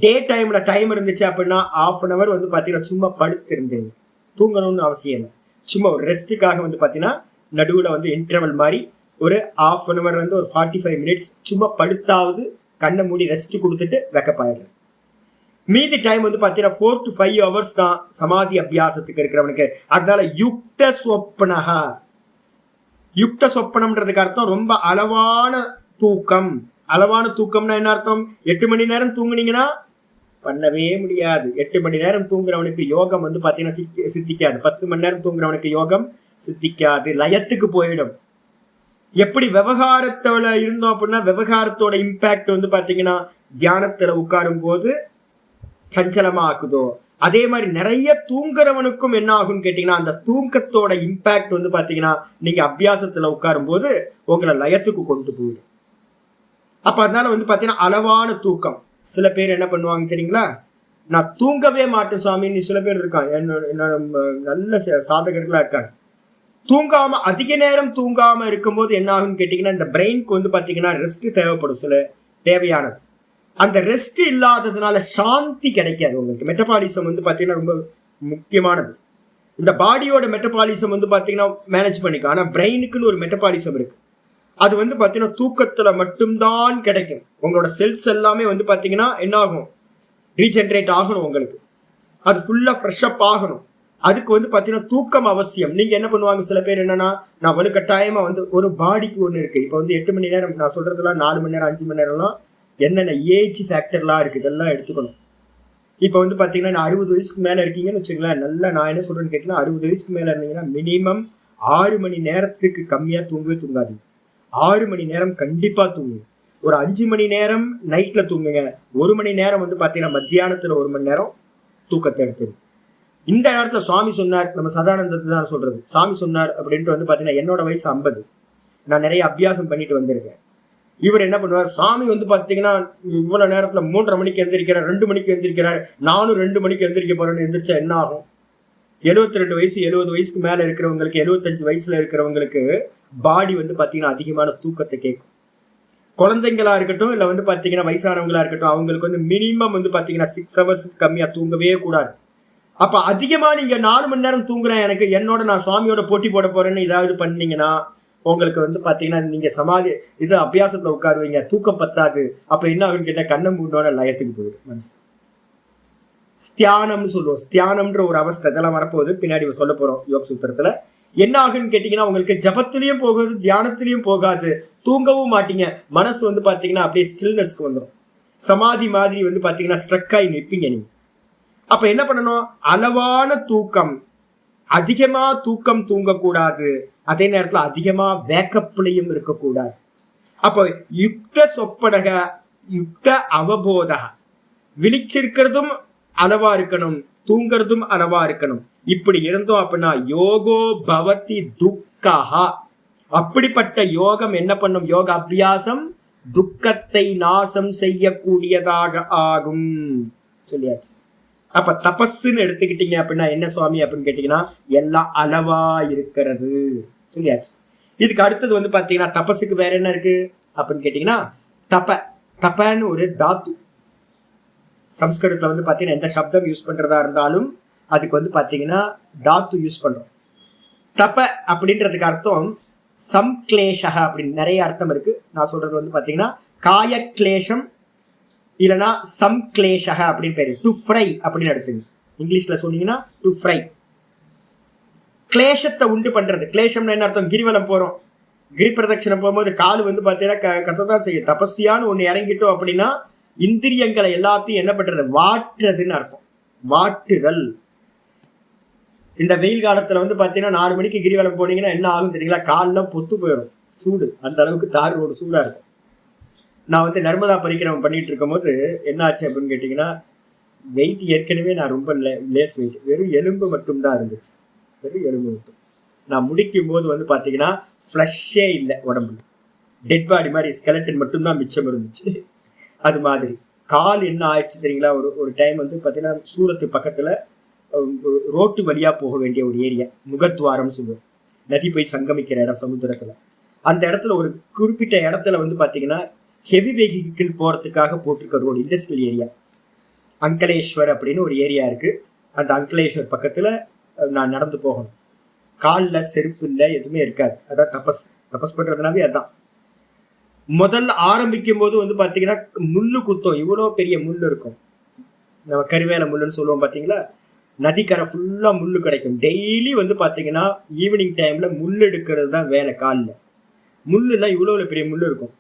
டே டைம்ல டைம் இருந்துச்சு அப்படின்னா 1/2 hour வந்து பாத்தீங்கன்னா சும்மா படுத்திருந்தேன், தூங்கணும்னு அவசியம் இல்லை. சும்மா ஒரு ரெஸ்ட்டுக்காக வந்து பாத்தீங்கன்னா நடுவுல வந்து இன்டர்வல் மாதிரி ஒரு 1/2 hour வந்து ஒரு 45 minutes சும்மா படுத்தாவது கண்ணை மூடி ரெஸ்ட் கொடுத்துட்டு வெக்கப் ஆயிடுறேன். மீதி டைம் வந்து பாத்தீங்கன்னா 4 to 5 hours தான் சமாதி அபியாசத்துக்கு இருக்கிறவனுக்கு. அதனால யுக்த சொப்பனகா, யுக்த சொப்பனம்ன்றதுக்கு அர்த்தம் ரொம்ப அளவான தூக்கம். அளவான தூக்கம்னா என்ன அர்த்தம்? 8 மணி நேரம் தூங்குனீங்கன்னா பண்ணவே முடியாது. 8 மணி நேரம் தூங்குறவனுக்கு யோகம் வந்து பாத்தீங்கன்னா சித்திக்காது. 10 மணி நேரம் தூங்குறவனுக்கு யோகம் சித்திக்காது, லயத்துக்கு போயிடும். எப்படி விவகாரத்தோட இருந்தோம் அப்படின்னா விவகாரத்தோட இம்பாக்ட் வந்து பாத்தீங்கன்னா தியானத்துல உட்காரும் போது சஞ்சலமா ஆக்குதோ, அதே மாதிரி நிறைய தூங்குறவனுக்கும் என்ன ஆகும்னு கேட்டீங்கன்னா அந்த தூக்கத்தோட இம்பாக்ட் வந்து பாத்தீங்கன்னா நீங்க அபியாசத்துல உட்காரும் போது உங்களை லயத்துக்கு கொண்டு போயிடும். அப்ப அதனால வந்து பாத்தீங்கன்னா அளவான தூக்கம். சில பேர் என்ன பண்ணுவாங்க தெரியுங்களா, நான் தூங்கவே மாட்டேன் சுவாமின்னு சில பேர் இருக்காங்க, என்னோட நல்ல சாதகர்களா இருக்காங்க. தூங்காம அதிக நேரம் தூங்காம இருக்கும்போது என்ன ஆகும்னு கேட்டீங்கன்னா இந்த பிரெயினுக்கு வந்து பாத்தீங்கன்னா ரெஸ்ட் தேவைப்படும், சில தேவையானது. அந்த ரெஸ்ட் இல்லாததுனால சாந்தி கிடைக்காது உங்களுக்கு. மெட்டபாலிசம் வந்து பாத்தீங்கன்னா ரொம்ப முக்கியமானது. இந்த பாடியோட மெட்டபாலிசம் வந்து பாத்தீங்கன்னா மேனேஜ் பண்ணிக்கும். ஆனா பிரெயினுக்குன்னு ஒரு மெட்டபாலிசம் இருக்கு, அது வந்து பாத்தீங்கன்னா தூக்கத்துல மட்டும்தான் கிடைக்கும். உங்களோட செல்ஸ் எல்லாமே வந்து பாத்தீங்கன்னா என்ன ஆகும், ரீஜென்ரேட் ஆகணும் உங்களுக்கு, அது ஃபுல்லா ஃப்ரெஷ் அப் ஆகணும். அதுக்கு வந்து பாத்தீங்கன்னா தூக்கம் அவசியம். நீங்க என்ன பண்ணுவாங்க, சில பேர் என்னன்னா நான் வலுக்கட்டாயமா வந்து ஒரு பாடிக்கு ஒண்ணு இருக்கு. இப்ப வந்து 8 மணி நேரம் நான் சொல்றதுலாம் 4 மணி நேரம் 5 மணி நேரம்லாம் என்னென்ன ஏஜ் ஃபேக்டர்லாம் இருக்கு இதெல்லாம் எடுத்துக்கணும். இப்ப வந்து பாத்தீங்கன்னா நான் 60 வயசுக்கு மேல இருக்கீங்கன்னு வச்சுக்கலாம், நல்லா நான் என்ன சொல்றேன்னு கேட்டீங்கன்னா 60 வயசுக்கு மேல இருந்தீங்கன்னா மினிமம் 6 மணி நேரத்துக்கு கம்மியா தூங்கவே தூங்காதீங்க. 6 மணி நேரம் கண்டிப்பா தூங்குங்க. ஒரு 5 மணி நேரம் நைட்ல தூங்குங்க. 1 மணி நேரம் வந்து பாத்தீங்கன்னா மத்தியானத்துல 1 மணி நேரம் தூக்கத்தை எடுத்துரு. இந்த நேரத்துல சுவாமி சொன்னார், நம்ம சதானந்தத்தை தான் சொல்றது, சுவாமி சொன்னார் அப்படின்ட்டு வந்து பாத்தீங்கன்னா என்னோட வயசு 50, நான் நிறைய அபியாசம் பண்ணிட்டு வந்திருக்கேன். இவர் என்ன பண்ணுவார், சாமி வந்து பாத்தீங்கன்னா இவ்வளவு நேரத்துல 3:30 மணிக்கு எந்திரிக்கிறார், 2 மணிக்கு எந்திரிக்கிறார், நானும் 2 மணிக்கு எந்திரிக்க போறேன்னு எந்திரிச்சா என்ன ஆகும்? 72 வயசு 70 வயசுக்கு மேல இருக்கிறவங்களுக்கு, 75 வயசுல இருக்கிறவங்களுக்கு பாடி வந்து பாத்தீங்கன்னா அதிகமான தூக்கத்தை கேட்கும். குழந்தைங்களா இருக்கட்டும் இல்ல வந்து பாத்தீங்கன்னா வயசானவங்களா இருக்கட்டும், அவங்களுக்கு வந்து மினிமம் வந்து பாத்தீங்கன்னா 6 hours கம்மியா தூங்கவே கூடாது. அப்ப அதிகமா நீங்க 4 மணி நேரம் தூங்குறேன், எனக்கு என்னோட நான் சுவாமியோட போட்டி போட போறேன்னு ஏதாவது பண்ணீங்கன்னா உங்களுக்கு வந்து பாத்தீங்கன்னா நீங்க சமாதி இது அபியாசத்துல உட்காருவீங்க, தூக்கம் பத்தாது. அப்ப என்ன ஆகுன்னு கேட்டா கண்ணை மூடோட லயத்துக்கு போயிடும் மனசு. ஸ்தியானம்னு சொல்லுவோம், ஸ்தியானம்ன்ற ஒரு அவஸ்தை, இதெல்லாம் வரப்போகுது பின்னாடி சொல்ல போறோம் யோக சூத்திரத்துல. என்ன ஆகுன்னு கேட்டீங்கன்னா உங்களுக்கு ஜபத்திலையும் போகாது, தியானத்திலையும் போகாது, தூங்கவும் மாட்டீங்க. மனசு வந்து பாத்தீங்கன்னா அப்படியே ஸ்டில்னஸ்க்கு வந்துடும், சமாதி மாதிரி வந்து பாத்தீங்கன்னா ஸ்ட்ரக் ஆகி நிற்பீங்க நீங்க. அப்ப என்ன பண்ணணும், அளவான தூக்கம். அதிகமா தூக்கம் தூங்கக்கூடாது, அதே நேரத்துல அதிகமா வேக்கப்லையும் இருக்கக்கூடாது. அப்போ யுக்த சொப்பனக யுக்த அவபோதக, விழிச்சிருக்கிறதும் அளவா இருக்கணும், தூங்குறதும் அளவா இருக்கணும். இப்படி இருந்தோம் அப்படின்னா யோகோ பவதி துக்கஹா. அப்படிப்பட்ட யோகம் என்ன பண்ணும், யோக அபியாசம் துக்கத்தை நாசம் செய்யக்கூடியதாக ஆகும் சொல்லியாச்சு. அப்ப தபஸ்ன்னு எடுத்துக்கிட்டீங்க அப்படின்னா என்ன சுவாமி அப்படின்னு கேட்டீங்கன்னா எல்லாம் அளவா இருக்கிறது சொல்லியாச்சு. இதுக்கு அடுத்தது வந்து பாத்தீங்கன்னா தபஸுக்கு வேற என்ன இருக்கு அப்படின்னு கேட்டீங்கன்னா தப. தபன்னு ஒரு தாத்து. சம்ஸ்கிருதத்துல வந்து பாத்தீங்கன்னா எந்த சப்தம் யூஸ் பண்றதா இருந்தாலும் அதுக்கு வந்து பாத்தீங்கன்னா தாத்து யூஸ் பண்றோம். தப அப்படின்றதுக்கு அர்த்தம் சம்க்லேஷக அப்படின்னு நிறைய அர்த்தம் இருக்கு. நான் சொல்றது வந்து பாத்தீங்கன்னா காய கிளேஷம் இல்லைன்னா சம்க்லேஷக அப்படின்னு பேரு. டு ஃப்ரை அப்படின்னு எடுத்துங்க, இங்கிலீஷ்ல சொன்னீங்கன்னா டு ஃப்ரை. கிளேஷத்தை உண்டு பண்றது. கிளேஷம்னு என்ன அர்த்தம், கிரிவலம் போறோம், கிரி பிரதட்சணம் போகும்போது கால் வந்து பாத்தீங்கன்னா கத்ததான் செய்யும். தபஸ்யான்னு ஒண்ணு இறங்கிட்டோம் அப்படின்னா இந்திரியங்களை எல்லாத்தையும் என்ன பண்றது, வாட்டுறதுன்னு அர்த்தம். வாட்டுதல். இந்த வெயில் காலத்துல வந்து பாத்தீங்கன்னா 4 மணிக்கு கிரிவலம் போனீங்கன்னா என்ன ஆகும் தெரியுங்களா? கால்லாம் பொத்து போயிடும், சூடு. அந்த அளவுக்கு தார் ரோடு சூடா இருக்கும். நான் வந்து நர்மதா பரிக்கிரமம் பண்ணிட்டு இருக்கும் போது என்ன ஆச்சு அப்படின்னு கேட்டீங்கன்னா, வெயிட் ஏற்கனவே நான் ரொம்ப லேஸ் வெயிட், வெறும் எலும்பு மட்டும்தான் இருந்துச்சு, வெறும் எலும்பு மட்டும். நான் முடிக்கும் போது வந்து பாத்தீங்கன்னா ஃப்ளஷ்ஷே இல்லை உடம்புல, டெட் பாடி மாதிரி ஸ்கெலட்டன் மட்டும்தான் மிச்சம் இருந்துச்சு. அது மாதிரி கால் என்ன ஆயிடுச்சு தெரியுங்களா? ஒரு டைம் வந்து பாத்தீங்கன்னா சூரத்து பக்கத்துல ரோட்டு வழியா போக வேண்டிய ஒரு ஏரியா, முகத்வாரம் சொல்லுவோம், நதி போய் சங்கமிக்கிற இடம் சமுத்திரத்துல. அந்த இடத்துல ஒரு குறிப்பிட்ட இடத்துல வந்து பாத்தீங்கன்னா ஹெவி வெஹிக்கிள் போறதுக்காக போட்டிருக்க ரோடு, இண்டஸ்ட்ரியல் ஏரியா. அங்கலேஸ்வர் அப்படின்னு ஒரு ஏரியா இருக்கு. அந்த அங்கலேஸ்வர் பக்கத்துல நான் நடந்து போகணும். காலில் செருப்பு இல்லை, எதுவுமே இருக்காது. அதான் தபஸ் பண்றதுனாவே அதான். முதல்ல ஆரம்பிக்கும் போது வந்து பாத்தீங்கன்னா முள்ளு குத்தம், இவ்வளோ பெரிய முள்ளு இருக்கும். நம்ம கருவேல முள்ளுன்னு சொல்லுவோம் பாத்தீங்களா? நதிக்கரை ஃபுல்லா முள்ளு கிடைக்கும். டெய்லி வந்து பாத்தீங்கன்னா ஈவினிங் டைம்ல முள் எடுக்கிறது தான் வேலை. காலில் முள்ளுலாம் இவ்வளோ பெரிய முள்ளு இருக்கும்.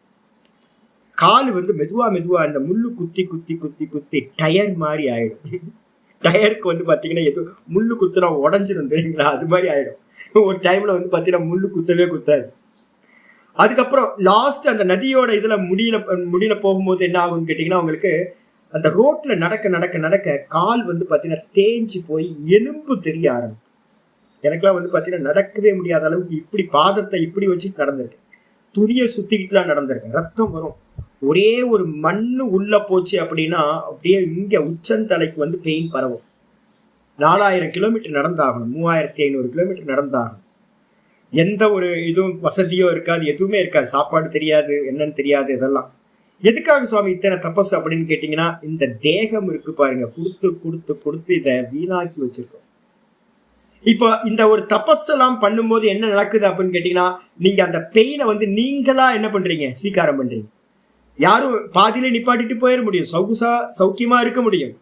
கால் வந்து மெதுவா மெதுவா அந்த முள்ளு குத்தி குத்தி குத்தி குத்தி டயர் மாதிரி ஆயிடும். டயருக்கு வந்து பாத்தீங்கன்னா எது முள்ளு குத்துனா உடஞ்சிடும் தெரியுங்களா? அது மாதிரி ஆயிடும். ஒரு டைம்ல வந்து பாத்தீங்கன்னா முள்ளு குத்தவே குத்தாது. அதுக்கப்புறம் லாஸ்ட் அந்த நதியோட இதுல முடியல போகும்போது என்ன ஆகும்னு கேட்டீங்கன்னா, உங்களுக்கு அந்த ரோட்ல நடக்க நடக்க நடக்க கால் வந்து பாத்தீங்கன்னா தேஞ்சு போய் எலும்பு தெரிய ஆரம்பிக்கும். எனக்கெல்லாம் வந்து பாத்தீங்கன்னா நடக்கவே முடியாத அளவுக்கு இப்படி பாதத்தை இப்படி வச்சுட்டு நடந்திருக்கேன். துணியை சுத்திக்கிட்டுலாம் நடந்திருக்கேன். ரத்தம் வரும். ஒரே ஒரு மண்ணு உள்ள போச்சு அப்படின்னா அப்படியே இங்க உச்சந்தலைக்கு வந்து பெயின் பரவும். 4000 கிலோமீட்டர் நடந்தாகணும், 3500 கிலோமீட்டர் நடந்தாகணும். எந்த ஒரு இதுவும் வசதியோ இருக்காது, எதுவுமே இருக்காது. சாப்பாடு தெரியாது, என்னன்னு தெரியாது. இதெல்லாம் எதுக்காக சுவாமி இத்தனை தபஸ் அப்படின்னு கேட்டீங்கன்னா, இந்த தேகம் இருக்கு பாருங்க, கொடுத்து கொடுத்து கொடுத்து இதை வீணாக்கி வச்சிருக்கோம். இப்போ இந்த ஒரு தபஸ் எல்லாம் பண்ணும்போது என்ன நடக்குது அப்படின்னு கேட்டீங்கன்னா, நீங்க அந்த பெயினை வந்து நீங்களா என்ன பண்றீங்க? ஸ்வீகாரம் பண்றீங்க. யாரும் பாதியில நிப்பாட்டிட்டு போயிட முடியும், சௌக்கியமா இருக்க முடியும்.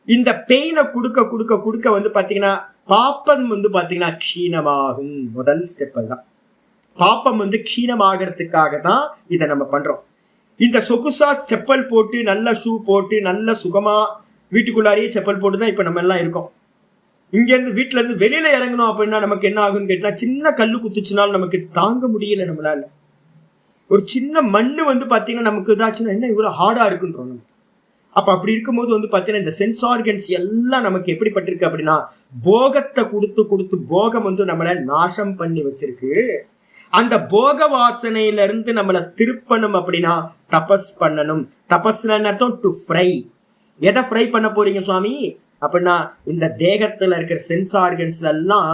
இந்த பெயினை கொடுக்க கொடுக்க கொடுக்க வந்து பாத்தீங்கன்னா பாப்பம் வந்து பாத்தீங்கன்னா க்ஷீணமாகும். முதல் ஸ்டெப் அதுதான். பாப்பம் வந்து க்ஷீணமாகறதுக்காக தான் இதை நம்ம பண்றோம். இந்த சொகுசா செப்பல் போட்டு நல்ல ஷூ போட்டு நல்ல சுகமா வீட்டுக்குள்ளாரியே செப்பல் போட்டு தான் இப்ப நம்ம எல்லாம் இருக்கோம். இங்க இருந்து வீட்டுல இருந்து வெளியில இறங்கணும் அப்படின்னா நமக்கு என்ன ஆகும்னு கேட்டா, சின்ன கல்லு குத்துச்சுனாலும் நமக்கு தாங்க முடியல நம்மளால. ஒரு சின்ன மண்ணு வந்து பாத்தீங்கன்னா நமக்கு இதாச்சுன்னா என்ன இவ்வளவு ஹார்டா இருக்குன்றோம். அப்ப அப்படி இருக்கும்போது வந்து பாத்தீங்கன்னா இந்த சென்ஸ் ஆர்கன்ஸ் எல்லாம் நமக்கு எப்படிப்பட்டிருக்கு அப்படின்னா, போகத்தை கொடுத்து கொடுத்து போகம் வந்து நம்மள நாசம் பண்ணி வச்சிருக்கு. அந்த போக வாசனையில இருந்து நம்மளை திருப்பணும் அப்படின்னா தபஸ் பண்ணணும். தபஸ்ல அர்த்தம் டு ஃப்ரை. எதை ஃப்ரை பண்ண போறீங்க சுவாமி அப்படின்னா, இந்த தேகத்துல இருக்கிற சென்ஸ் ஆர்கன்ஸ்ல எல்லாம்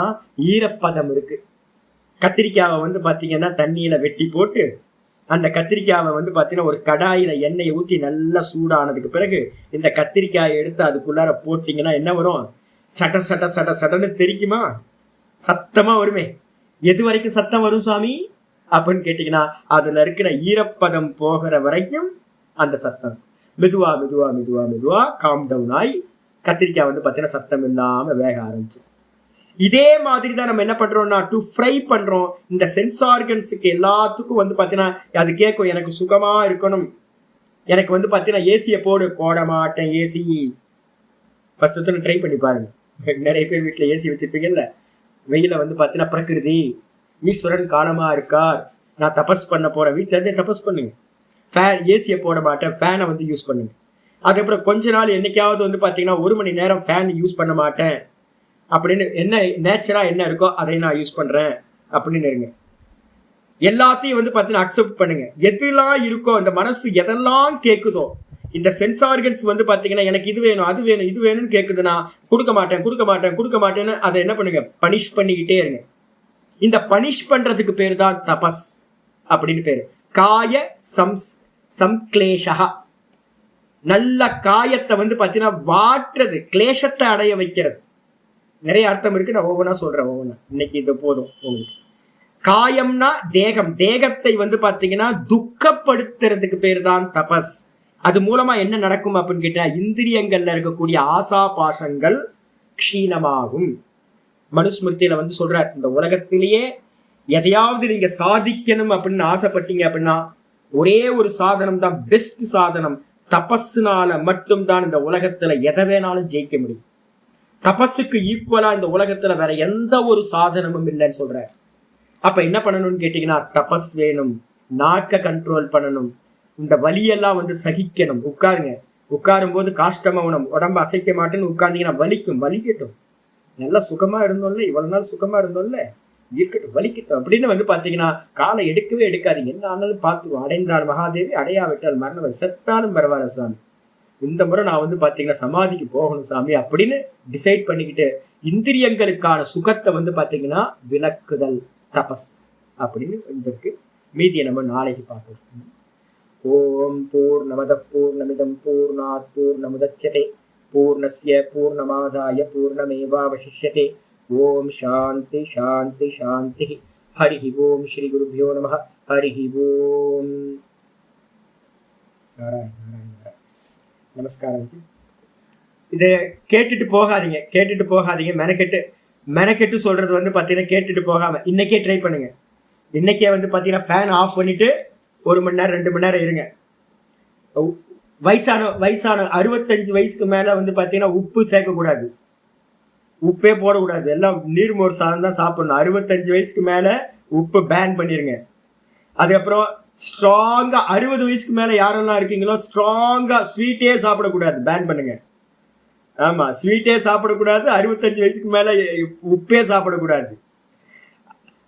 ஈரப்பதம் இருக்கு. கத்திரிக்காவை வந்து பாத்தீங்கன்னா தண்ணியில வெட்டி போட்டு அந்த கத்திரிக்காவை வந்து பாத்தீங்கன்னா ஒரு கடாயில எண்ணெயை ஊற்றி நல்லா சூடானதுக்கு பிறகு இந்த கத்திரிக்காயை எடுத்து அதுக்குள்ளார போட்டீங்கன்னா என்ன வரும்? சட்ட சட்ட சட்ட சட்டன்னு தெரிக்குமா? சத்தமா வருமே. எது வரைக்கும் சத்தம் வரும் சுவாமி அப்படின்னு கேட்டீங்கன்னா, அதுல இருக்கிற ஈரப்பதம் போகிற வரைக்கும் அந்த சத்தம் மெதுவா மெதுவா மெதுவா மெதுவா காம் டவுன் ஆகி கத்திரிக்காய் வந்து பாத்தீங்கன்னா சத்தம் இல்லாம வேக ஆரம்பிச்சு. இதே மாதிரி தான் நம்ம என்ன பண்றோம்னா டு ஃப்ரை பண்றோம். இந்த சென்ஸ் ஆர்கன்ஸுக்கு எல்லாத்துக்கும் வந்து பாத்தீங்கன்னா அது கேட்கும், எனக்கு சுகமா இருக்கணும், எனக்கு வந்து பாத்தீங்கன்னா ஏசியை போட மாட்டேன். ஏசி ஃபர்ஸ்ட் ட்ரை பண்ணி பாருங்க. நிறைய பேர் வீட்டுல ஏசி வச்சிருப்பீங்கல்ல. வெயில வந்து பாத்தீங்கன்னா பிரகிருதி ஈஸ்வரன் காலமா இருக்கார், நான் தபஸ் பண்ண போறேன், வீட்டுல இருந்தே தபஸ் பண்ணுங்க. ஃபேன் ஏசியை போட மாட்டேன், ஃபேனை வந்து யூஸ் பண்ணுங்க. அதுக்கப்புறம் கொஞ்ச நாள் என்னைக்காவது வந்து பாத்தீங்கன்னா 1 மணி நேரம் ஃபேன் யூஸ் பண்ண மாட்டேன் அப்படின்னு, என்ன நேச்சரா என்ன இருக்கோ அதை நான் யூஸ் பண்றேன் அப்படின்னு இருங்க. எல்லாத்தையும் வந்து பாத்தீங்கன்னா அக்செப்ட் பண்ணுங்க. எதெல்லாம் இருக்கோ இந்த மனசு எதெல்லாம் கேட்குதோ, இந்த சென்ஸ் ஆர்கன்ஸ் வந்து பாத்தீங்கன்னா எனக்கு இது வேணும் அது வேணும் இது வேணும்னு கேட்குதுன்னா கொடுக்க மாட்டேன் கொடுக்க மாட்டேன் கொடுக்க மாட்டேன்னு அதை என்ன பண்ணுங்க? பனிஷ் பண்ணிக்கிட்டே இருங்க. இந்த பனிஷ் பண்றதுக்கு பேரு தான் தபஸ் அப்படின்னு பேரு. காய சம்க்லேஷா. நல்ல காயத்தை வந்து பாத்தீங்கன்னா வாட்டுறது, கிளேஷத்தை அடைய வைக்கிறது. நிறைய அர்த்தம் இருக்கு, நான் ஒவ்வொன்றா சொல்றேன். ஒவ்வொன்றா இன்னைக்கு இது போதும் உங்களுக்கு. காயம்னா தேகம், தேகத்தை வந்து பாத்தீங்கன்னா துக்கப்படுத்துறதுக்கு பேர் தான் தபஸ். அது மூலமா என்ன நடக்கும் அப்படின்னு கேட்டா, இந்திரியங்கள்ல இருக்கக்கூடிய ஆசா பாசங்கள் க்ஷீணமாகும். மனுஸ்மிருதியில வந்து சொல்றார், இந்த உலகத்திலேயே எதையாவது நீங்க சாதிக்கணும் அப்படின்னு ஆசைப்பட்டீங்க அப்படின்னா ஒரே ஒரு சாதனம் தான் பெஸ்ட் சாதனம். தபஸ்னால மட்டும்தான் இந்த உலகத்துல எதை வேணாலும் ஜெயிக்க முடியும். தபஸுக்கு ஈக்குவலா இந்த உலகத்துல வேற எந்த ஒரு சாதனமும் இல்லைன்னு சொல்ற. அப்ப என்ன பண்ணணும்னு கேட்டீங்கன்னா, தபஸ் வேணும், நாக்க கண்ட்ரோல் பண்ணணும், இந்த வலியெல்லாம் வந்து சகிக்கணும். உட்காருங்க, உட்காரும் போது காஷ்டமௌனம், உடம்பு அசைக்க மாட்டேன்னு உட்கார்ந்தீங்கன்னா வலிக்கட்டும். நல்லா சுகமா இருந்தோம்ல, இவ்வளவு நாள் சுகமா இருந்தோம்ல, இருக்கட்டும், வலிக்கட்டும் அப்படின்னு வந்து பாத்தீங்கன்னா காலை எடுக்கவே எடுக்காதீங்க. என்ன ஆனாலும் பார்த்துருவோம். அடைந்தால் மகாதேவி, அடையாவிட்டால் மரணம், செத்தாலும் பரவாயில்ல சாமி, இந்த முறை நான் வந்து பாத்தீங்கன்னா சமாதிக்கு போகணும் சாமி அப்படின்னு டிசைட் பண்ணிக்கிட்டு இந்திரியங்களுக்கான சுகத்தை வந்து பாத்தீங்கன்னா விளக்குதல் தபஸ் அப்படின்னு இருக்கு. மீதியை நம்ம நாளைக்கு பார்க்கலாம். ஓம் பூர்ணமத பூர்ணமிதம் பூர்ணாத் பூர்ணமுதச்யதே பூர்ணஸ்ய பூர்ணமாதாய பூர்ணமேவாவசிஷ்யதே. ஓம் சாந்தி சாந்தி சாந்தி. ஹரி ஓம். ஸ்ரீ குருபியோ நமः. ஹரி ஓம். நாராயண நாராயண. நமஸ்காரம் ஜி. இதை கேட்டுட்டு போகாதீங்க. மெனக்கெட்டு சொல்றது வந்து பார்த்தீங்கன்னா கேட்டுட்டு போகாம இன்னைக்கே ட்ரை பண்ணுங்க. இன்னைக்கே வந்து பார்த்தீங்கன்னா ஃபேன் ஆஃப் பண்ணிட்டு 1 மணி நேரம் 2 மணி நேரம் இருங்க. வயசான 65 வயசுக்கு மேல வந்து பார்த்தீங்கன்னா உப்பு சேர்க்கக்கூடாது, உப்பே போடக்கூடாது, எல்லாம் நீர்மோர் சாதம் தான் சாப்பிடணும். 65 வயசுக்கு மேல உப்பு பேன் பண்ணிருங்க. அதுக்கப்புறம் ஸ்ட்ராங்கா 60 வயசுக்கு மேல யாரெல்லாம் இருக்கீங்களோ ஸ்ட்ராங்கா ஸ்வீட்டே சாப்பிடக்கூடாது, பேன் பண்ணுங்க. ஆமா, ஸ்வீட்டே சாப்பிடக்கூடாது. 65 வயசுக்கு மேல உப்பே சாப்பிடக்கூடாது.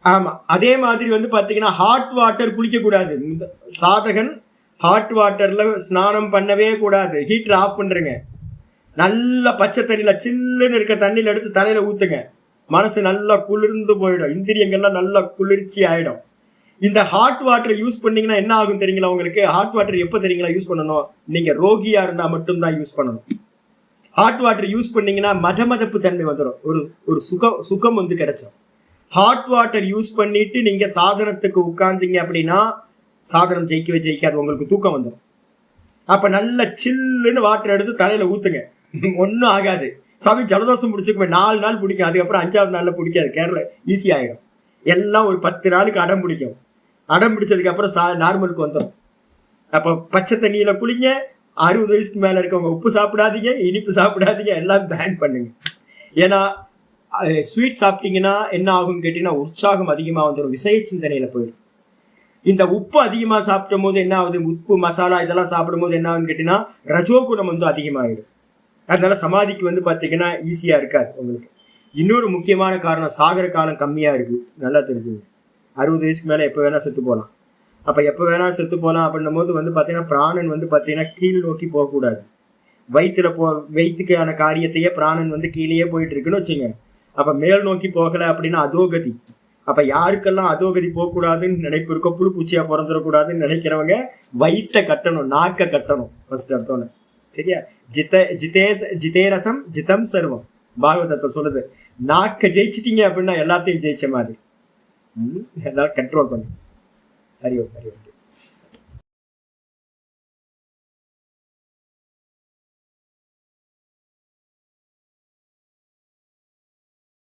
ஆமா, அதே மாதிரி வந்து பாத்தீங்கன்னா ஹாட் வாட்டர் குளிக்க கூடாது. சாதகன் ஹாட் வாட்டர்ல ஸ்நானம் பண்ணவே கூடாது. ஹீட்டர் ஆஃப் பண்றீங்க. நல்ல பச்சை தண்ணியில சில்லுன்னு இருக்க தண்ணியில எடுத்து தலையில ஊத்துங்க. மனசு நல்லா குளிர்ந்து போயிடும், இந்திரியங்கள்லாம் நல்லா குளிர்ச்சி ஆயிடும். இந்த ஹாட் வாட்டர் யூஸ் பண்ணீங்கன்னா என்ன ஆகும் தெரியுங்களா உங்களுக்கு? ஹாட் வாட்டர் எப்போ தெரியுங்களா யூஸ் பண்ணணும்? நீங்க ரோகியா இருந்தா மட்டும்தான் யூஸ் பண்ணணும். ஹாட் வாட்டர் யூஸ் பண்ணீங்கன்னா மதமதப்பு தன்மை வந்துடும், ஒரு சுகம் வந்து கிடைச்சிடும். ஹாட் வாட்டர் யூஸ் பண்ணிட்டு நீங்க சாதனத்துக்கு உட்கார்ந்தீங்க அப்படின்னா சாதனம் ஜெயிக்காது, உங்களுக்கு தூக்கம் வந்துடும். அப்ப நல்ல சில்லுன்னு வாட்டர் எடுத்து தலையில ஊத்துங்க, ஒன்றும் ஆகாது. சாமி ஜலதோஷம் பிடிச்சிக்குமே 4 நாள் பிடிக்கும், அதுக்கப்புறம் 5ஆவது நாள்ல பிடிக்காது, கேரள ஈஸி ஆகிடும். எல்லாம் ஒரு 10 நாளுக்கு அடம் பிடிக்கும். அடம் பிடிச்சதுக்கு அப்புறம் நார்மலுக்கு வந்துடும். அப்போ பச்சை தண்ணியில குளிங்க. 60 வயசுக்கு மேல இருக்கவங்க உப்பு சாப்பிடாதீங்க, இனிப்பு சாப்பிடாதீங்க, எல்லாம் பேன் பண்ணுங்க. ஏன்னா ஸ்வீட் சாப்பிட்டீங்கன்னா என்ன ஆகும்னு கேட்டீங்கன்னா உற்சாகம் அதிகமா வந்துடும், விசய சிந்தனையில போயிடும். இந்த உப்பு அதிகமா சாப்பிடும் போது என்ன ஆகுது? உப்பு மசாலா இதெல்லாம் சாப்பிடும் போது என்ன ஆகுன்னு கேட்டீங்கன்னா ரஜோகுணம் வந்து அதிகமாகிடும். அதனால சமாதிக்கு வந்து பாத்தீங்கன்னா ஈஸியா இருக்காது உங்களுக்கு. இன்னொரு முக்கியமான காரணம், சாகர காலம் கம்மியா இருக்கு, நல்லா தெரிஞ்சுங்க. 60 வயசுக்கு மேல எப்போ வேணா செத்து போகலாம். அப்ப எப்போ வேணா செத்து போகலாம் அப்படின்னும் போது வந்து பாத்தீங்கன்னா பிராணன் வந்து பாத்தீங்கன்னா கீழ் நோக்கி போகக்கூடாது. வயிற்றுக்கான காரியத்தையே பிராணன் வந்து கீழேயே போயிட்டு இருக்குன்னு வச்சுங்க. அப்ப மேல் நோக்கி போகல அப்படின்னா அதோகதி. அப்ப யாருக்கெல்லாம் அதோகதி போகக்கூடாதுன்னு நினைப்பு இருக்கோ, புழு பூச்சியா பிறந்துடக்கூடாதுன்னு நினைக்கிறவங்க வயிற்ற கட்டணும், நாக்க கட்டணும் ஃபர்ஸ்ட் எடுத்தோன்னு. சரியா? ஜிதேரசம் ஜிதம் சர்வம் பாகவதத்தை சொல்லுது. நாக்க ஜெயிச்சிட்டீங்க அப்படின்னா எல்லாத்தையும் ஜெயிச்ச மாதிரி. எல்லாரும் கண்ட்ரோல் பண்ணு. ஹரி ஓம்.